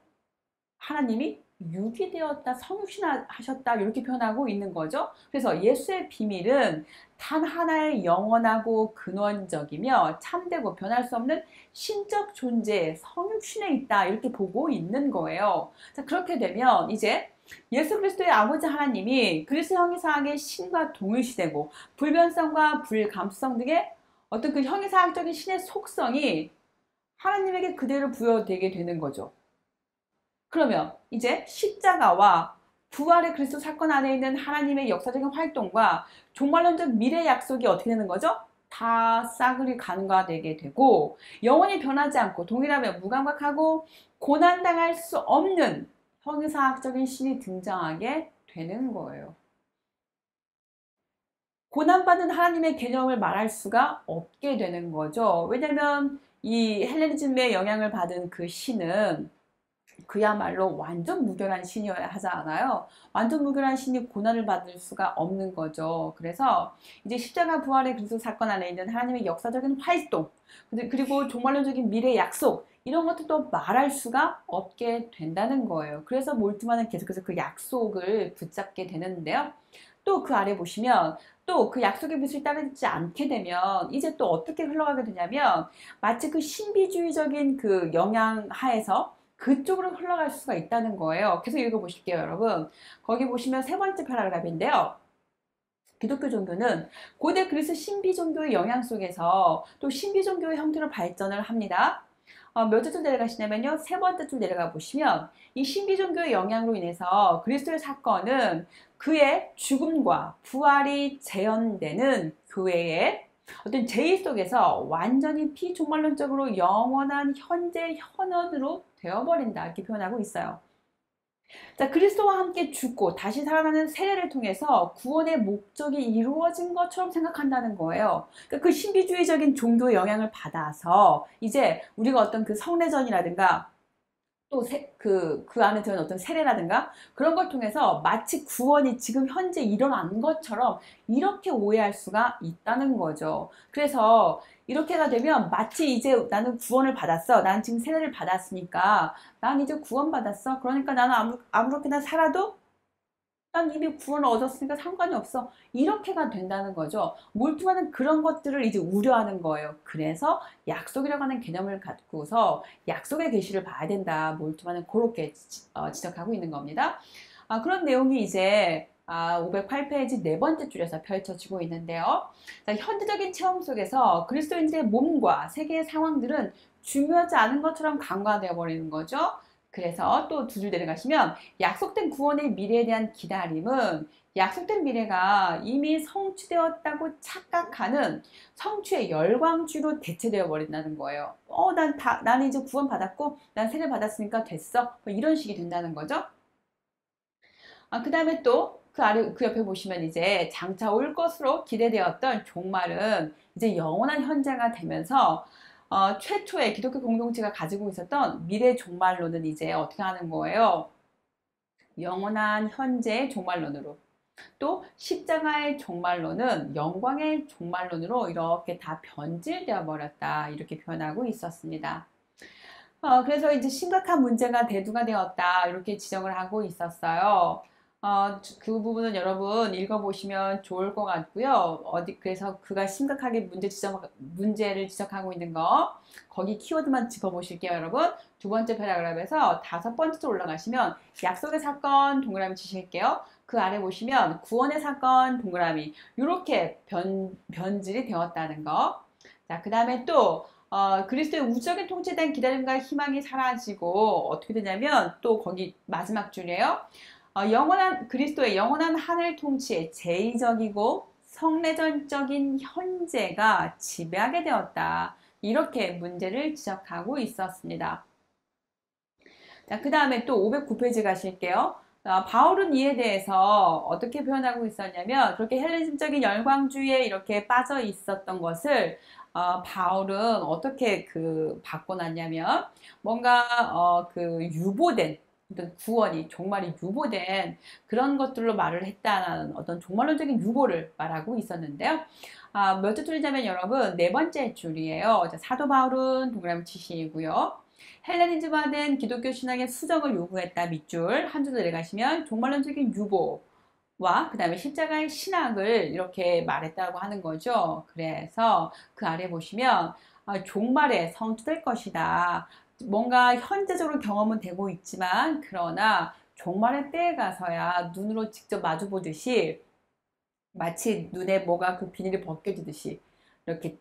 [SPEAKER 1] 하나님이 육이 되었다, 성육신하셨다 이렇게 표현하고 있는 거죠. 그래서 예수의 비밀은 단 하나의 영원하고 근원적이며 참되고 변할 수 없는 신적 존재, 성육신에 있다 이렇게 보고 있는 거예요. 자, 그렇게 되면 이제 예수 그리스도의 아버지 하나님이 그리스도 형이상학의 신과 동일시되고 불변성과 불감수성 등의 어떤 그 형이상학적인 신의 속성이 하나님에게 그대로 부여되게 되는 거죠. 그러면 이제 십자가와 부활의 그리스도 사건 안에 있는 하나님의 역사적인 활동과 종말론적 미래 약속이 어떻게 되는 거죠? 다 싸그리 간과되게 되고 영원히 변하지 않고 동일하며 무감각하고 고난당할 수 없는 형이상학적인 신이 등장하게 되는 거예요. 고난받는 하나님의 개념을 말할 수가 없게 되는 거죠. 왜냐면 이 헬레니즘의 영향을 받은 그 신은 그야말로 완전 무결한 신이어야 하지 않아요? 완전 무결한 신이 고난을 받을 수가 없는 거죠. 그래서 이제 십자가 부활의 그리스도 사건 안에 있는 하나님의 역사적인 활동, 그리고 종말론적인 미래 약속, 이런 것들도 말할 수가 없게 된다는 거예요. 그래서 몰트만은 계속해서 그 약속을 붙잡게 되는데요. 또 그 아래 보시면 또 그 약속의 빛을 따르지 않게 되면 이제 또 어떻게 흘러가게 되냐면 마치 그 신비주의적인 그 영향 하에서 그쪽으로 흘러갈 수가 있다는 거예요. 계속 읽어보실게요, 여러분. 거기 보시면 세 번째 패러그래프인데요. 기독교 종교는 고대 그리스 신비 종교의 영향 속에서 또 신비 종교의 형태로 발전을 합니다. 몇 줄 내려가시냐면요. 세 번째 줄 내려가 보시면 이 신비 종교의 영향으로 인해서 그리스도의 사건은 그의 죽음과 부활이 재현되는 교회의 어떤 제의 속에서 완전히 피종말론적으로 영원한 현재 현원으로 되어버린다 이렇게 표현하고 있어요. 자, 그리스도와 함께 죽고 다시 살아나는 세례를 통해서 구원의 목적이 이루어진 것처럼 생각한다는 거예요. 그러니까 그 신비주의적인 종교의 영향을 받아서 이제 우리가 어떤 그 성례전이라든가 또 그 안에 들어있는 어떤 세례라든가 그런 걸 통해서 마치 구원이 지금 현재 일어난 것처럼 이렇게 오해할 수가 있다는 거죠. 그래서 이렇게가 되면 마치 이제 나는 구원을 받았어. 난 지금 세례를 받았으니까 난 이제 구원받았어. 그러니까 나는 아무렇게나 살아도 난 이미 구원을 얻었으니까 상관이 없어. 이렇게가 된다는 거죠. 몰두하는 그런 것들을 이제 우려하는 거예요. 그래서 약속이라고 하는 개념을 갖고서 약속의 계시를 봐야 된다. 몰두하는 그렇게 지적하고 있는 겁니다. 그런 내용이 이제 508페이지 네 번째 줄에서 펼쳐지고 있는데요. 자, 현대적인 체험 속에서 그리스도인들의 몸과 세계의 상황들은 중요하지 않은 것처럼 간과되어 버리는 거죠. 그래서 또 두 줄 내려가시면 약속된 구원의 미래에 대한 기다림은 약속된 미래가 이미 성취되었다고 착각하는 성취의 열광주로 대체되어 버린다는 거예요. 나는 이제 구원 받았고 난 세례 받았으니까 됐어. 뭐 이런 식이 된다는 거죠. 그 다음에 또 그 아래 그 옆에 보시면 이제 장차 올 것으로 기대되었던 종말은 이제 영원한 현재가 되면서 최초의 기독교 공동체가 가지고 있었던 미래 종말론은 이제 어떻게 하는 거예요? 영원한 현재의 종말론으로 또 십자가의 종말론은 영광의 종말론으로 이렇게 다 변질되어 버렸다 이렇게 표현하고 있었습니다. 그래서 이제 심각한 문제가 대두가 되었다 이렇게 지적을 하고 있었어요. 그 부분은 여러분 읽어보시면 좋을 것 같고요. 그래서 그가 심각하게 문제를 지적하고 있는 거, 거기 키워드만 짚어보실게요, 여러분. 두 번째 패러그래프에서 다섯 번째 로 올라가시면 약속의 사건 동그라미 치실게요. 그 아래 보시면 구원의 사건 동그라미, 이렇게 변질이 되었다는 거. 자, 그 다음에 또, 그리스도의 우주적인 통치에 대한 기다림과 희망이 사라지고 어떻게 되냐면 또 거기 마지막 줄이에요. 그리스도의 영원한 하늘 통치의 제의적이고 성내전적인 현재가 지배하게 되었다. 이렇게 문제를 지적하고 있었습니다. 자, 그 다음에 또 509페이지 가실게요. 바울은 이에 대해서 어떻게 표현하고 있었냐면, 그렇게 헬레니즘적인 열광주의에 이렇게 빠져 있었던 것을 바울은 어떻게 바꿔놨냐면, 뭔가 그 유보된 어떤 구원이 종말이 유보된 그런 것들로 말을 했다는 어떤 종말론적인 유보를 말하고 있었는데요. 몇 줄 틀리자면 여러분 네 번째 줄이에요. 자, 사도 바울은 동그라미 치시고요. 헬레니즘화된 기독교 신앙의 수정을 요구했다 밑줄 한 줄 내려가시면 종말론적인 유보와 그 다음에 십자가의 신학을 이렇게 말했다고 하는 거죠. 그래서 그 아래 보시면 종말에 성취될 것이다. 뭔가 현재적으로 경험은 되고 있지만 그러나 종말의 때에 가서야 눈으로 직접 마주 보듯이 마치 눈에 뭐가 그 비닐이 벗겨지듯이 이렇게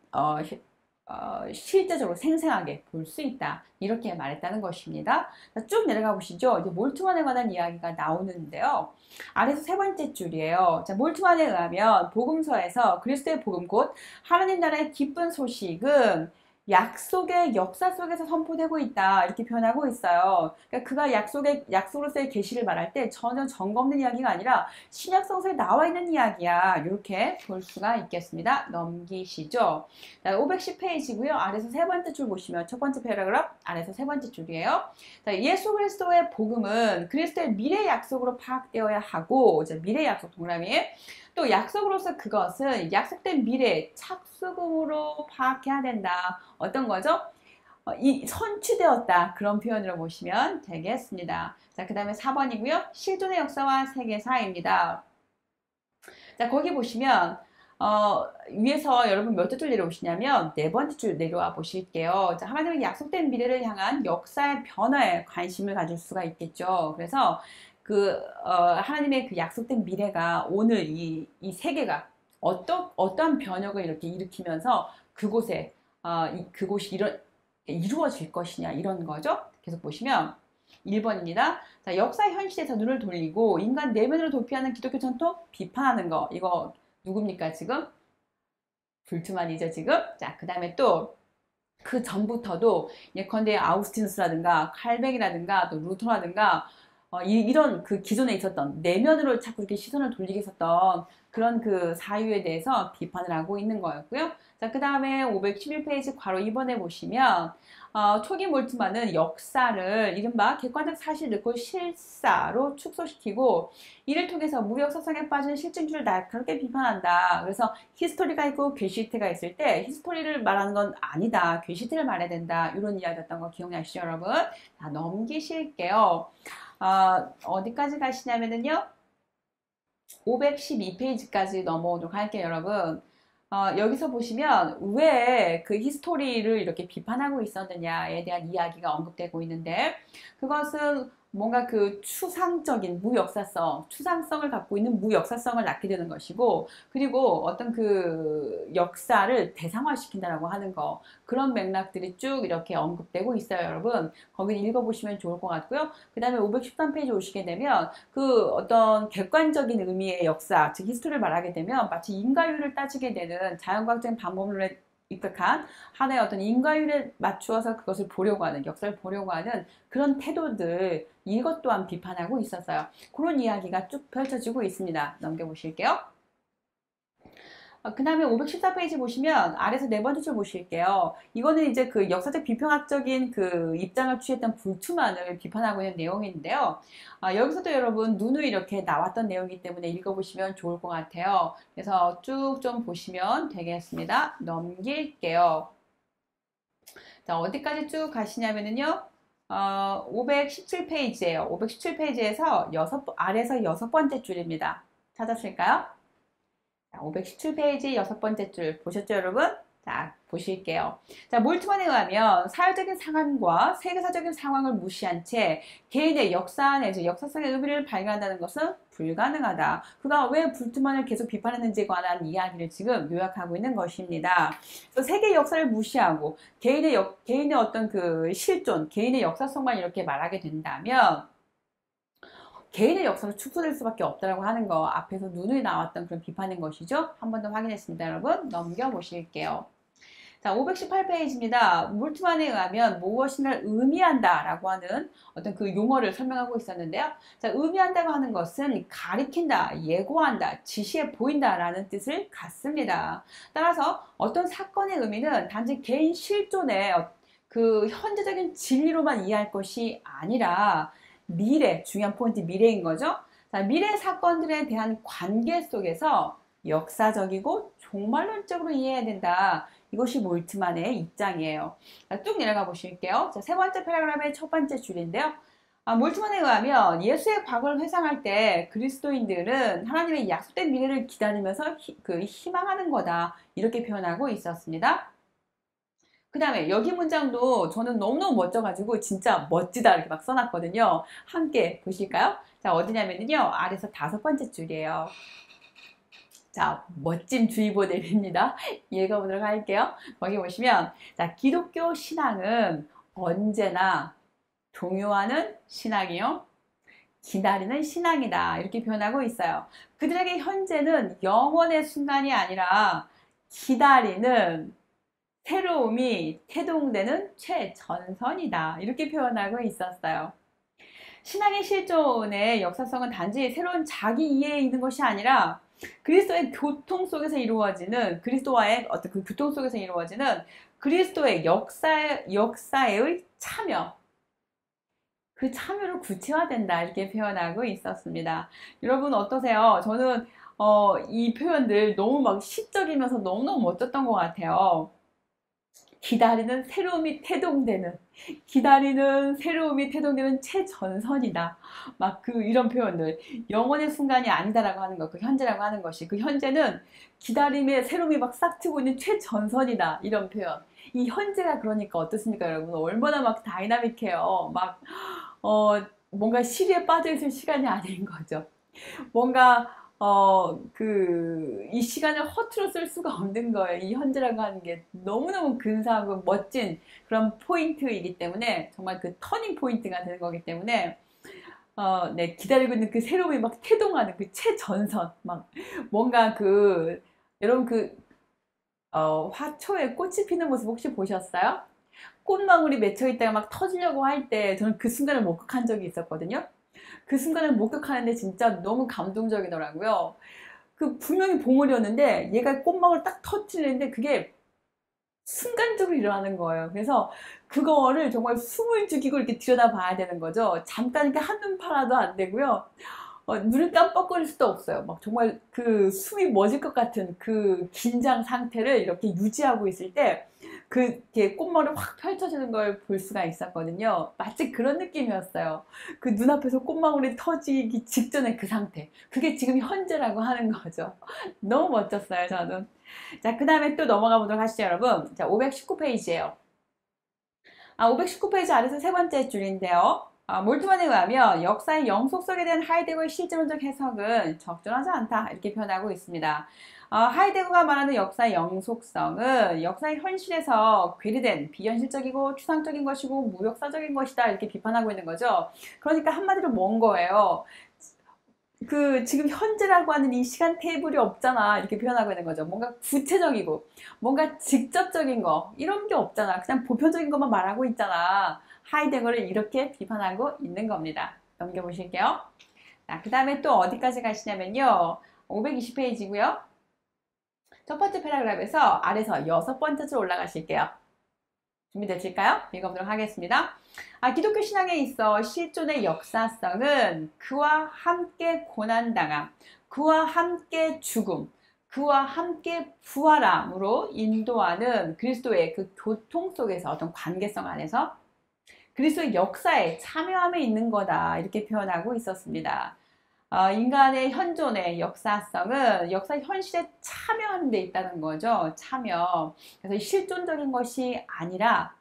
[SPEAKER 1] 실제적으로 생생하게 볼 수 있다. 이렇게 말했다는 것입니다. 쭉 내려가 보시죠. 이제 몰트만에 관한 이야기가 나오는데요. 아래서 세 번째 줄이에요. 자, 몰트만에 의하면 복음서에서 그리스도의 복음 곧 하나님 나라의 기쁜 소식은 약속의 역사 속에서 선포되고 있다. 이렇게 표현하고 있어요. 그러니까 그가 약속으로서의 계시를 말할 때 전혀 증거 없는 이야기가 아니라 신약 성서에 나와 있는 이야기야. 이렇게 볼 수가 있겠습니다. 넘기시죠. 510페이지고요. 아래서 세 번째 줄 보시면 첫 번째 패러그래프 아래서 세 번째 줄이에요. 자, 예수 그리스도의 복음은 그리스도의 미래 약속으로 파악되어야 하고, 미래 약속 동그라미에 또 약속으로서 그것은 약속된 미래 착수금으로 파악해야 된다. 어떤 거죠? 이 선취되었다. 그런 표현으로 보시면 되겠습니다. 자, 그 다음에 4번이고요. 실존의 역사와 세계사입니다. 자, 거기 보시면 위에서 여러분 몇 줄 내려오시냐면 네 번째 줄 내려와 보실게요. 자, 하나님의 약속된 미래를 향한 역사의 변화에 관심을 가질 수가 있겠죠. 그래서 하나님의 그 약속된 미래가 오늘 이 세계가 어떠한 변혁을 이렇게 일으키면서 그곳이 이루어질 것이냐 이런 거죠. 계속 보시면 1번입니다. 자, 역사 현실에서 눈을 돌리고 인간 내면으로 도피하는 기독교 전통 비판하는 거. 이거 누굽니까 지금? 불트만이죠 지금. 자, 그 다음에 또 그 전부터도 예컨대 아우스티누스라든가 칼뱅이라든가 또 루터라든가 이런 그 기존에 있었던 내면으로 자꾸 이렇게 시선을 돌리게 했었던 그런 그 사유에 대해서 비판을 하고 있는 거였고요. 자, 그 다음에 511페이지 괄호 2번에 보시면 초기 몰트만은 역사를 이른바 객관적 사실을 그 실사로 축소시키고 이를 통해서 무역사상에 빠진 실증주를 날카롭게 비판한다. 그래서 히스토리가 있고 괴시트가 있을 때 히스토리를 말하는 건 아니다. 괴시트를 말해야 된다. 이런 이야기였던 거 기억나시죠, 여러분? 자, 넘기실게요. 어디까지 가시냐면은요. 512페이지까지 넘어오도록 할게요, 여러분. 여기서 보시면 왜 그 히스토리를 이렇게 비판하고 있었느냐에 대한 이야기가 언급되고 있는데 그것은 뭔가 그 추상성을 갖고 있는 무역사성을 낳게 되는 것이고 그리고 어떤 그 역사를 대상화시킨다라고 하는 거 그런 맥락들이 쭉 이렇게 언급되고 있어요, 여러분. 거기 읽어보시면 좋을 것 같고요. 그 다음에 513페이지 오시게 되면 그 어떤 객관적인 의미의 역사, 즉 히스토리를 말하게 되면 마치 인과율을 따지게 되는 자연과학적인 방법론에 입각한 하나의 어떤 인과율에 맞추어서 그것을 보려고 하는, 역사를 보려고 하는 그런 태도들, 이것 또한 비판하고 있었어요. 그런 이야기가 쭉 펼쳐지고 있습니다. 넘겨보실게요. 그 다음에 514페이지 보시면 아래서 네 번째 줄 보실게요. 이거는 이제 그 역사적 비평학적인 그 입장을 취했던 불투만을 비판하고 있는 내용인데요. 여기서도 여러분 누누이 이렇게 나왔던 내용이기 때문에 읽어보시면 좋을 것 같아요. 그래서 쭉 좀 보시면 되겠습니다. 넘길게요. 자, 어디까지 쭉 가시냐면은요. 517페이지예요. 517페이지에서 아래서 여섯 번째 줄입니다. 찾았을까요? 517페이지 여섯 번째 줄 보셨죠, 여러분? 자, 보실게요. 자, 몰트만에 의하면 사회적인 상황과 세계사적인 상황을 무시한 채 개인의 역사 내지 역사성의 의미를 발견한다는 것은 불가능하다. 그가 왜 몰트만을 계속 비판했는지에 관한 이야기를 지금 요약하고 있는 것입니다. 세계 역사를 무시하고 개인의 어떤 그 실존, 개인의 역사성만 이렇게 말하게 된다면 개인의 역사로 축소될 수밖에 없다라고 하는 거 앞에서 누누이 나왔던 그런 비판인 것이죠. 한 번 더 확인했습니다, 여러분. 넘겨보실게요. 자, 518페이지입니다. 몰트만에 의하면 무엇인가를 의미한다 라고 하는 어떤 그 용어를 설명하고 있었는데요. 자, 의미한다고 하는 것은 가리킨다, 예고한다, 지시해 보인다 라는 뜻을 갖습니다. 따라서 어떤 사건의 의미는 단지 개인 실존의 그 현재적인 진리로만 이해할 것이 아니라 미래, 중요한 포인트 미래인 거죠. 자, 미래 사건들에 대한 관계 속에서 역사적이고 종말론적으로 이해해야 된다. 이것이 몰트만의 입장이에요. 자, 쭉 내려가 보실게요. 자, 세 번째 패러그래프의 첫 번째 줄인데요. 몰트만에 의하면 예수의 과거를 회상할 때 그리스도인들은 하나님의 약속된 미래를 기다리면서 희망하는 거다. 이렇게 표현하고 있었습니다. 그 다음에 여기 문장도 저는 너무너무 멋져가지고 진짜 멋지다 이렇게 막 써놨거든요. 함께 보실까요? 자, 어디냐면요. 아래서 다섯 번째 줄이에요. 자, 멋진 주의보 내립니다. 읽어보도록 할게요. 거기 보시면, 자, 기독교 신앙은 언제나 동요하는 신앙이요. 기다리는 신앙이다. 이렇게 표현하고 있어요. 그들에게 현재는 영원의 순간이 아니라 기다리는 새로움이 태동되는 최전선이다. 이렇게 표현하고 있었어요. 신앙의 실존의 역사성은 단지 새로운 자기 이해에 있는 것이 아니라 그리스도의 교통 속에서 이루어지는 그리스도와의 어떤 그 교통 속에서 이루어지는 그리스도의 역사의 참여, 그 참여를 구체화된다 이렇게 표현하고 있었습니다. 여러분 어떠세요? 저는 이 표현들 너무 막 시적이면서 너무너무 멋졌던 것 같아요. 기다리는 새로움이 태동되는, 기다리는 새로움이 태동되는 최전선이다. 막 이런 표현들. 영원의 순간이 아니다라고 하는 것, 그 현재라고 하는 것이. 그 현재는 기다림의 새로움이 막 싹 트고 있는 최전선이다. 이런 표현. 이 현재가 그러니까 어떻습니까, 여러분? 얼마나 막 다이나믹해요. 막, 뭔가 시리에 빠져있을 시간이 아닌 거죠. 뭔가, 이 시간을 허투루 쓸 수가 없는 거예요. 이 현재라고 하는 게 너무너무 근사하고 멋진 그런 포인트이기 때문에 정말 그 터닝 포인트가 되는 거기 때문에 네, 기다리고 있는 그 새로움이 막 태동하는 그 최전선, 막 뭔가 여러분 화초에 꽃이 피는 모습 혹시 보셨어요? 꽃망울이 맺혀 있다가 막 터지려고 할 때 저는 그 순간을 목격한 적이 있었거든요. 그 순간을 목격하는데 진짜 너무 감동적이더라고요. 분명히 봉우리였는데 얘가 꽃망울 딱 터뜨리는데 그게 순간적으로 일어나는 거예요. 그래서 그거를 정말 숨을 죽이고 이렇게 들여다봐야 되는 거죠. 잠깐 이렇게 한눈 팔아도 안 되고요. 눈을 깜빡거릴 수도 없어요. 막 정말 숨이 멎을 것 같은 그 긴장 상태를 이렇게 유지하고 있을 때 이렇게 꽃말이 확 펼쳐지는 걸 볼 수가 있었거든요. 마치 그런 느낌이었어요. 그 눈앞에서 꽃망울이 터지기 직전의 그 상태. 그게 지금 현재라고 하는 거죠. 너무 멋졌어요, 저는. 자, 그 다음에 또 넘어가 보도록 하시죠, 여러분. 자, 519페이지예요. 519페이지 아래서 세 번째 줄인데요. 몰트만에 의하면 역사의 영속성에 대한 하이데거의 실제론적 해석은 적절하지 않다 이렇게 표현하고 있습니다. 하이데거가 말하는 역사의 영속성은 역사의 현실에서 괴리된 비현실적이고 추상적인 것이고 무역사적인 것이다 이렇게 비판하고 있는 거죠. 그러니까 한마디로 뭔 거예요? 지금 현재라고 하는 이 시간 테이블이 없잖아 이렇게 표현하고 있는 거죠. 뭔가 구체적이고 뭔가 직접적인 거 이런 게 없잖아. 그냥 보편적인 것만 말하고 있잖아. 하이데거를 이렇게 비판하고 있는 겁니다. 넘겨보실게요. 자, 그 다음에 또 어디까지 가시냐면요. 520페이지고요. 첫 번째 패러그래프에서 아래서 여섯 번째 줄 올라가실게요. 준비되실까요? 읽어보도록 하겠습니다. 기독교 신앙에 있어 실존의 역사성은 그와 함께 고난당함, 그와 함께 죽음, 그와 함께 부활함으로 인도하는 그리스도의 그 교통 속에서 어떤 관계성 안에서 그리스도의 역사에 참여함에 있는 거다 이렇게 표현하고 있었습니다. 인간의 현존의 역사성은 역사 현실에 참여하는 데 있다는 거죠. 참여. 그래서 실존적인 것이 아니라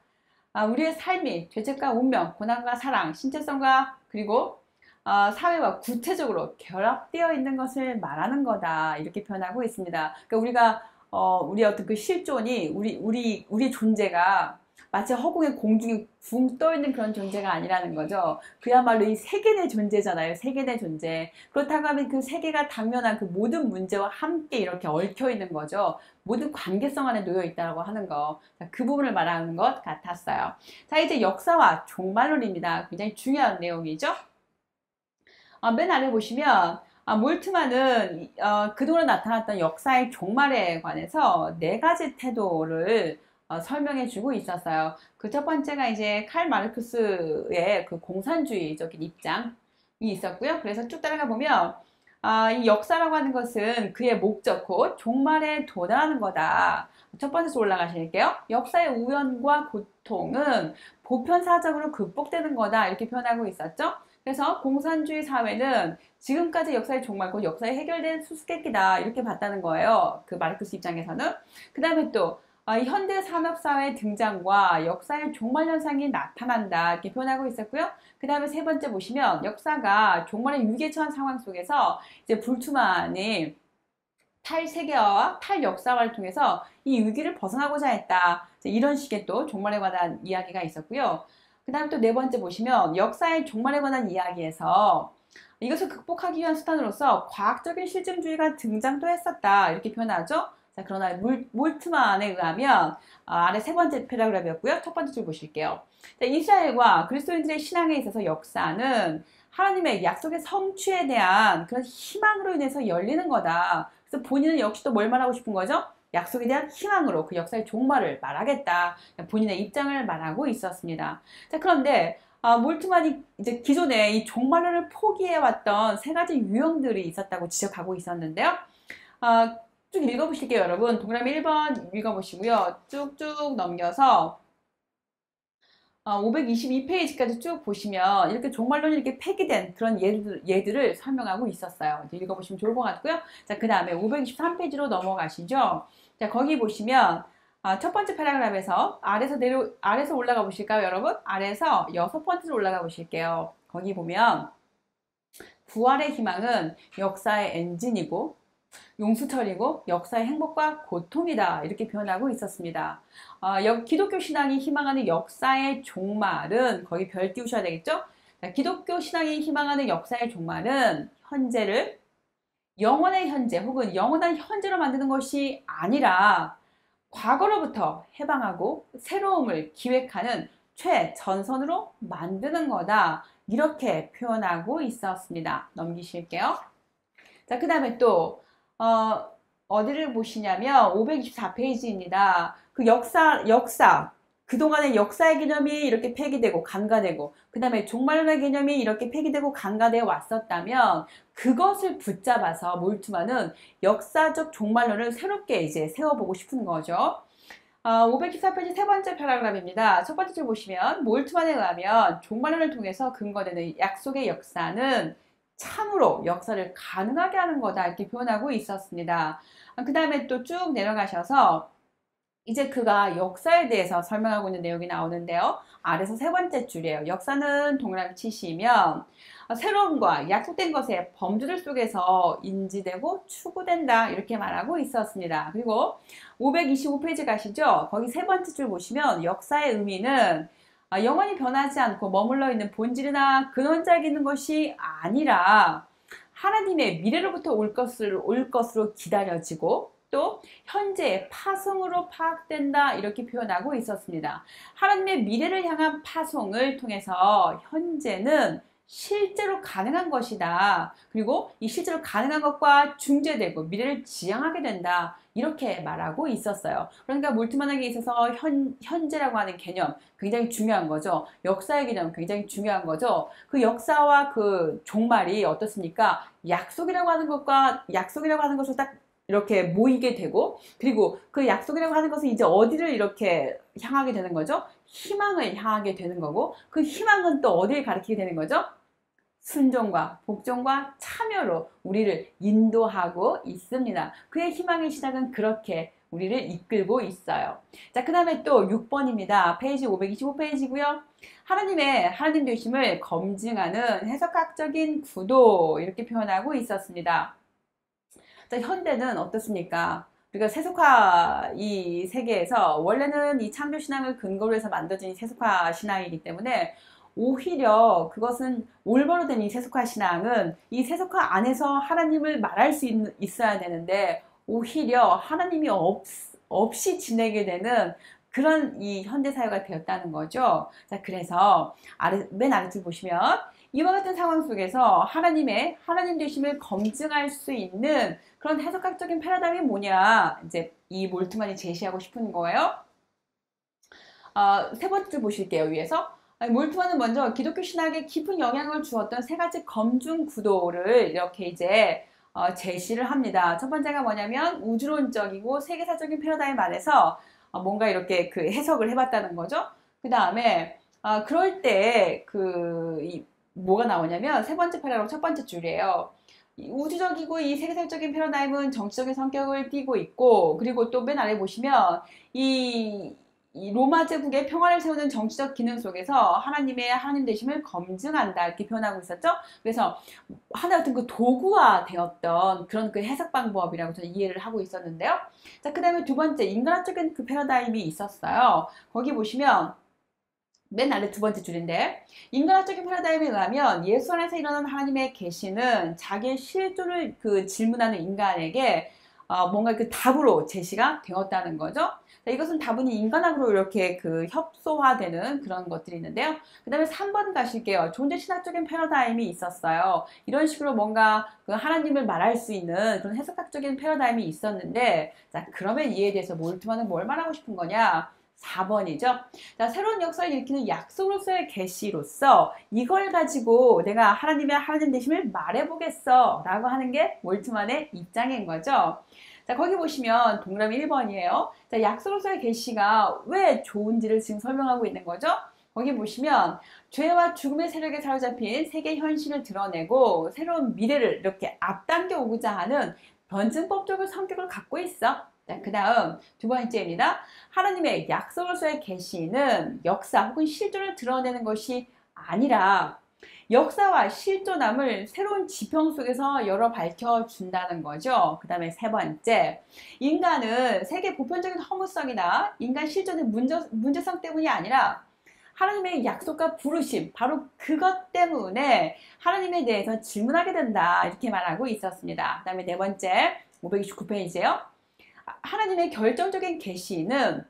[SPEAKER 1] 우리의 삶이 죄책과 운명, 고난과 사랑, 신체성과 그리고 사회와 구체적으로 결합되어 있는 것을 말하는 거다 이렇게 표현하고 있습니다. 그러니까 우리의 어떤 그 실존이 우리 존재가 마치 허공에 공중에 붕 떠 있는 그런 존재가 아니라는 거죠. 그야말로 이 세계의 존재잖아요. 세계의 존재. 그렇다고 하면 그 세계가 당면한 그 모든 문제와 함께 이렇게 얽혀 있는 거죠. 모든 관계성 안에 놓여 있다고 하는 거. 자, 그 부분을 말하는 것 같았어요. 자, 이제 역사와 종말론입니다. 굉장히 중요한 내용이죠. 맨 아래 보시면 몰트만은 그동안 나타났던 역사의 종말에 관해서 네 가지 태도를 설명해 주고 있었어요. 그 첫 번째가 이제 칼 마르크스의 그 공산주의적인 입장이 있었고요. 그래서 쭉 따라가 보면 이 역사라고 하는 것은 그의 목적, 곧 종말에 도달하는 거다. 첫 번째로 올라가실게요. 역사의 우연과 고통은 보편사적으로 극복되는 거다. 이렇게 표현하고 있었죠. 그래서 공산주의 사회는 지금까지 역사의 종말, 곧 역사에 해결된 수수께끼다. 이렇게 봤다는 거예요. 그 마르크스 입장에서는. 그 다음에 또 이 현대 산업사회의 등장과 역사의 종말 현상이 나타난다. 이렇게 표현하고 있었고요. 그 다음에 세 번째 보시면 역사가 종말의 위기에 처한 상황 속에서 이제 불투만이 탈세계화와 탈역사화를 통해서 이 위기를 벗어나고자 했다. 이런 식의 또 종말에 관한 이야기가 있었고요. 그 다음 또 네 번째 보시면 역사의 종말에 관한 이야기에서 이것을 극복하기 위한 수단으로서 과학적인 실증주의가 등장도 했었다. 이렇게 표현하죠. 자, 그러나 몰트만에 의하면 아래 세 번째 패러그래프였고요. 첫 번째 줄 보실게요. 자, 이스라엘과 그리스도인들의 신앙에 있어서 역사는 하나님의 약속의 성취에 대한 그런 희망으로 인해서 열리는 거다. 그래서 본인은 역시 또 뭘 말하고 싶은 거죠? 약속에 대한 희망으로 그 역사의 종말을 말하겠다. 본인의 입장을 말하고 있었습니다. 자, 그런데 몰트만이 이제 기존에 이 종말론을 포기해왔던 세 가지 유형들이 있었다고 지적하고 있었는데요. 쭉 읽어보실게요, 여러분. 동그라미 1번 읽어보시고요. 쭉쭉 넘겨서 522페이지까지 쭉 보시면 이렇게 종말론이 이렇게 폐기된 그런 예들을 설명하고 있었어요. 이제 읽어보시면 좋을 것 같고요. 자, 그 다음에 523페이지로 넘어가시죠. 자, 거기 보시면 첫 번째 패러그래프에서 아래서 올라가 보실까요, 여러분? 아래서 여섯 번째로 올라가 보실게요. 거기 보면 부활의 희망은 역사의 엔진이고 용수철이고 역사의 행복과 고통이다. 이렇게 표현하고 있었습니다. 기독교 신앙이 희망하는 역사의 종말은 거기 별 띄우셔야 되겠죠? 자, 기독교 신앙이 희망하는 역사의 종말은 현재를 영원의 현재 혹은 영원한 현재로 만드는 것이 아니라 과거로부터 해방하고 새로움을 기획하는 최전선으로 만드는 거다. 이렇게 표현하고 있었습니다. 넘기실게요. 자, 그 다음에 또 어디를 보시냐면 524페이지입니다. 그 역사, 그동안의 역사의 개념이 이렇게 폐기되고 간과되고 그 다음에 종말론의 개념이 이렇게 폐기되고 간과되어 왔었다면 그것을 붙잡아서 몰트만은 역사적 종말론을 새롭게 이제 세워보고 싶은 거죠. 524페이지 세 번째 패러그래프입니다. 첫 번째 줄 보시면 몰트만에 의하면 종말론을 통해서 근거되는 약속의 역사는 참으로 역사를 가능하게 하는 거다. 이렇게 표현하고 있었습니다. 그 다음에 또 쭉 내려가셔서 이제 그가 역사에 대해서 설명하고 있는 내용이 나오는데요. 아래서 세 번째 줄이에요. 역사는 동그라미 치시면 새로움과 약속된 것의 범주들 속에서 인지되고 추구된다. 이렇게 말하고 있었습니다. 그리고 525페이지 가시죠. 거기 세 번째 줄 보시면 역사의 의미는 영원히 변하지 않고 머물러 있는 본질이나 근원자에 있는 것이 아니라 하나님의 미래로부터 올 것으로 기다려지고 또 현재의 파송으로 파악된다. 이렇게 표현하고 있었습니다. 하나님의 미래를 향한 파송을 통해서 현재는 실제로 가능한 것이다. 그리고 이 실제로 가능한 것과 중재되고 미래를 지향하게 된다. 이렇게 말하고 있었어요. 그러니까 몰트만에게 있어서 현재라고 하는 개념 굉장히 중요한 거죠. 역사의 개념 굉장히 중요한 거죠. 그 역사와 그 종말이 어떻습니까? 약속이라고 하는 것을 딱 이렇게 모이게 되고 그리고 그 약속이라고 하는 것은 이제 어디를 이렇게 향하게 되는 거죠? 희망을 향하게 되는 거고 그 희망은 또 어디를 가리키게 되는 거죠? 순종과 복종과 참여로 우리를 인도하고 있습니다. 그의 희망의 시작은 그렇게 우리를 이끌고 있어요. 자, 그 다음에 또 6번입니다. 페이지 525페이지고요. 하나님 되심을 검증하는 해석학적인 구도 이렇게 표현하고 있었습니다. 자, 현대는 어떻습니까? 우리가 세속화 이 세계에서 원래는 이 창조 신앙을 근거로 해서 만들어진 세속화 신앙이기 때문에 오히려 그것은 올바로 된 이 세속화 신앙은 이 세속화 안에서 하나님을 말할 수 있어야 되는데 오히려 하나님이 없이 지내게 되는 그런 이 현대사회가 되었다는 거죠. 자, 그래서 맨 아래줄 보시면 이와 같은 상황 속에서 하나님 되심을 검증할 수 있는 그런 해석학적인 패러다임이 뭐냐, 이제 이 몰트만이 제시하고 싶은 거예요. 세 번째 줄 보실게요, 위에서. 몰트만은 먼저 기독교 신학에 깊은 영향을 주었던 세 가지 검증 구도를 이렇게 이제 제시를 합니다. 첫 번째가 뭐냐면 우주론적이고 세계사적인 패러다임 안에서 뭔가 이렇게 그 해석을 해봤다는 거죠. 그 다음에 그럴 때 뭐가 나오냐면 세 번째 패러그래프 첫 번째 줄이에요. 우주적이고 이 세계사적인 패러다임은 정치적인 성격을 띠고 있고, 그리고 또 맨 아래 보시면 이 로마 제국의 평화를 세우는 정치적 기능 속에서 하나님 되심을 검증한다 이렇게 표현하고 있었죠. 그래서 하나 같은 그 도구화 되었던 그런 그 해석 방법이라고 저는 이해를 하고 있었는데요. 자, 그 다음에 두 번째 인간학적인 그 패러다임이 있었어요. 거기 보시면 맨 아래 두 번째 줄인데, 인간학적인 패러다임에 의하면 예수 안에서 일어난 하나님의 계시는 자기의 실존을 질문하는 인간에게 뭔가 그 답으로 제시가 되었다는 거죠. 자, 이것은 다분히 인간학으로 이렇게 협소화되는 그런 것들이 있는데요. 그 다음에 3번 가실게요. 존재 신학적인 패러다임이 있었어요. 이런 식으로 뭔가 하나님을 말할 수 있는 그런 해석학적인 패러다임이 있었는데, 자, 그러면 이에 대해서 몰트만은 뭘 말하고 싶은 거냐? 4번이죠. 자, 새로운 역사를 일으키는 약속으로서의 계시로서 이걸 가지고 내가 하나님 되심을 말해보겠어 라고 하는 게 몰트만의 입장인 거죠. 자, 거기 보시면 동그라미 1번이에요. 자, 약속으로서의 계시가 왜 좋은지를 지금 설명하고 있는 거죠. 거기 보시면 죄와 죽음의 세력에 사로잡힌 세계 현실을 드러내고 새로운 미래를 이렇게 앞당겨 오고자 하는 변증법적인 성격을 갖고 있어. 자, 그 다음 두 번째입니다. 하나님의 약속으로서의 계시는 역사 혹은 실존을 드러내는 것이 아니라 역사와 실존함을 새로운 지평 속에서 열어 밝혀준다는 거죠. 그 다음에 세 번째, 인간은 세계 보편적인 허무성이나 인간 실존의 문제성 때문이 아니라 하나님의 약속과 부르심, 바로 그것 때문에 하나님에 대해서 질문하게 된다 이렇게 말하고 있었습니다. 그 다음에 네 번째 529페이지예요. 하나님의 결정적인 계시는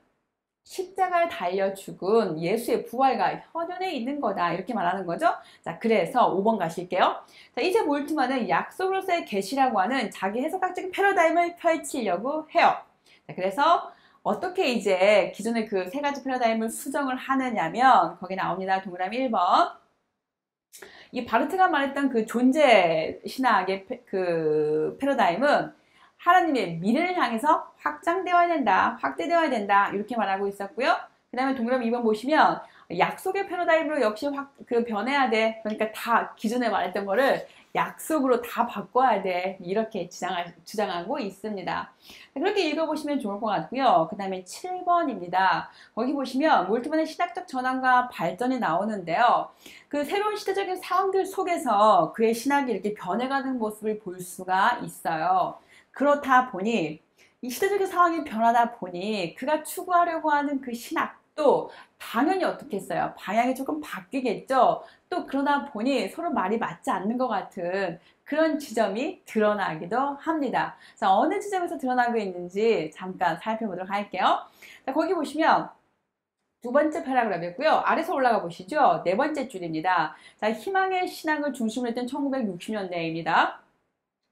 [SPEAKER 1] 십자가에 달려 죽은 예수의 부활과 현현에 있는 거다 이렇게 말하는 거죠. 자, 그래서 5번 가실게요. 자, 이제 몰트만은 약속으로서의 계시라고 하는 자기 해석학적인 패러다임을 펼치려고 해요. 자, 그래서 어떻게 이제 기존의 그 세 가지 패러다임을 수정을 하느냐면 거기 나옵니다. 동그라미 1번. 이 바르트가 말했던 그 존재 신학의 그 패러다임은 하나님의 미래를 향해서 확장되어야 된다, 확대되어야 된다 이렇게 말하고 있었고요. 그 다음에 동그라미 2번 보시면 약속의 패러다임으로 역시 변해야 돼. 그러니까 다 기존에 말했던 거를 약속으로 다 바꿔야 돼 이렇게 주장하고 있습니다. 그렇게 읽어보시면 좋을 것 같고요. 그 다음에 7번입니다. 거기 보시면 몰트만의 신학적 전환과 발전이 나오는데요. 그 새로운 시대적인 상황들 속에서 그의 신학이 이렇게 변해가는 모습을 볼 수가 있어요. 그렇다 보니 이 시대적인 상황이 변하다 보니 그가 추구하려고 하는 그 신학도 당연히 어떻게 했어요? 방향이 조금 바뀌겠죠. 또 그러다 보니 서로 말이 맞지 않는 것 같은 그런 지점이 드러나기도 합니다. 자, 어느 지점에서 드러나고 있는지 잠깐 살펴보도록 할게요. 자, 거기 보시면 두 번째 패러그래프고요. 아래서 올라가 보시죠. 네 번째 줄입니다. 자, 희망의 신학을 중심으로 했던 1960년대입니다.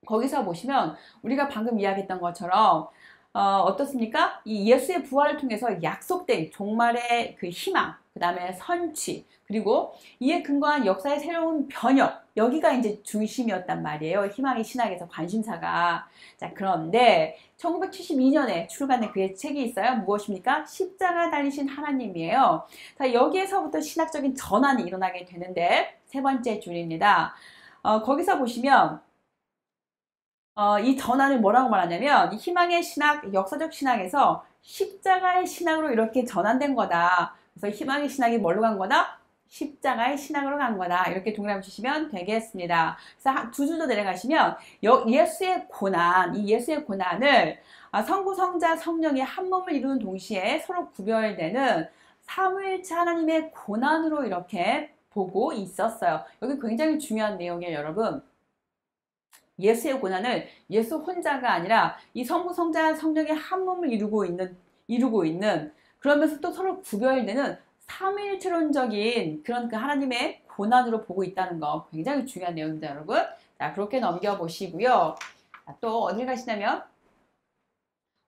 [SPEAKER 1] 거기서 보시면 우리가 방금 이야기했던 것처럼 어떻습니까? 이 예수의 부활을 통해서 약속된 종말의 그 희망, 그 다음에 선취, 그리고 이에 근거한 역사의 새로운 변혁, 여기가 이제 중심이었단 말이에요. 희망의 신학에서 관심사가. 자, 그런데 1972년에 출간된 그의 책이 있어요. 무엇입니까? 십자가 달리신 하나님이에요. 자, 여기에서부터 신학적인 전환이 일어나게 되는데 세 번째 줄입니다. 거기서 보시면 이 전환을 뭐라고 말하냐면 희망의 신학, 역사적 신학에서 십자가의 신학으로 이렇게 전환된 거다. 그래서 희망의 신학이 뭘로 간 거다? 십자가의 신앙으로 간 거다. 이렇게 동그라미 주시면 되겠습니다. 그래서 두 줄 더 내려가시면 예수의 고난, 이 예수의 고난을 성부, 성자, 성령이 한 몸을 이루는 동시에 서로 구별되는 삼위일체 하나님의 고난으로 이렇게 보고 있었어요. 여기 굉장히 중요한 내용이에요, 여러분. 예수의 고난을 예수 혼자가 아니라 이 성부, 성자, 성령의 한 몸을 이루고 있는 그러면서 또 서로 구별되는 삼위일체론적인 그런 그 하나님의 고난으로 보고 있다는 거 굉장히 중요한 내용입니다, 여러분. 자, 그렇게 넘겨보시고요. 자, 또 어딜 가시냐면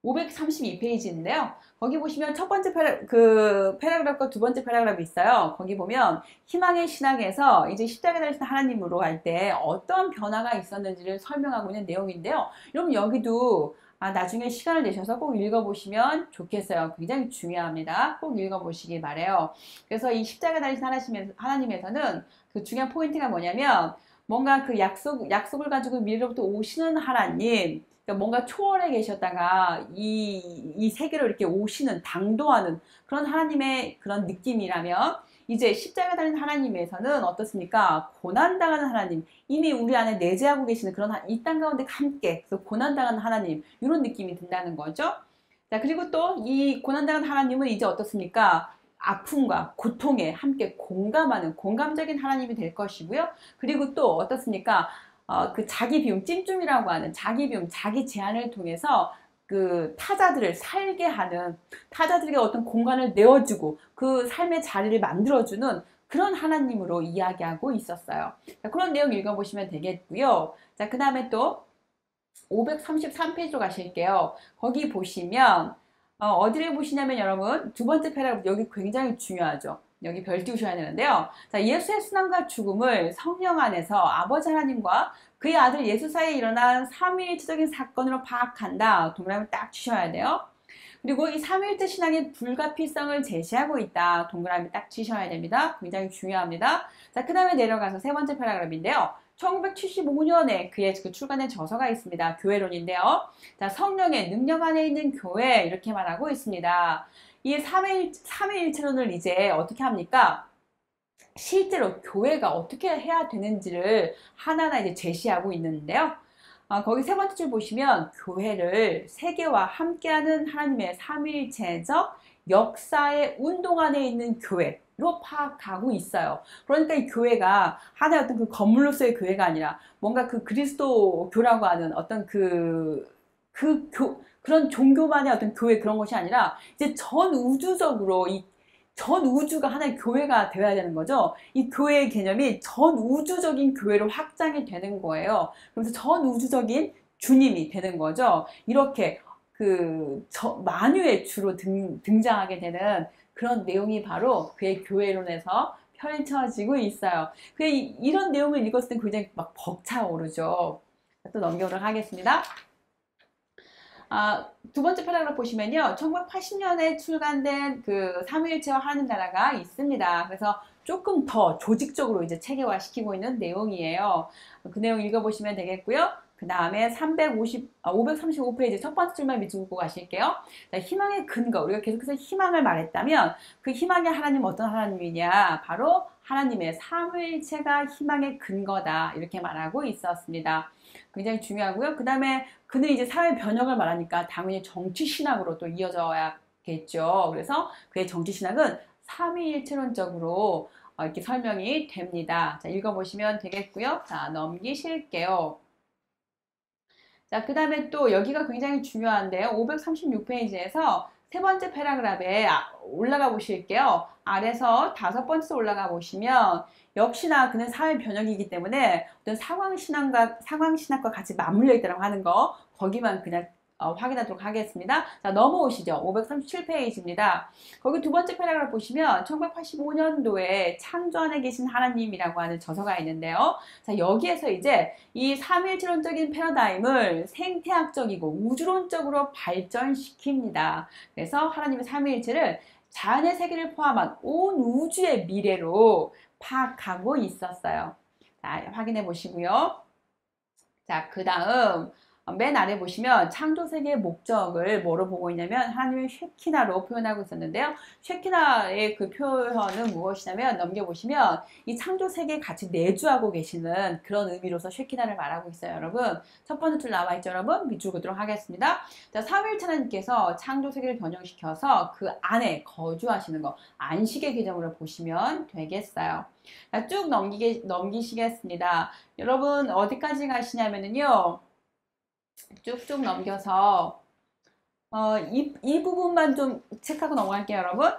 [SPEAKER 1] 532페이지인데요. 거기 보시면 첫 번째 패러그래프과 두 번째 패러그래프 있어요. 거기 보면 희망의 신학에서 이제 십자가에 달리신 하나님으로 갈 때 어떤 변화가 있었는지를 설명하고 있는 내용인데요. 여러분 여기도 나중에 시간을 내셔서 꼭 읽어보시면 좋겠어요. 굉장히 중요합니다. 꼭 읽어보시기 바래요. 그래서 이 십자가에 달리신 하나님에서는 그 중요한 포인트가 뭐냐면 뭔가 그 약속을 가지고 미래로부터 오시는 하나님, 그러니까 뭔가 초월해 계셨다가 이 세계로 이렇게 오시는, 당도하는 그런 하나님의 그런 느낌이라면 이제 십자가 달린 하나님에서는 어떻습니까? 고난당하는 하나님, 이미 우리 안에 내재하고 계시는 그런 이 땅 가운데 함께 그래서 고난당하는 하나님 이런 느낌이 든다는 거죠. 자, 그리고 또 이 고난당하는 하나님은 이제 어떻습니까? 아픔과 고통에 함께 공감하는 공감적인 하나님이 될 것이고요. 그리고 또 어떻습니까? 그 자기 비움, 찜찜이라고 하는 자기 비움, 자기 제한을 통해서 그 타자들을 살게 하는, 타자들에게 어떤 공간을 내어주고 그 삶의 자리를 만들어주는 그런 하나님으로 이야기하고 있었어요. 자, 그런 내용 읽어보시면 되겠고요. 자, 그 다음에 또 533페이지로 가실게요. 거기 보시면 어디를 보시냐면 여러분 두 번째 패러그래프 여기 굉장히 중요하죠. 여기 별 띄우셔야 되는데요. 자, 예수의 순환과 죽음을 성령 안에서 아버지 하나님과 그의 아들 예수 사이에 일어난 삼위일체적인 사건으로 파악한다. 동그라미 딱 치셔야 돼요. 그리고 이 삼위일체 신앙의 불가피성을 제시하고 있다. 동그라미 딱 치셔야 됩니다. 굉장히 중요합니다. 자, 그 다음에 내려가서 세 번째 패러그래프인데요. 1975년에 그의 출간된 저서가 있습니다. 교회론인데요. 자, 성령의 능력 안에 있는 교회 이렇게 말하고 있습니다. 이 삼위일체론을 이제 어떻게 합니까? 실제로 교회가 어떻게 해야 되는지를 하나하나 이제 제시하고 있는데요. 거기 세 번째 줄 보시면 교회를 세계와 함께하는 하나님의 삼위일체적 역사의 운동 안에 있는 교회로 파악하고 있어요. 그러니까 이 교회가 하나의 어떤 그 건물로서의 교회가 아니라 뭔가 그 그리스도교라고 하는 어떤 그런 종교만의 어떤 교회 그런 것이 아니라 이제 전 우주적으로 전 우주가 하나의 교회가 되어야 되는 거죠. 이 교회의 개념이 전 우주적인 교회로 확장이 되는 거예요. 그래서 전 우주적인 주님이 되는 거죠. 이렇게 만유의 주로 등장하게 되는 그런 내용이 바로 그의 교회론에서 펼쳐지고 있어요. 이런 내용을 읽었을 때 굉장히 막 벅차오르죠. 또 넘겨보도록 하겠습니다. 두 번째 패러그래프 보시면요. 1980년에 출간된 그 삼위일체와 하나님 나라가 있습니다. 그래서 조금 더 조직적으로 이제 체계화 시키고 있는 내용이에요. 그 내용 읽어보시면 되겠고요. 그 다음에 535페이지 첫 번째 줄만 밑으로 가실게요. 자, 희망의 근거. 우리가 계속해서 희망을 말했다면 그 희망의 하나님 어떤 하나님이냐? 바로 하나님의 삼위일체가 희망의 근거다. 이렇게 말하고 있었습니다. 굉장히 중요하고요. 그 다음에 그는 이제 사회 변혁을 말하니까 당연히 정치신학으로 또 이어져야겠죠. 그래서 그의 정치신학은 삼위일체론적으로 이렇게 설명이 됩니다. 자, 읽어보시면 되겠고요. 자, 넘기실게요. 자, 그 다음에 또 여기가 굉장히 중요한데요. 536페이지에서 세 번째 패러그래프에 올라가 보실게요. 아래서 다섯 번째 올라가 보시면 역시나 그는 사회 변혁이기 때문에 어떤 상황신학과 같이 맞물려 있다고 하는 거 거기만 그냥 확인하도록 하겠습니다. 자, 넘어오시죠. 537페이지입니다. 거기 두 번째 패러그래프 보시면 1985년도에 창조 안에 계신 하나님이라고 하는 저서가 있는데요. 자, 여기에서 이제 이 삼위일체론적인 패러다임을 생태학적이고 우주론적으로 발전시킵니다. 그래서 하나님의 삼위일체를 자연의 세계를 포함한 온 우주의 미래로 파악하고 있었어요. 자, 확인해 보시고요. 자, 그 다음 맨 아래 보시면 창조세계의 목적을 뭐로 보고 있냐면 하나님의 쉐키나로 표현하고 있었는데요. 쉐키나의 그 표현은 무엇이냐면 넘겨보시면 이 창조세계에 같이 내주하고 계시는 그런 의미로서 쉐키나를 말하고 있어요. 여러분 첫 번째 줄 나와있죠. 여러분 밑줄 긋도록 하겠습니다. 자, 삼위일체 하나님께서 창조세계를 변형시켜서 그 안에 거주하시는 거 안식의 개념으로 보시면 되겠어요. 자, 쭉 넘기시겠습니다. 여러분 어디까지 가시냐면요. 쭉쭉 넘겨서 이 부분만 좀 체크하고 넘어갈게요. 여러분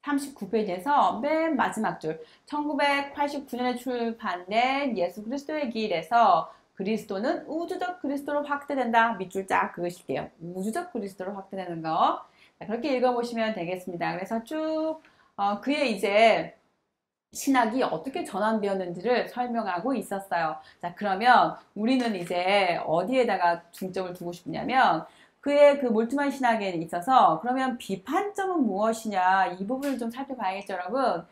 [SPEAKER 1] 539페이지에서 맨 마지막 줄 1989년에 출판된 예수 그리스도의 길에서 그리스도는 우주적 그리스도로 확대된다. 밑줄 쫙 그으실게요. 우주적 그리스도로 확대되는 거. 자, 그렇게 읽어보시면 되겠습니다. 그래서 쭉 그의 이제 신학이 어떻게 전환되었는지를 설명하고 있었어요. 자, 그러면 우리는 이제 어디에다가 중점을 두고 싶냐면 그의 그 몰트만 신학에 있어서 그러면 비판점은 무엇이냐 이 부분을 좀 살펴봐야겠죠, 여러분.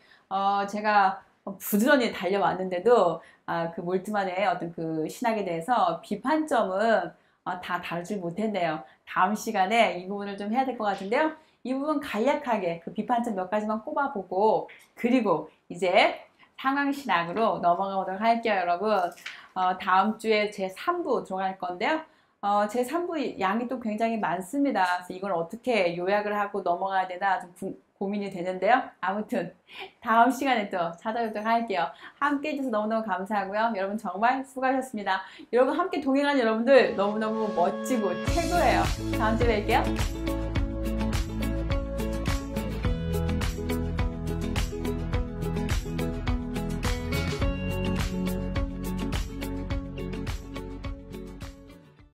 [SPEAKER 1] 제가 부지런히 달려왔는데도 그 몰트만의 어떤 그 신학에 대해서 비판점은 다 다루지 못했네요. 다음 시간에 이 부분을 좀 해야 될 것 같은데요. 이 부분 간략하게 그 비판점 몇 가지만 꼽아보고 그리고 이제 상황신학으로 넘어가 보도록 할게요, 여러분. 다음 주에 제 3부 들어갈 건데요. 제 3부 양이 또 굉장히 많습니다. 그래서 이걸 어떻게 요약을 하고 넘어가야 되나 좀 고민이 되는데요. 아무튼 다음 시간에 또 찾아뵙도록 할게요. 함께 해주셔서 너무너무 감사하고요. 여러분 정말 수고하셨습니다. 여러분 함께 동행한 여러분들 너무너무 멋지고 최고예요. 다음 주에 뵐게요.